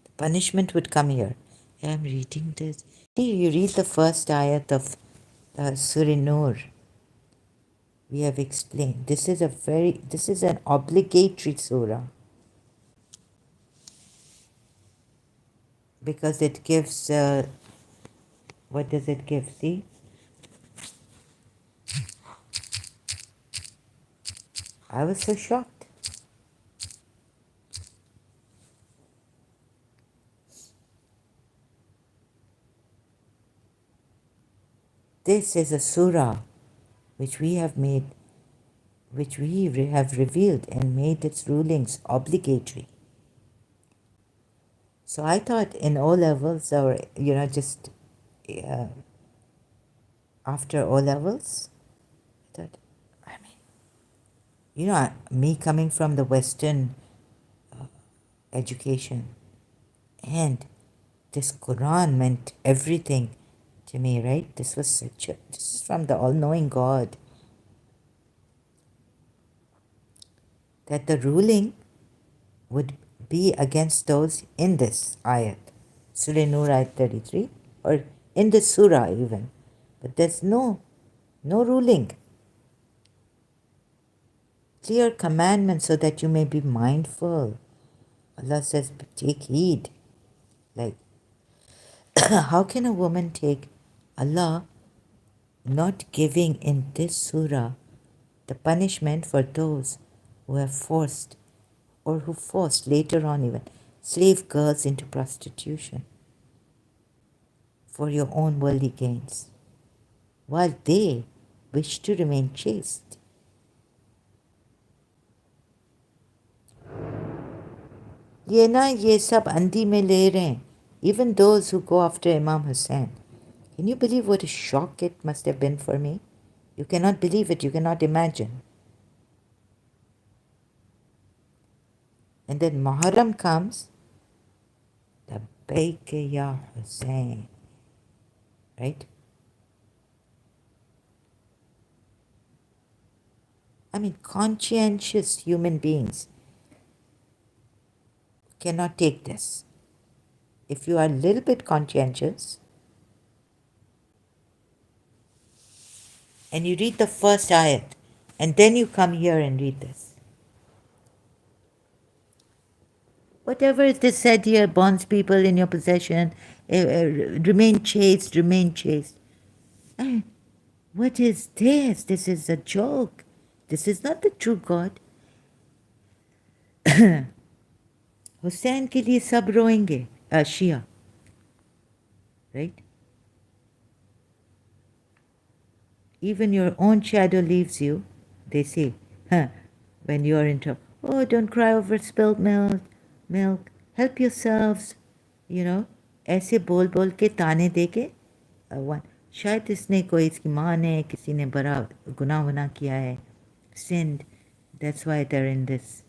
[SPEAKER 1] The punishment would come here. I'm reading this. See, you read the first ayat of Surah Nur. We have explained. This is an obligatory surah because it gives, what does it give? See? I was so shocked. This is a surah which we have made, which we have revealed and made its rulings obligatory. So I thought in O levels, or just uh, after O levels, I thought, I mean, me coming from the Western education, and this Quran meant everything to me, right? This is from the all-knowing God. That the ruling would be against those in this ayat, Surah Nur ayat 33, or in the surah even. But there's no ruling. Clear commandment so that you may be mindful. Allah says, take heed. Like, how can a woman take Allah not giving in this surah the punishment for those who have forced, or who forced later on even, slave girls into prostitution for your own worldly gains, while they wish to remain chaste? ये सब अंधी में ले रहे हैं. Even those who go after Imam Hussain. Can you believe what a shock it must have been for me? You cannot believe it, you cannot imagine. And then Muharram comes, Labbaik ya Hussain, right? I mean, conscientious human beings cannot take this. If you are a little bit conscientious and you read the first ayat and then you come here and read this, whatever it is said here, bonds people in your possession, remain chaste, remain chaste. What is this? This is a joke. This is not the true God. Hussain के लिए सब रोएंगे, Shia, right? Even your own shadow leaves you, they say, when you are in trouble. Oh, don't cry over spilled milk. Help yourselves, ऐसे बोल बोल के ताने दे के शायद इसने कोई, इसकी माँ ने, किसी ने बड़ा गुनाह वना किया है, sinned, that's why they're in this.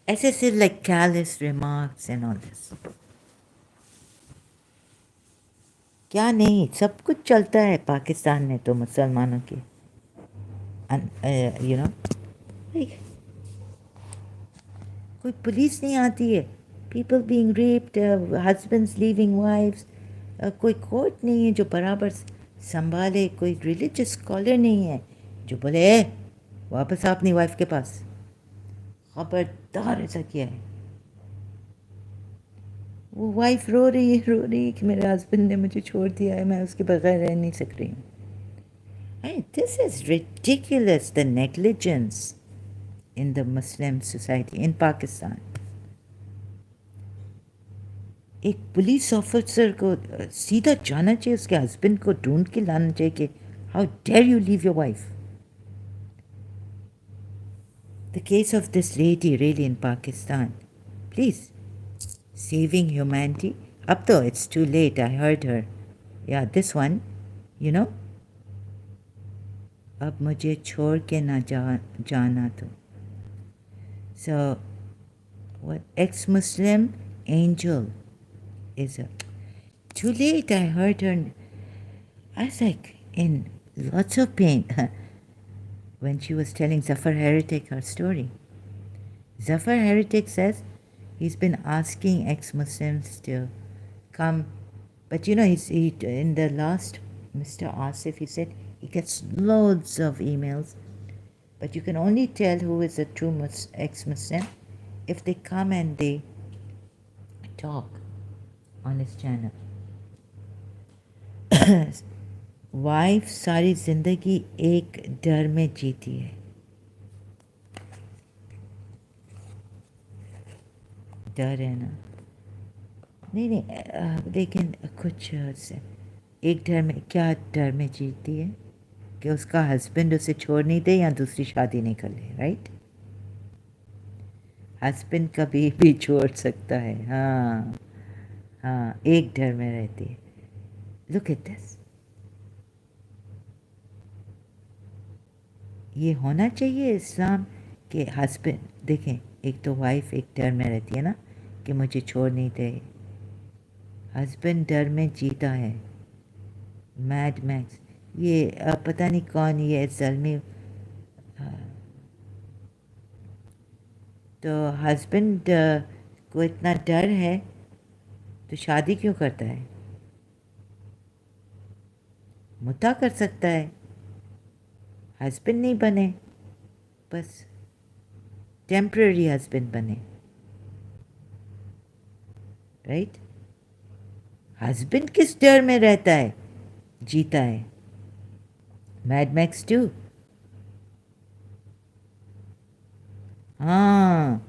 [SPEAKER 1] ऐसे ऐसे like callous remarks and all this. क्या नहीं, सब कुछ चलता है पाकिस्तान में तो मुसलमानों के, like, कोई पुलिस नहीं आती है, people being raped, husbands leaving wives, कोई कोर्ट नहीं है जो बराबर संभाले, कोई रिलीजियस स्कॉलर नहीं है जो बोले वापस अपनी वाइफ के पास. खबरदार ऐसा किया है. वो वाइफ रो रही है कि मेरे हस्बैंड ने मुझे छोड़ दिया है, मैं उसके बगैर रह नहीं सक रही हूँ. This is ridiculous, the negligence in the Muslim society in Pakistan. एक पुलिस ऑफिसर को सीधा जाना चाहिए, उसके हस्बैंड को ढूंढ के लाना चाहिए कि how dare you leave your wife. The case of this lady really in Pakistan, please, saving humanity. Up though it's too late, I heard her. Yeah, this one, अब मुझे छोड़ के ना जाना तो. So, what ex-Muslim angel is a... Too late, I heard her. I was like in lots of pain when she was telling Zafar Heretic her story. Zafar Heretic says he's been asking ex-Muslims to come. But you know, in the last Mr. Asif, he said he gets loads of emails, but you can only tell who is a true ex-Muslim if they come and they talk on his channel. Wife सारी जिंदगी एक डर में जीती है. डर है ना? नहीं, लेकिन कुछ से एक डर में, क्या डर में जीती है कि उसका हस्बैंड उसे छोड़ नहीं दे या दूसरी शादी नहीं कर ले, राइट? हस्बैंड कभी भी छोड़ सकता है. हाँ हाँ, एक डर में रहती है. Look at this. ये होना चाहिए इस्लाम के हस्बैंड. देखें, एक तो वाइफ एक डर में रहती है ना कि मुझे छोड़ नहीं दे. हस्बैंड डर में जीता है. मैड मैक्स, ये पता नहीं कौन ये ज़ल्मी. तो हस्बैंड को इतना डर है तो शादी क्यों करता है? मुता कर सकता है, हस्बैंड नहीं बने, बस टेम्पररी हस्बैंड बने, राइट? हस्बैंड किस डर में रहता है, जीता है? Mad max 2. हाँ,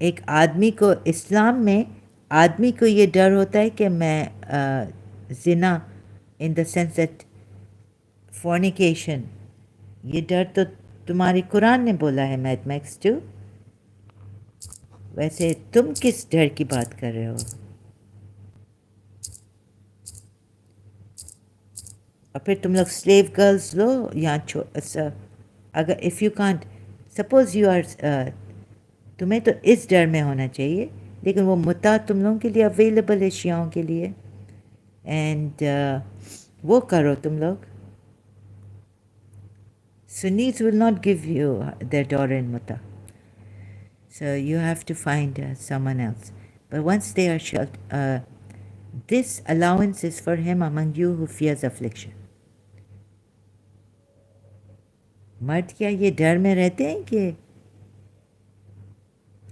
[SPEAKER 1] एक आदमी को, इस्लाम में आदमी को ये डर होता है कि मैं जिना, in the sense that fornication, ये डर तो तुम्हारे कुरान ने बोला है, मैड मैक्स 2. वैसे तुम किस डर की बात कर रहे हो? और फिर तुम लोग स्लेव गर्ल्स लो या अगर if you can't, suppose you are, तुम्हें तो इस डर में होना चाहिए, लेकिन वो मुता तुम लोगों के लिए अवेलेबल है, शियाओं के लिए, एंड वो करो तुम लोग. Sunnis will not give you their daughter in muta, so you have to find someone else. But once they are this allowance is for him among you who fears affliction. मर्द क्या ये डर में रहते हैं कि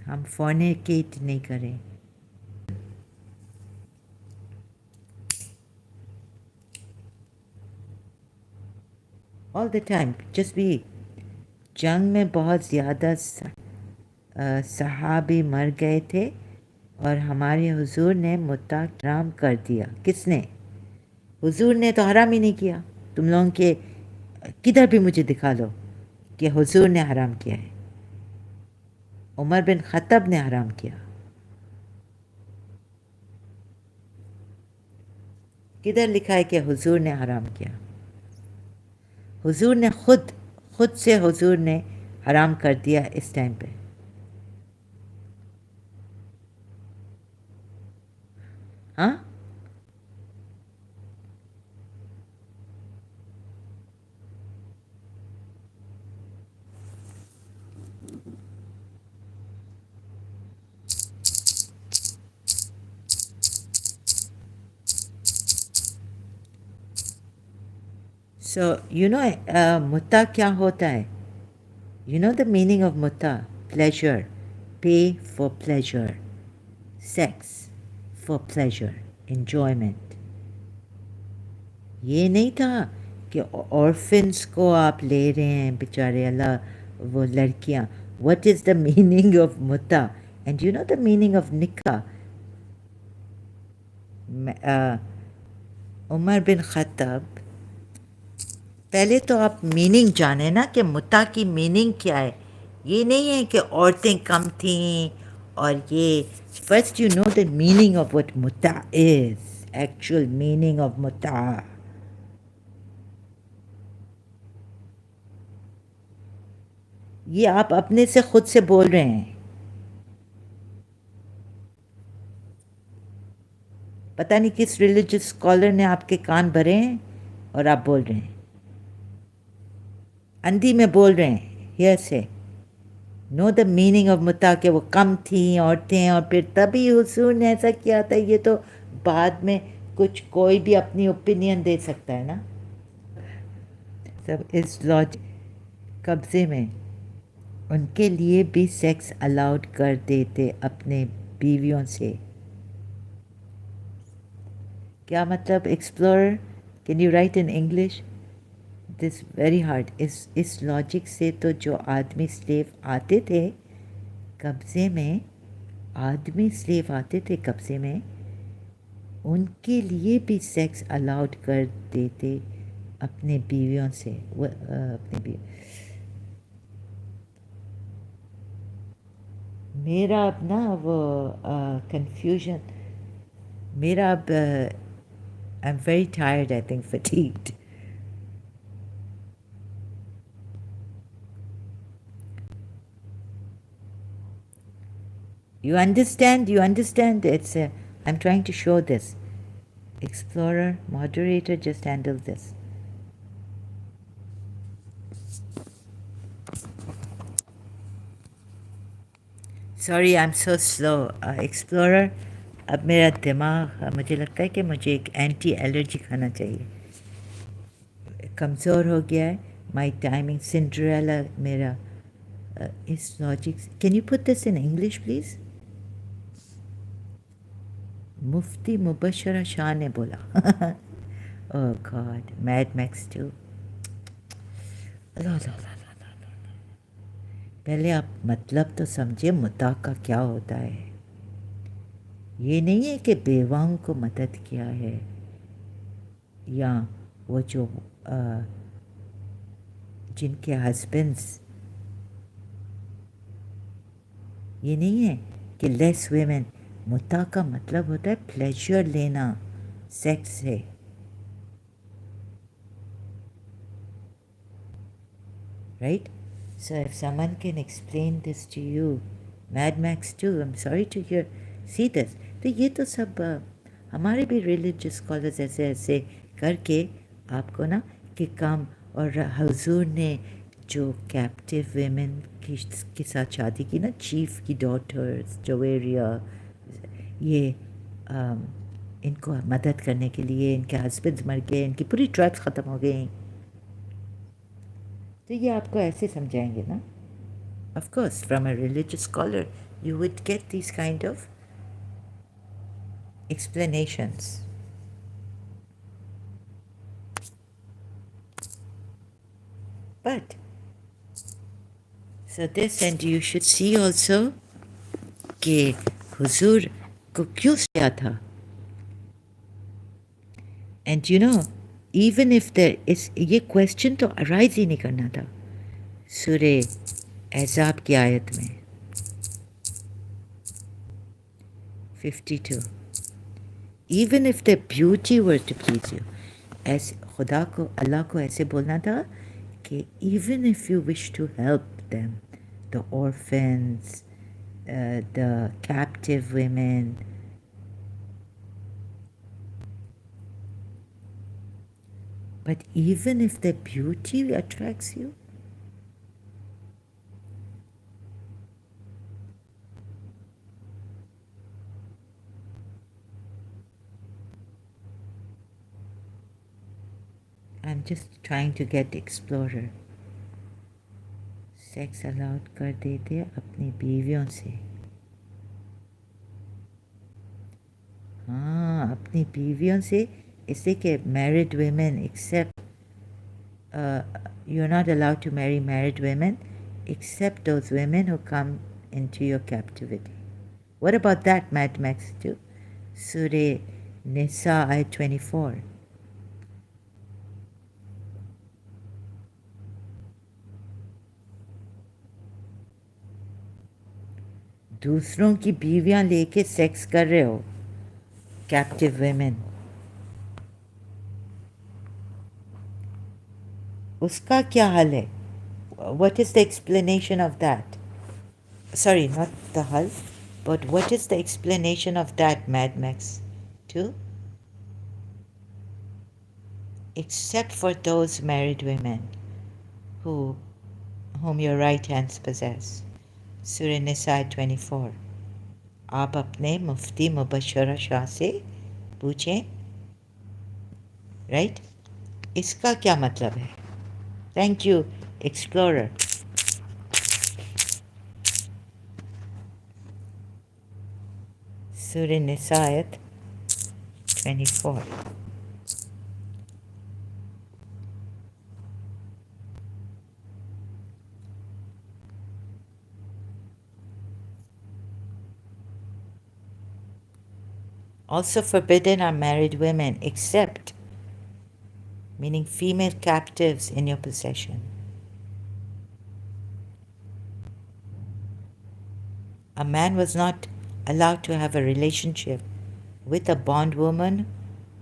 [SPEAKER 1] हम फॉर्निकेट नहीं करें? All the time just be. जंग में बहुत ज़्यादा सहाबी मर गए थे और हमारे हुजूर ने मुत्ता हराम कर दिया. किसने? हुजूर ने तो हराम ही नहीं किया. तुम लोगों के किधर भी मुझे दिखा लो कि हुजूर ने हराम किया है. उमर बिन खत्ताब ने हराम किया. किधर लिखा है कि हुजूर ने हराम किया? हुजूर ने खुद से हुजूर ने हराम कर दिया इस टाइम पे. हाँ, सो यू नो मुत्ता क्या होता है? You know the meaning of मुत्ता? Pleasure, pay for pleasure, sex for pleasure, enjoyment. ये नहीं था कि ऑर्फिन्स को आप ले रहे हैं बेचारे, अल्लाह, वो लड़कियां. What is the meaning of मुत्ता? And you know the meaning of निकाह? उमर बिन खत्ताब, पहले तो आप मीनिंग जाने ना कि मुत्ता की मीनिंग क्या है. ये नहीं है कि औरतें कम थीं और ये. First you know the meaning of what मुत्ता इज, एक्चुअल मीनिंग ऑफ मुत्ता. ये आप अपने से खुद से बोल रहे हैं. पता नहीं किस रिलीजियस स्कॉलर ने आपके कान भरे हैं और आप बोल रहे हैं. अंधी में बोल रहे हैं, हियर से. नो द मीनिंग ऑफ मुता कि वो कम थी औरतें और फिर तभी हुजूर ने ऐसा किया था, ये तो बाद में कुछ कोई भी अपनी ओपिनियन दे सकता है ना। सब इस लॉजिक कब्जे में उनके लिए भी सेक्स अलाउड कर देते अपने बीवियों से। क्या मतलब explorer, can you right in English this very hard. इस लॉजिक से तो जो आदमी स्लेव आते थे कब्जे में, आदमी स्लेव आते थे कब्जे में, उनके लिए भी सेक्स अलाउड कर देते अपने बीवियों से। अपने बीवी, मेरा अब ना वो कंफ्यूजन, मेरा अब I am very tired, I think fatigued. You understand, it's I'm trying to show this. Explorer, moderator, just handle this. Sorry, I'm so slow. Explorer, अब मेरा दिमाग मुझे लगता है कि मुझे एक एंटी एलर्जी खाना चाहिए, कमज़ोर हो गया है। माई टाइमिंग सिंड्रेला मेरा इस logic. Can you put this in English please? Mufti Mubashra Shah ने बोला। Oh god, mad max too. ला ला ला ला ला ला। पहले आप मतलब तो समझे मुता का क्या होता है। ये नहीं है कि बेवाओं को मदद किया है, या वो जो जिनके हस्बैंड्स, ये नहीं है कि लेस वेमेन। मुता का मतलब होता है प्लेजर लेना सेक्स से। Right? So if someone can explain this to you, Mad Max too, I'm sorry to hear, see this. तो ये तो सब हमारे भी रिलीजियस स्कॉलर्स ऐसे ऐसे करके आपको ना कि काम। और हुजूर ने जो कैप्टिव वेमेन के साथ शादी की ना, चीफ की डॉटर्स जोवेरिया, ये अम, इनको मदद करने के लिए, इनके हस्बैंड्स मर गए, इनकी पूरी ट्राइब्स ख़त्म हो गई, तो ये आपको ऐसे समझाएंगे ना। Of course, from a religious scholar, you would get these kind of explanations. But, so this, and you should see also कि हुजूर को क्यों किया था. And you know, even if there is, ये question तो arise ही नहीं करना था सूरे एहज़ाब की आयत में 52. Even if their beauty were to please you, ऐसे खुदा को, अल्लाह को ऐसे बोलना था कि even if you wish to help them, the orphans, the captive women, but even if their beauty attracts you, I'm just trying to get explorer. Sex allowed कर देते अपनी बीवियों से। हाँ, अपनी बीवियों से, इससे कि married women except, you're not allowed to marry married women except those women who come into your captivity. What about that, Mad Max 2? Surah Nisa ayat 24. दूसरों की बीवियां लेके सेक्स कर रहे हो, कैप्टिव वेमेन, उसका क्या हल है? What is the explanation of that? Sorry, not the hal, but what is the explanation of that, Mad Max 2? Except for those married women who, whom your right hands possess. सूरह निसा 24। आप अपने मुफ्ती मुबशरा शाह से पूछें, right? इसका क्या मतलब है? Thank you explorer. सूरह निसा आयत 24। Also forbidden are married women except, meaning female captives in your possession. A man was not allowed to have a relationship with a bondwoman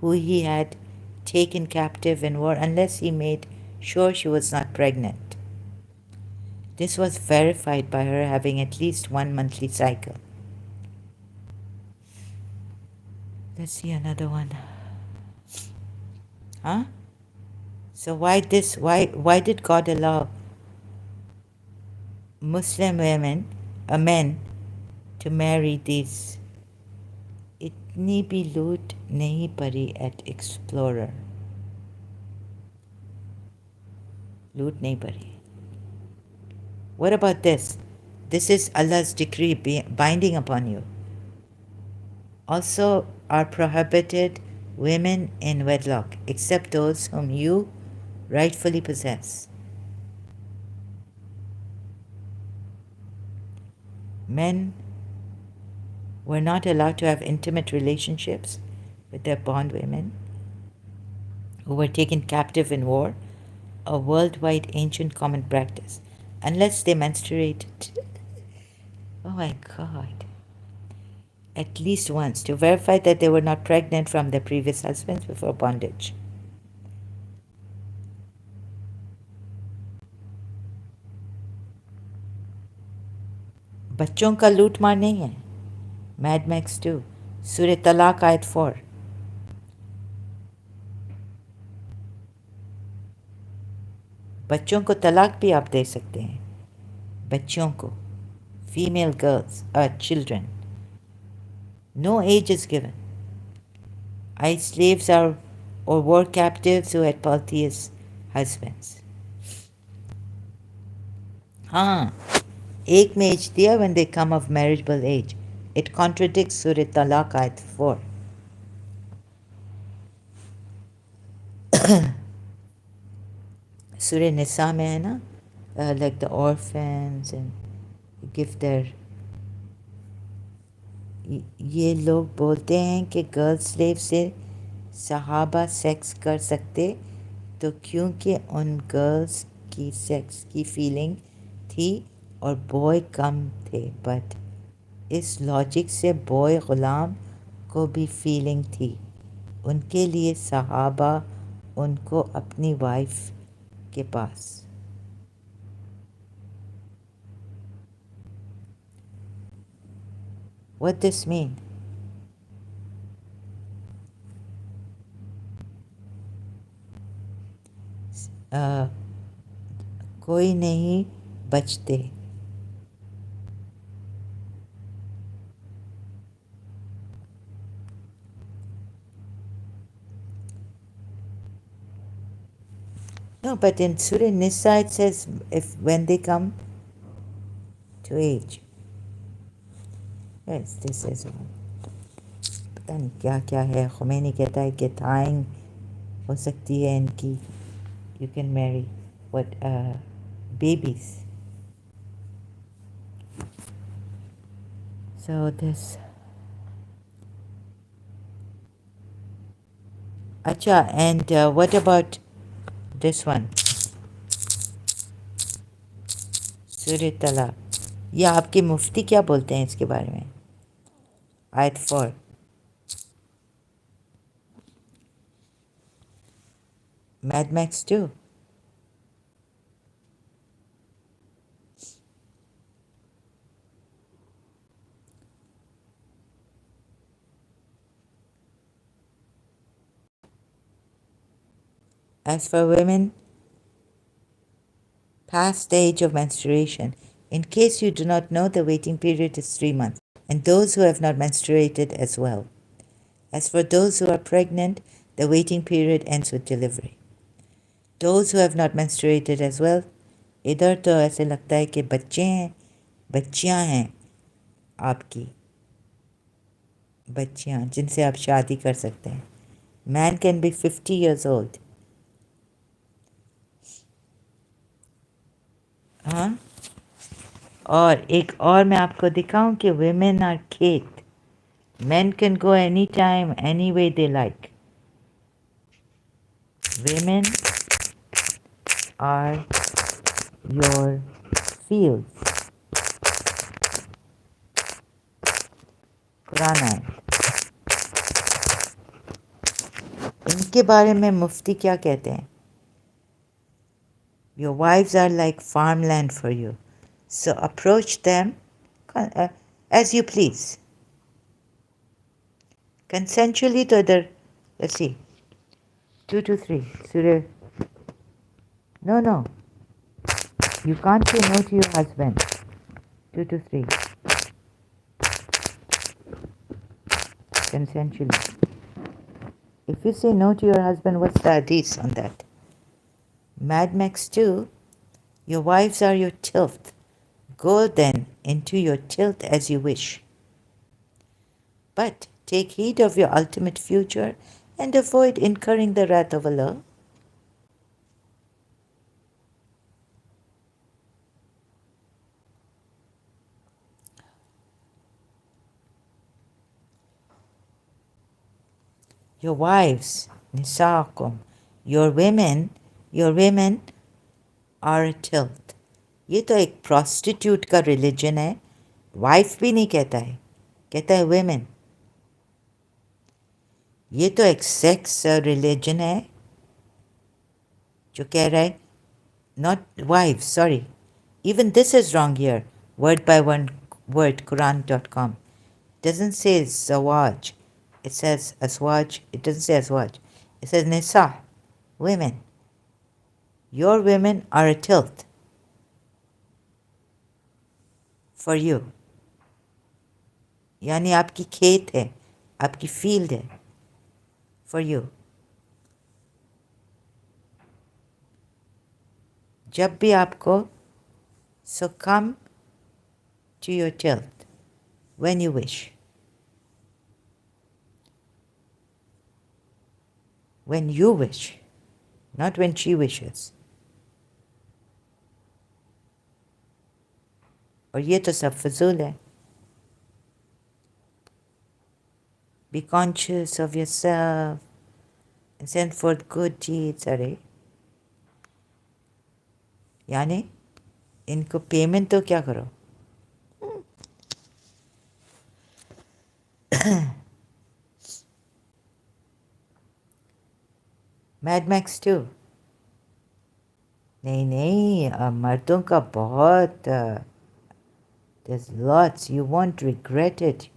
[SPEAKER 1] who he had taken captive in war unless he made sure she was not pregnant. This was verified by her having at least one monthly cycle. Let's see another one. Huh? So why this? Why did God allow Muslim women, men, to marry these? इतनी भी लूट नहीं पड़ी at explorer. लूट नहीं पड़ी. What about this? This is Allah's decree binding upon you. Also are prohibited women in wedlock, except those whom you rightfully possess. Men were not allowed to have intimate relationships with their bondwomen who were taken captive in war, a worldwide ancient common practice, unless they menstruated. Oh my God. At least once to verify that they were not pregnant from their previous husbands before bondage. बच्चों का लूट मार नहीं है. Mad max 2 सूरह तलाक आयत 4. बच्चों को तलाक भी आप दे सकते हैं. बच्चों को, female girls, children. No age is given. Slaves are or war captives who had polytheist husbands. हाँ, एक में एज दिया when they come of marriageable age. It contradicts Surah Talaq ayat 4. Surah Nisa में है ना, like the orphans and give their. ये लोग बोलते हैं कि गर्ल स्लेव से सहाबा सेक्स कर सकते तो क्योंकि उन गर्ल्स की सेक्स की फीलिंग थी और बॉय कम थे, बट इस लॉजिक से बॉय ग़ुलाम को भी फीलिंग थी. उनके लिए सहाबा उनको अपनी वाइफ के पास. What this mean? कोई नहीं बचते. No, but in Surah Nisa it says if when they come to age. Yes, this is one. पता नहीं क्या क्या है. खुमैनी कहता है कि थाइंग हो सकती है इनकी. You can marry what babies. So this. Acha, and what about this one? सूरह तलाक. ये आपके मुफ्ती क्या बोलते हैं इसके बारे में? आयत 4. Mad Max 2. As for women past the age of menstruation, In case you do not know, the waiting period is 3 months, and those who have not menstruated as well. As for those who are pregnant, the waiting period ends with delivery. Those who have not menstruated as well, इधर तो ऐसे लगता है कि बच्चे हैं, बच्चियां हैं आपकी, बच्चियां जिनसे आप शादी कर सकते हैं. Man can be 50 years old. हाँ, और एक और मैं आपको दिखाऊं कि women are खेत. Men can go anytime, any way they like. Women are your fields. Quran आए. इनके बारे में मुफ्ती क्या कहते हैं? Your wives are like farmland for you. So approach them as you please. Consensually to other, let's see, 2 to 3. Surah. No. You can't say no to your husband. 2 to 3. Consensually. If you say no to your husband, what's the hadith on that? Mad Max 2, your wives are your tilth. Go then into your tilth as you wish. But take heed of your ultimate future and avoid incurring the wrath of Allah. Your wives, nisaakum, your women are a tilth. ये तो एक prostitute का religion है. Wife भी नहीं कहता है, कहता है women. ये तो एक sex religion है जो कह रहा है, not wives, sorry. Even this is wrong here. Word by word, Quran.com. Doesn't say zawaj. It says aswaj. It doesn't say aswaj. It says nisa, women. Your women are a tilth for you. यानी आपकी खेत है, आपकी field है for you. जब भी आपको, so come to your tilth when you wish. When you wish, not when she wishes. और ये तो सब फजूल है. Be conscious of yourself and send forth good deeds. अरे यानी इनको पेमेंट तो क्या करो. Mad max 2. नहीं, मर्दों का बहुत there's lots. You won't regret it.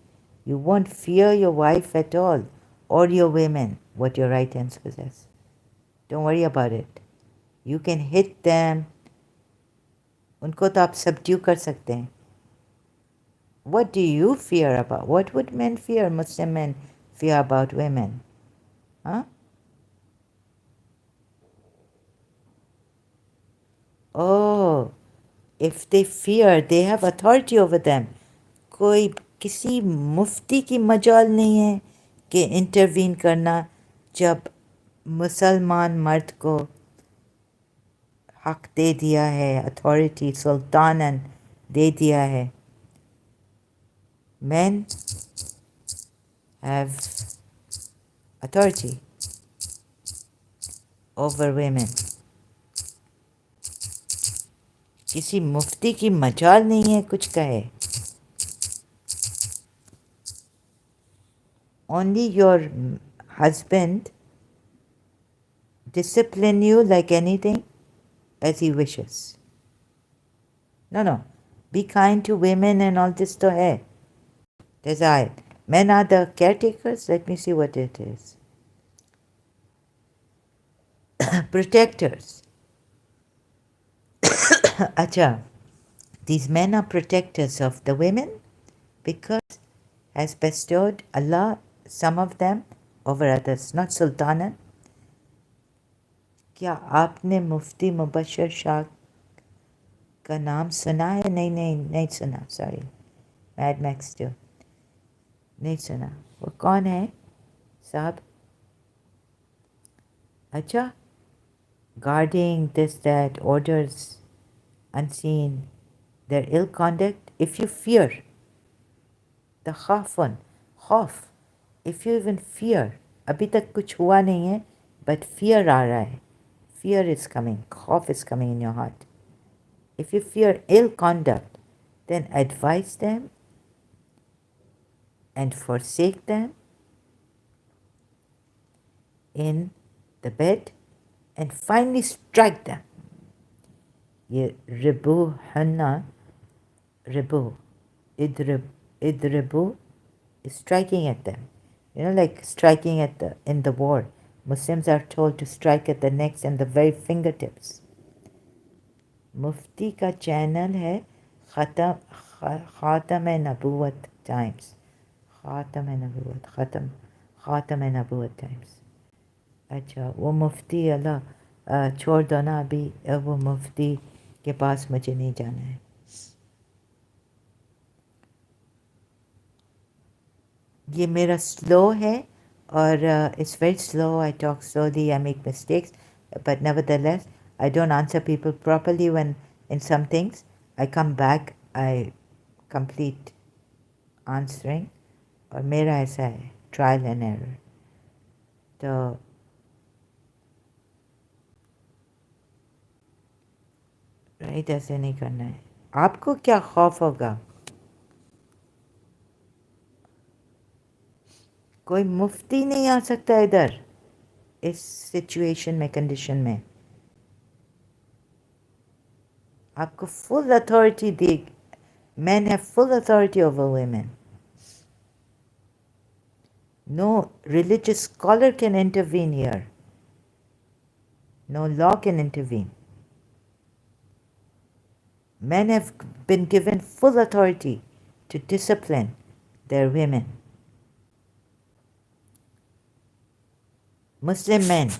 [SPEAKER 1] You won't fear your wife at all or your women, what your right hands possess. Don't worry about it. You can hit them. उनको तो आप subdue कर सकते हैं. What do you fear about? What would men fear? Muslim men fear about women. Huh? Oh, if they fear, they have authority over them. कोई किसी मुफ्ती की मजाल नहीं है कि इंटरवीन करना जब मुसलमान मर्द को हक दे दिया है, अथॉरिटी सुल्तानन दे दिया है. Men have authority over women. किसी मुफ्ती की मजाल नहीं है कुछ कहे. Only your husband discipline you like anything as he wishes. No. Be kind to women and all this to hai. There's ayat. Men are the caretakers. Let me see what it is. Protectors. अच्छा, These men are protectors of the women because has bestowed Allah some of them over others, not sultana. क्या आपने मुफ्ती मुबशर शाह का नाम सुना है? नहीं नहीं नहीं सुना, सॉरी, मैड मैक्स टू नहीं सुना. वो कौन है साहब? अच्छा, guarding this, that, orders unseen, their ill conduct. If you fear the khafun, खौफ, if you even fear, अभी तक कुछ हुआ नहीं है, but fear आ रहा है, fear is coming, खौफ is coming in your heart. If you fear ill conduct, then advise them and forsake them in the bed and finally strike them. ये रिबू हन्ना, Ribu, idribu is striking at them. You know, like striking at in the war. Muslims are told to strike at the necks and the very fingertips. मुफ्ती का channel है ख़ातम नबूवत times. ख़ातम नबूवत, ख़ातम नबूवत times. अच्छा, वो मुफ्ती अल्लाह छोड़ दो ना अभी, वो मुफ्ती के पास मुझे नहीं जाना है. ये मेरा स्लो है और it's very slow. I talk slowly, I make mistakes, but nevertheless I don't answer people properly when in some things. I come back, I complete answering, और मेरा ऐसा है trial and error. तो राइट, ऐसे नहीं करना है. आपको क्या खौफ होगा? कोई मुफ्ती नहीं आ सकता इधर इस सिचुएशन में, कंडीशन में. आपको full authority the. Men have full authority over women. No religious scholar can intervene here. No law can intervene. Men have been given full authority to discipline their women. Muslim men.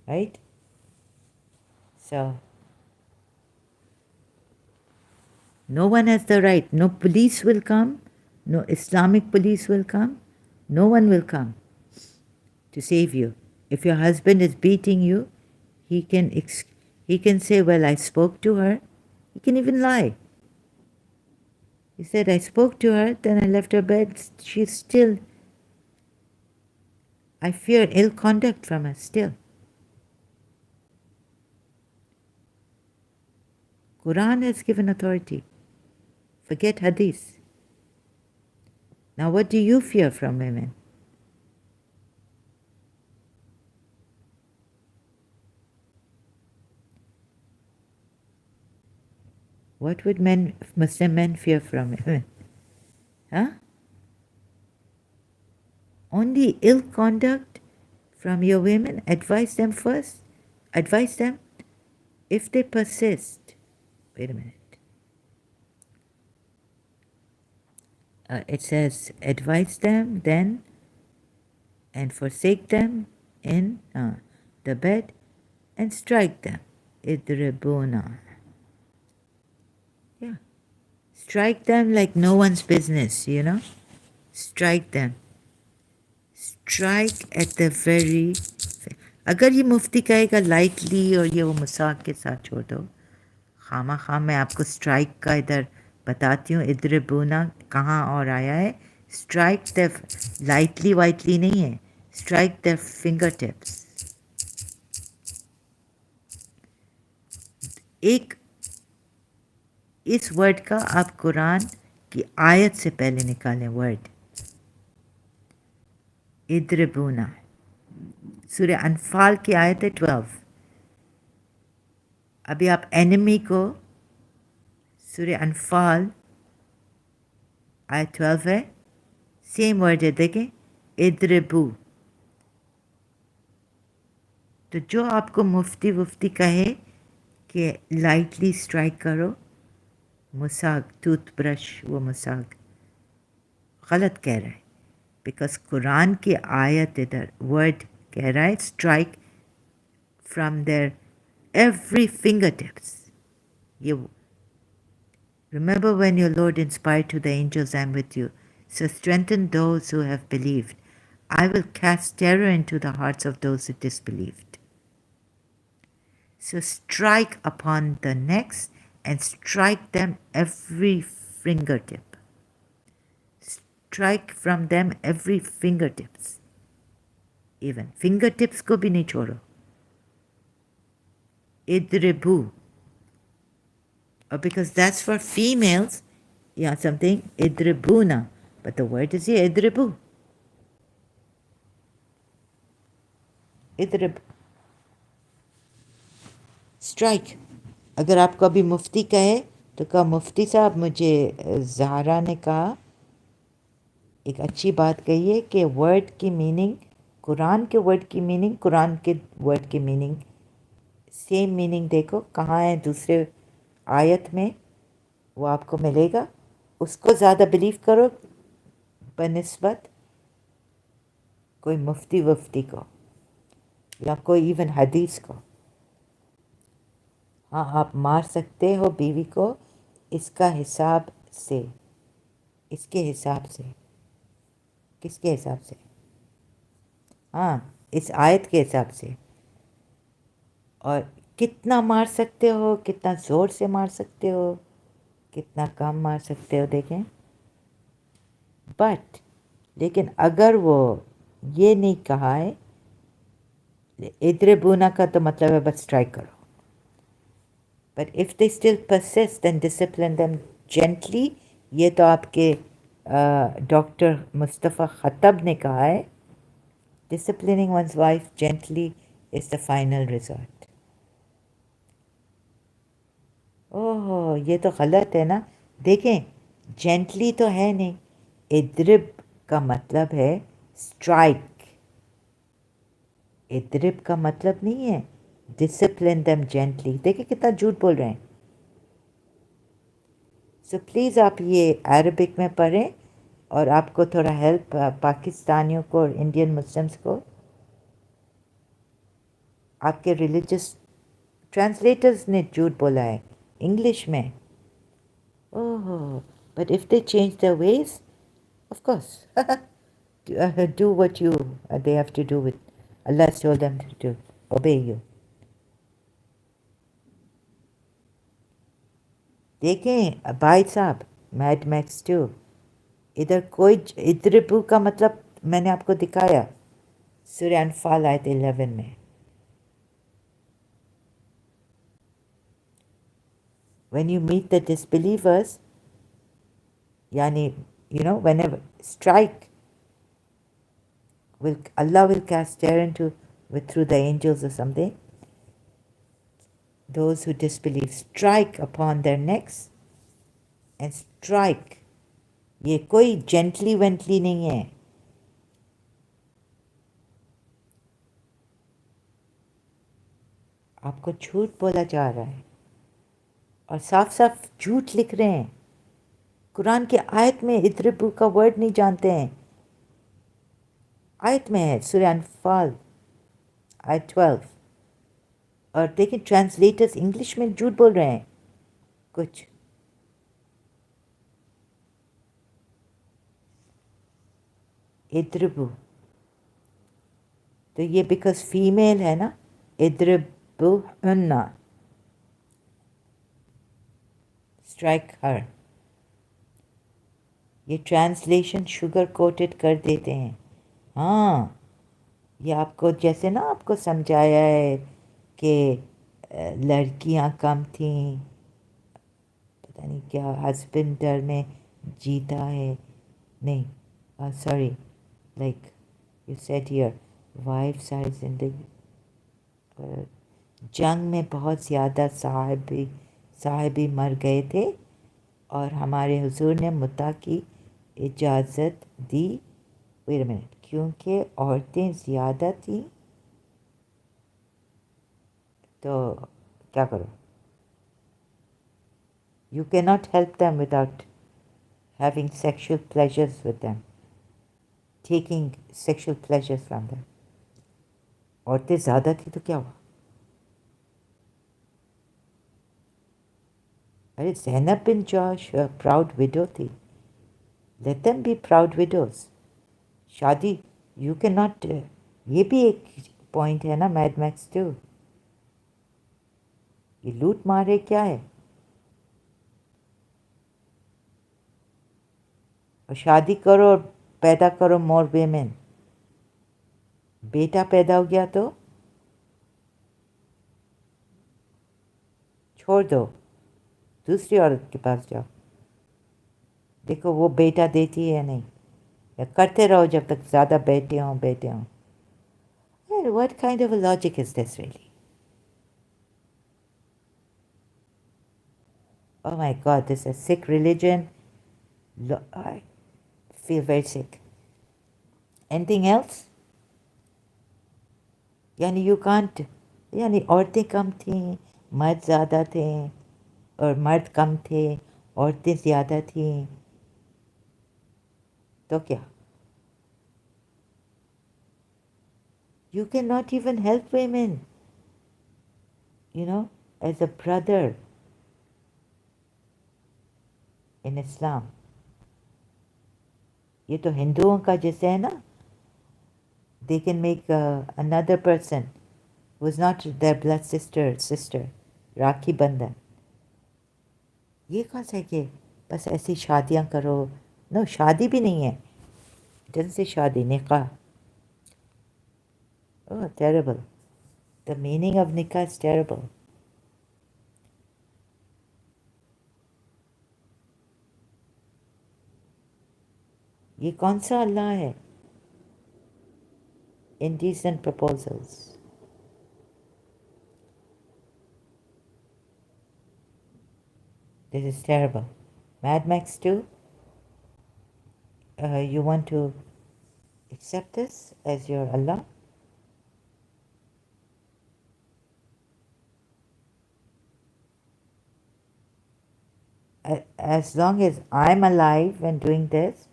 [SPEAKER 1] Right? So, no one has the right. No police will come. No Islamic police will come. No one will come to save you. If your husband is beating you, he can say, well, I spoke to her. He can even lie. He said, I spoke to her, then I left her bed. She's still, I fear ill conduct from her still. Quran has given authority. Forget hadith. Now what do you fear from women? What would Muslim men fear from women? Huh? Only ill conduct from your women. Advise them first. Advise them. If they persist, wait a minute. It says, advise them then and forsake them in the bed and strike them. Idribuna. Yeah. Strike them like no one's business, you know? Strike them. Strike at the very... अगर ये मुफ्ती कहेगा lightly और ये वो मजाक के साथ छोड़ दो, खामा खाम मैं आपको स्ट्राइक का इधर बताती हूँ. इद्रिबूना कहाँ और आया है. स्ट्राइक द लाइटली वाइटली नहीं है, स्ट्राइक द फिंगर टिप्स. एक इस वर्ड का आप कुरान की आयत से पहले निकालें वर्ड. इद्रिबूना सूर्य अनफाल की आयत है 12. अभी आप एनिमी को सूर्य अनफाल आयत 12 है, सेम वर्ड है, देखें. इद्रिबू तो जो आपको मुफ्ती वुफ्ती कहे कि लाइटली स्ट्राइक करो, मुसाग टूथब्रश, वो मुसाग गलत कह रहा है, बिकॉज कुरान की आयत इधर वर्ड कह रहा है strike from there every finger tips. ये remember when your Lord inspired to the angels, I am with you. So strengthen those who have believed. I will cast terror into the hearts of those who disbelieved. So strike upon the necks and strike them every fingertip. Strike from them every fingertips. Even fingertips को भी नहीं छोड़ो. Idribu. Because that's for females, yeah, something idribuna. But the word is here idribu. Idrib. Strike. अगर आपको अभी मुफ्ती कहे तो कहा मुफ्ती साहब मुझे ज़हरा ने कहा एक अच्छी बात कही है कि वर्ड की मीनिंग कुरान के वर्ड की मीनिंग कुरान के वर्ड की मीनिंग सेम मीनिंग देखो कहाँ है दूसरे आयत में वो आपको मिलेगा उसको ज़्यादा बिलीव करो बनिस्बत कोई मुफ्ती वफ्ती को या कोई इवन हदीस को. हाँ आप मार सकते हो बीवी को इसका हिसाब से इसके हिसाब से किसके हिसाब से हाँ इस आयत के हिसाब से और कितना मार सकते हो कितना ज़ोर से मार सकते हो कितना कम मार सकते हो देखें बट लेकिन अगर वो ये नहीं कहा है इद्रिबूना का तो मतलब है बस स्ट्राइक करो but if they still persist and discipline them gently ये तो आपके डॉक्टर मुस्तफ़ा ख़तब ने कहा है disciplining one's wife gently is the final resort. ओह ये तो गलत है ना देखें जेंटली तो है नहीं इद्रिब का मतलब है स्ट्राइक इद्रिब का मतलब नहीं है डिसिप्लिन देम जेंटली देखिए कितना झूठ बोल रहे हैं सो प्लीज़ आप ये अरबिक में पढ़ें और आपको थोड़ा हेल्प पाकिस्तानियों को और इंडियन मुस्लिम्स को आपके रिलीजियस ट्रांसलेटर्स ने झूठ बोला है इंग्लिश में oh but if they change their ways of course do what you they have to do with Allah told them to obey you. देखें भाई साहब मैड मैक्स 2 इधर कोई इद्रिबू का मतलब मैंने आपको दिखाया सूरह अनफाल आयत 11 में when you meet the disbelievers yani you know whenever strike will Allah will cast terror into with through the angels or something those who disbelieve strike upon their necks and strike ये कोई gently वेंटली नहीं है आपको झूठ बोला जा रहा है और साफ साफ झूठ लिख रहे हैं कुरान की आयत में इद्रिबू का वर्ड नहीं जानते हैं आयत में है सूरह अनफाल आयत 12 और देखिए ट्रांसलेटर्स इंग्लिश में झूठ बोल रहे हैं कुछ इद्रिबू तो ये बिकॉज फीमेल है ना इद्रिबू हन्ना स्ट्राइक हर ये ट्रांसलेशन शुगर कोटेड कर देते हैं हाँ ये आपको जैसे ना आपको समझाया है कि लड़कियां कम थीं पता नहीं क्या हस्बैंड डर में जीता है नहीं sorry like you said here wife सारी जिंदगी जंग में बहुत ज़्यादा साहिबी मर गए थे और हमारे हुजूर ने मुता की इजाज़त दी वेट अ मिनट क्योंकि औरतें ज़्यादा थीं तो क्या करो? You cannot help them without having sexual pleasures with them, taking sexual pleasures from them. औरतें ज़्यादा थी तो क्या हुआ? अरे ज़ैनब बिन जोश प्राउड विडो थी. Let them be proud widows. शादी you cannot. ये भी एक पॉइंट है ना मैड मैक्स 2. ये लूट मारे क्या है? और शादी करो और पैदा करो मोर वेमेन. बेटा पैदा हो गया तो छोड़ दो, दूसरी औरत के पास जाओ, देखो वो बेटा देती है या नहीं, या करते रहो जब तक ज़्यादा बेटे हों बेटे हों. What kind of a logic is this really? Oh my God, this is a sick religion. I feel very sick. Anything else? यानी you can't. यानी औरतें कम थीं, मर्द ज़्यादा थे, और मर्द कम थे, औरतें ज़्यादा थीं, तो क्या? You cannot even help women. You know, as a brother in Islam. ये तो हिंदुओं का जैसे है ना, they can make another person who is not their blood sister राखी बंधन. ये कौन सा है कि बस ऐसी शादियां करो? नो, शादी भी नहीं है, जन से शादी, निकाह. Oh, terrible. The meaning of nikah is terrible. ये कौन सा अल्लाह है? Indecent proposals. This is terrible. Mad Max 2, you want to accept this as your Allah? As long as I'm alive and doing this,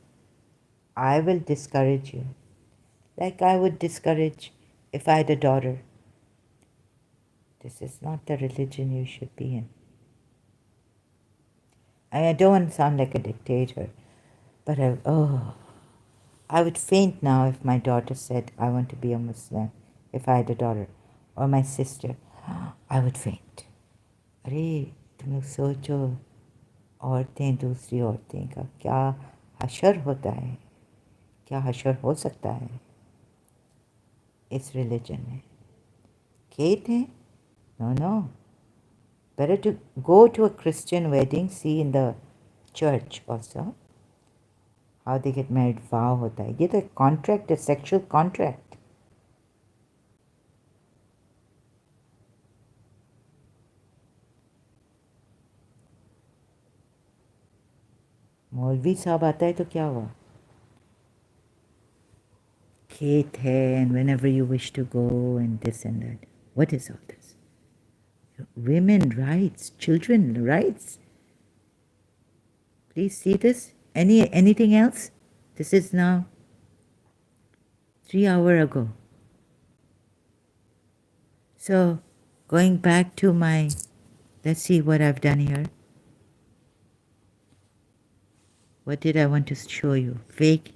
[SPEAKER 1] I will discourage you. Like I would discourage if I had a daughter. This is not the religion you should be in. I don't want to sound like a dictator, but I would faint now if my daughter said, I want to be a Muslim, if I had a daughter, or my sister. I would faint. अरे तुम लोग सोचो, औरतें दूसरी औरतें का क्या हशर होता है, क्या हशर हो सकता है इस रिलीजन में. खेत हैं? No. Better to go to a Christian wedding, see in the church also how they get married. vow होता है. ये तो एक contract, a sexual contract. मौलवी साहब आता है तो क्या हुआ? खेत है and whenever you wish to go and this and that. What is all this? Women rights, children rights. Please see this. Anything else? This is now 3 hours ago. So going back to my, let's see what I've done here. What did I want to show you? Fake.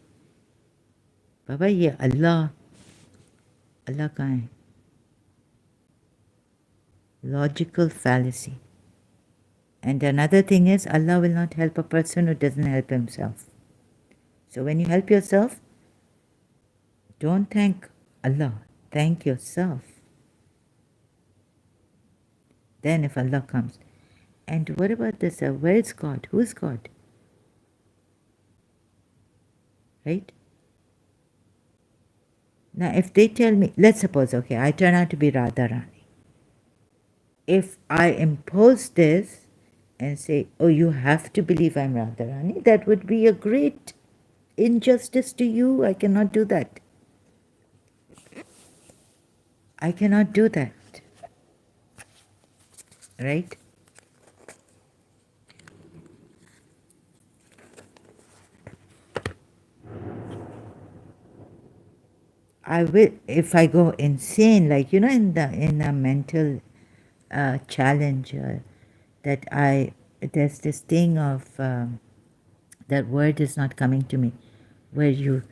[SPEAKER 1] बाबा ये अल्लाह कहाँ है? Logical fallacy. And another thing is, Allah will not help a person who doesn't help himself. So when you help yourself, don't thank Allah, thank yourself. Then if Allah comes. And what about this? Where is God? Who is God? Right? Now if they tell me, let's suppose, okay, I turn out to be Radharani. If I impose this and say, oh, you have to believe I'm Radharani, that would be a great injustice to you. I cannot do that. I cannot do that. right? I will, if I go insane, like, in a mental challenge, that there's this thing of that word is not coming to me, where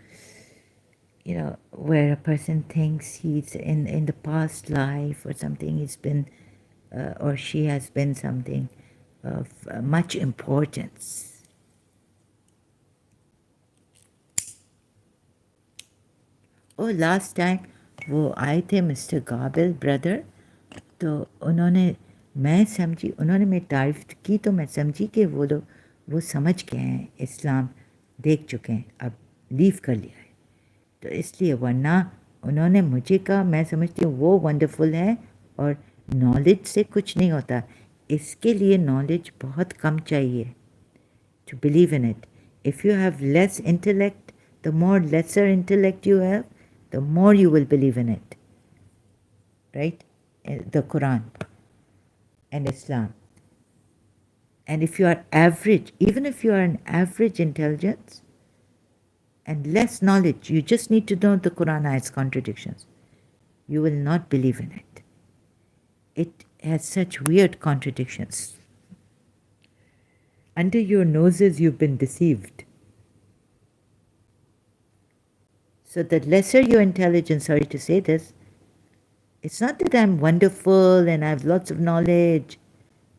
[SPEAKER 1] where a person thinks he's in the past life or something, he's been, or she has been something of much importance. Oh, last time वो आए थे mister गाबिल brother, तो उन्होंने मेरी तारीफ की, तो मैं समझी कि वो लोग वो समझ गए हैं, इस्लाम देख चुके हैं, अब लीव कर लिया है, तो इसलिए, वरना उन्होंने मुझे कहा, मैं समझती हूँ वो वंडरफुल है, और नॉलेज से कुछ नहीं होता, इसके लिए नॉलेज बहुत कम चाहिए to believe in it. If you have less intellect, the more lesser intellect you have, the more you will believe in it. Right? The Quran and Islam. And if you are average, even if you are an average intelligence and less knowledge, you just need to know the Quran has contradictions. You will not believe in it. It has such weird contradictions. Under your noses, you've been deceived. So the lesser your intelligence, sorry to say this, it's not that I'm wonderful and I have lots of knowledge,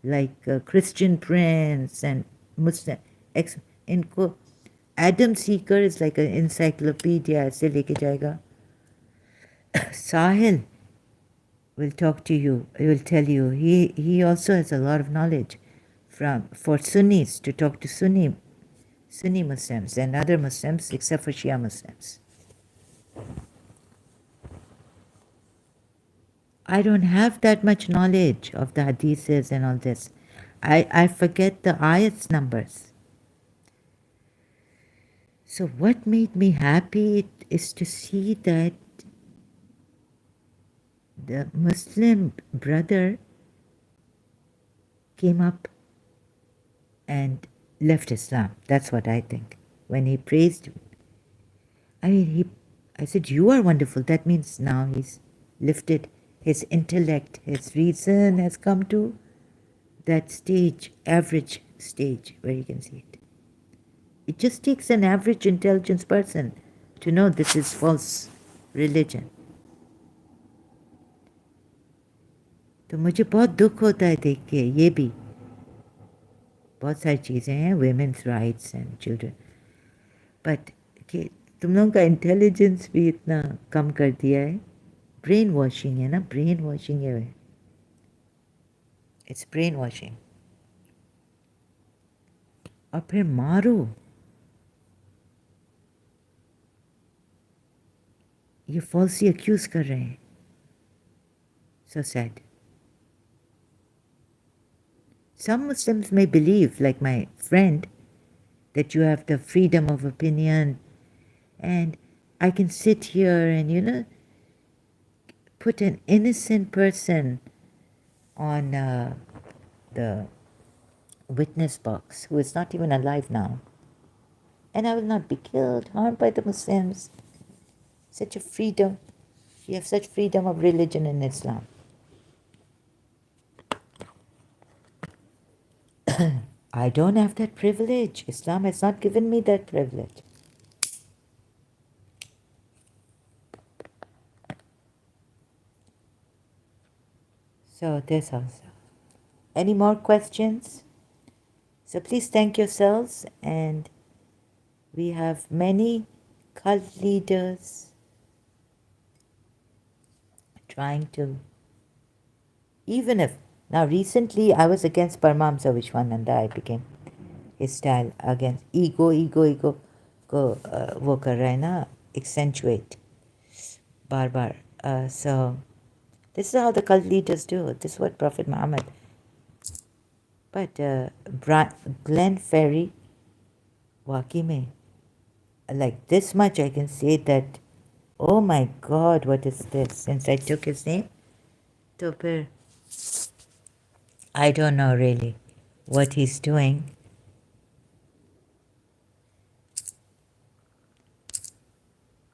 [SPEAKER 1] like Christian Prince and Muslim. इनको Adam Seeker is like an encyclopedia, ऐसे लेके जाएगा. Sahil will talk to you. He will tell you. He also has a lot of knowledge for Sunnis, to talk to Sunni Muslims and other Muslims except for Shia Muslims. I don't have that much knowledge of the hadiths and all this. I forget the ayats numbers. So what made me happy is to see that the Muslim brother came up and left Islam. That's what I think. When he praised, I said, you are wonderful. That means now he's lifted his intellect, his reason has come to that stage, average stage, where you can see it. It just takes an average intelligence person to know this is false religion. तो मुझे बहुत दुख होता है देख के, ये भी बहुत सारी चीज़ें हैं, women's rights and children, but कि तुम लोगों का इंटेलिजेंस भी इतना कम कर दिया है. ब्रेन वॉशिंग है ना, ब्रेन वॉशिंग है, इट्स ब्रेन वॉशिंग. और फिर मारो, ये फॉल्सली अक्यूज कर रहे हैं. So sad. Some Muslims may believe, like my friend, that you have the freedom of opinion, and I can sit here and, put an innocent person on the witness box who is not even alive now, and I will not be killed, harmed by the Muslims. Such a freedom. You have such freedom of religion in Islam. I don't have that privilege. Islam has not given me that privilege. So this also. Any more questions? So please thank yourselves, and we have many cult leaders trying to, even if, now recently I was against Paramahamsa Vishwananda, I became his style, against ego को वो कर रहा है ना, accentuate bar bar. So this is how the cult leaders do. This is what Prophet Muhammad. But Glenn Ferry, वाकई में, like this much I can say that, oh my God, what is this? Since I took his name, तो फिर I don't know really what he's doing.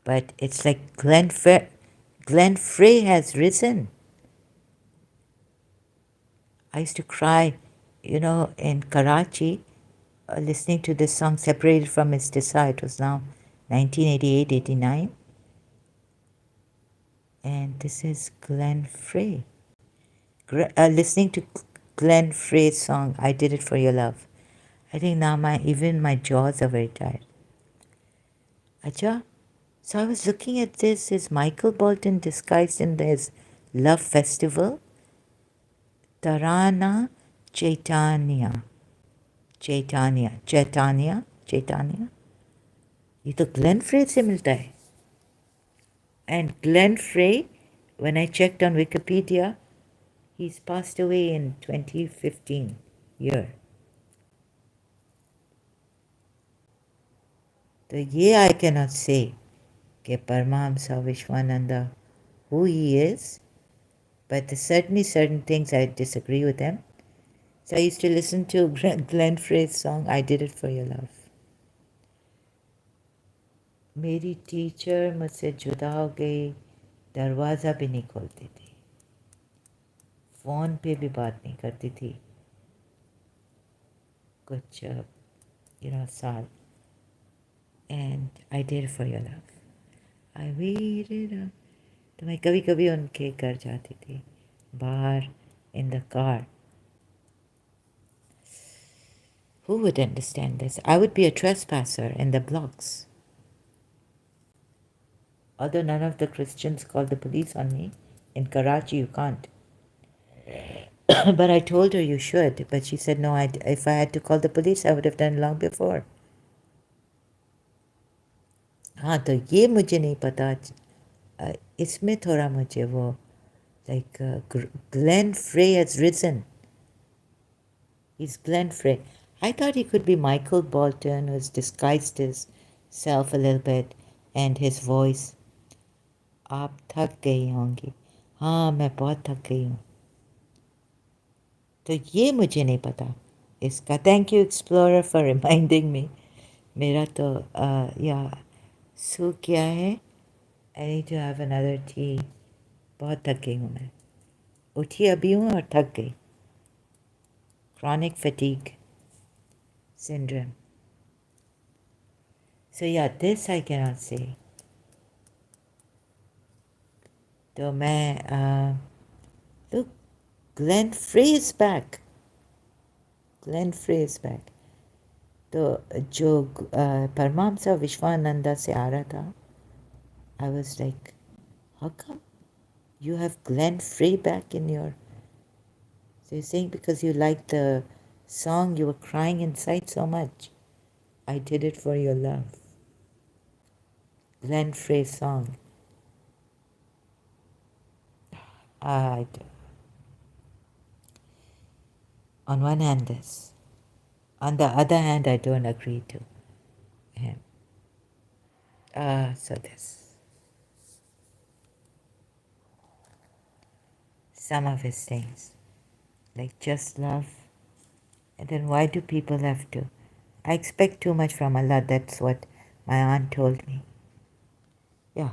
[SPEAKER 1] But it's like Glenn Frey has risen. I used to cry, in Karachi, listening to this song separated from his Tissa. It was now 1988, 89. And this is Glenn Frey. Listening to Glenn Frey's song, I Did It For Your Love. I think now even my jaws are very tired. Acha. So I was looking at this. Is Michael Bolton disguised in his love festival? Tarana Chaitanya. Chaitanya. ये तो Glenn फ्रे से मिलता है. And Glenn Frey, when I checked on Wikipedia, he's passed away in 2015 year. So yeah, I cannot say कि Paramahamsa Vishwananda who he is, but there's certainly certain things I disagree with him. So I used to listen to Glenn Frey's song, I Did It For Your Love. मेरी teacher मुझसे जुदा हो गई, दरवाज़ा भी नहीं खोलती थी, फ़ोन पे भी बात नहीं करती थी कुछ साल. And I did it for your love. I waited up. तो मैं कभी कभी उनके घर जाती थी, बाहर in the car. Who would understand this? I would be a trespasser in the blocks. Although none of the Christians called the police on me. In Karachi, you can't. But I told her you should. But she said, no, if I had to call the police, I would have done long before. हाँ तो ये मुझे नहीं पता. इसमें थोड़ा मुझे वो like Glenn Frey has risen. He's Glenn Frey. I thought he could be Michael Bolton, who's disguised himself a little bit, and his voice. आप थक गई होंगी. हाँ मैं बहुत थक गई हूँ. तो ये मुझे नहीं पता इसका. Thank you Explorer for reminding me. मेरा तो सो क्या है. I need to have another tea. बहुत थक गई हूँ मैं. उठी अभी हूँ और थक गई. Chronic fatigue syndrome. So yeah, this I cannot say. तो मैं look, Glenn Frey is back. Glenn Frey is back. तो जो परमाhamsa विश्वानंदा से आ रहा था, I was like, how come you have Glenn Frey back in your... So you're saying because you liked the song, you were crying inside so much. I Did It For Your Love. Glenn Frey's song. On one hand this. On the other hand, I don't agree to him. So this. Some of his things. Like just love. And then why do people have to? I expect too much from Allah. That's what my aunt told me. Yeah.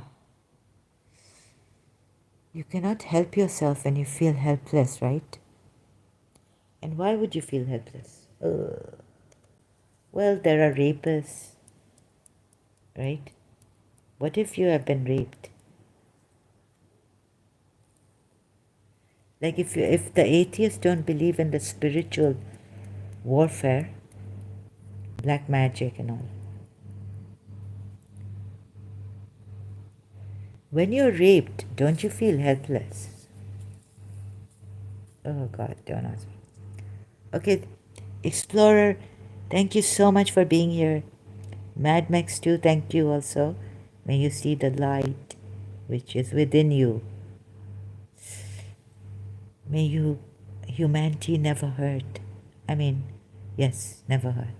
[SPEAKER 1] You cannot help yourself when you feel helpless, right? And why would you feel helpless? Well, there are rapists, right? What if you have been raped? Like if the atheists don't believe in the spiritual warfare, black magic and all. When you're raped, don't you feel helpless? Oh God, don't ask me. Okay, Explorer, thank you so much for being here. Mad Max 2, thank you also. May you see the light which is within you. May humanity never hurt. I mean, yes, never hurt.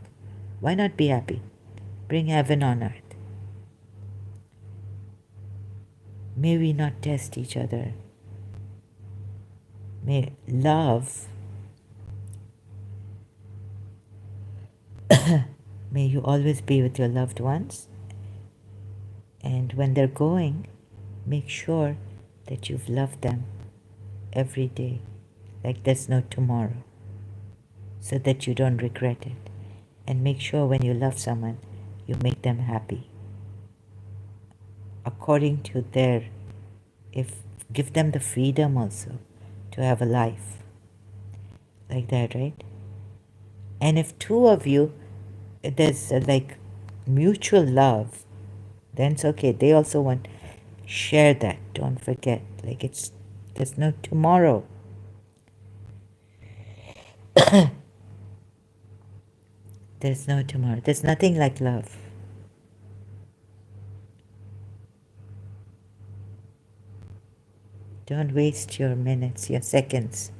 [SPEAKER 1] Why not be happy? Bring heaven on earth. May we not test each other. May love May you always be with your loved ones. And when they're going, make sure that you've loved them every day, like there's no tomorrow, so that you don't regret it. And make sure when you love someone, you make them happy according to their, if give them the freedom also to have a life like that, right? And if two of you, there's like mutual love, then it's okay. They also want, share that. Don't forget. Like there's no tomorrow. There's no tomorrow. There's nothing like love. Don't waste your minutes, your seconds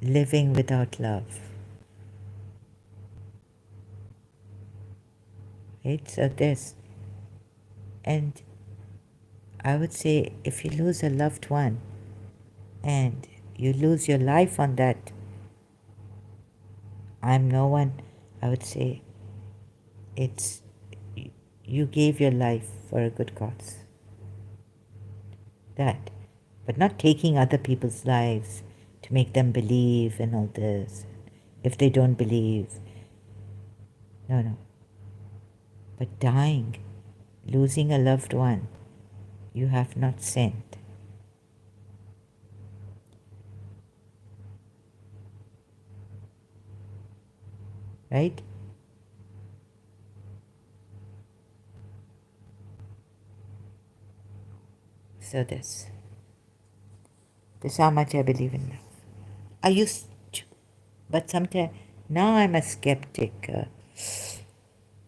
[SPEAKER 1] living without love. Right? So this. And I would say if you lose a loved one and you lose your life on that, I'm no one, I would say it's, you gave your life for a good cause. That. But not taking other people's lives to make them believe and all this. If they don't believe. No, no. But dying, losing a loved one, you have not sinned. Right? So this is how much I believe in love. I used to, but sometimes now I'm a skeptic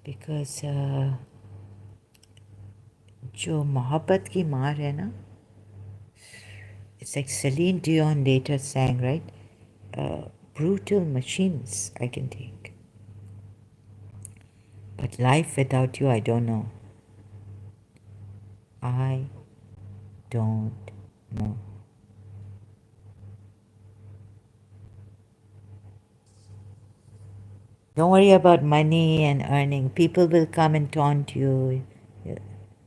[SPEAKER 1] because जो मोहब्बत की मार है ना, it's like Celine Dion later sang, right? Brutal machines I can take. But life without you, I don't know. I don't know. Don't worry about money and earning. People will come and taunt you.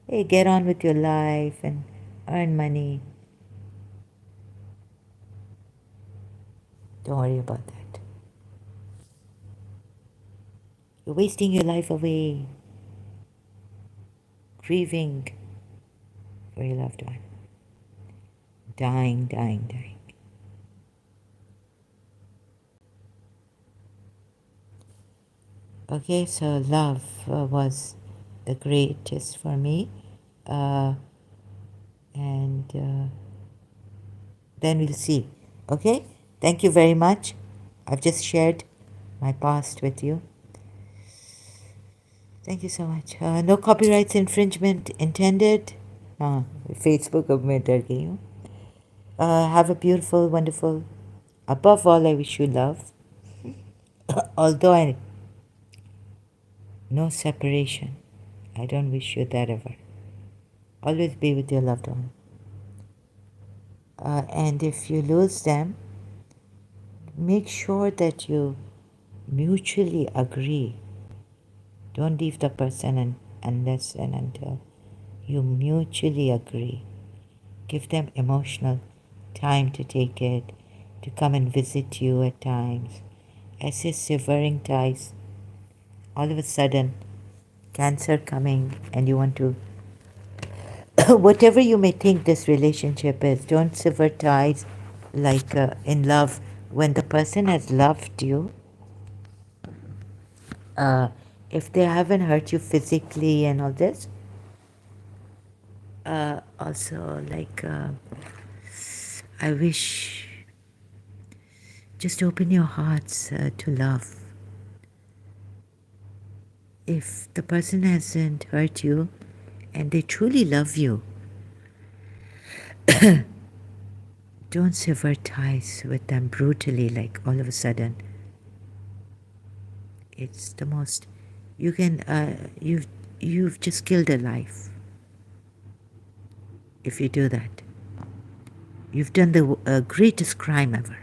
[SPEAKER 1] Hey, get on with your life and earn money. Don't worry about that. You're wasting your life away, grieving for your loved one. Dying, dying, dying. Okay, so love was the greatest for me. And then we'll see. Okay? Thank you very much. I've just shared my past with you. Thank you so much. No copyrights infringement intended. Facebook अब मैं डर गई हूँ. Have a beautiful, wonderful. Above all, I wish you love. Although I no separation. I don't wish you that ever. Always be with your loved one. And if you lose them, make sure that you mutually agree. Don't leave the person unless and until you mutually agree. Give them emotional time to take it, to come and visit you at times. I say severing ties. All of a sudden, cancer coming and you want to, whatever you may think this relationship is, don't sever ties like in love. When the person has loved you, if they haven't hurt you physically and all this, also like I wish, just open your hearts to love. If the person hasn't hurt you and they truly love you, don't sever ties with them brutally, like all of a sudden. It's the most, you can, you've just killed a life. If you do that, you've done the greatest crime ever.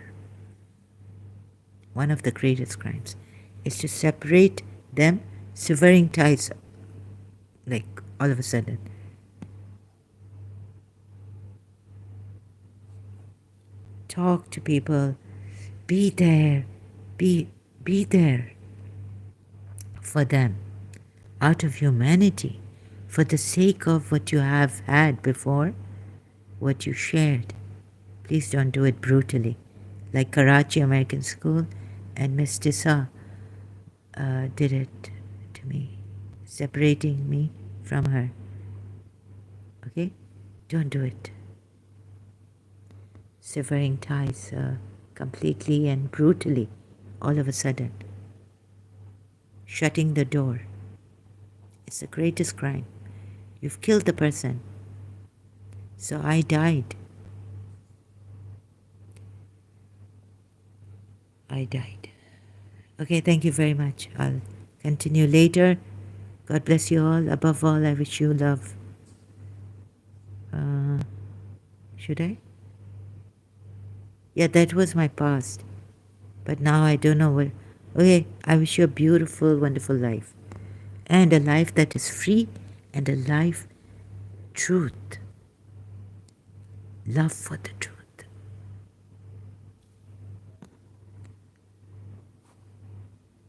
[SPEAKER 1] One of the greatest crimes. is to separate them, severing ties, like all of a sudden. Talk to people, be there, be, be there for them, out of humanity, for the sake of what you have had before, what you shared. Please don't do it brutally, like Karachi American School and Miss Tissa did it to me, separating me from her. Okay? Don't do it. Severing ties completely and brutally, all of a sudden. Shutting the door. It's the greatest crime. You've killed the person. So I died. I died. Okay, thank you very much. I'll continue later. God bless you all. Above all, I wish you love. Should I? Yeah, that was my past. But now I don't know what. Okay, I wish you a beautiful, wonderful life. And a life that is free and a life truth. Love for the truth.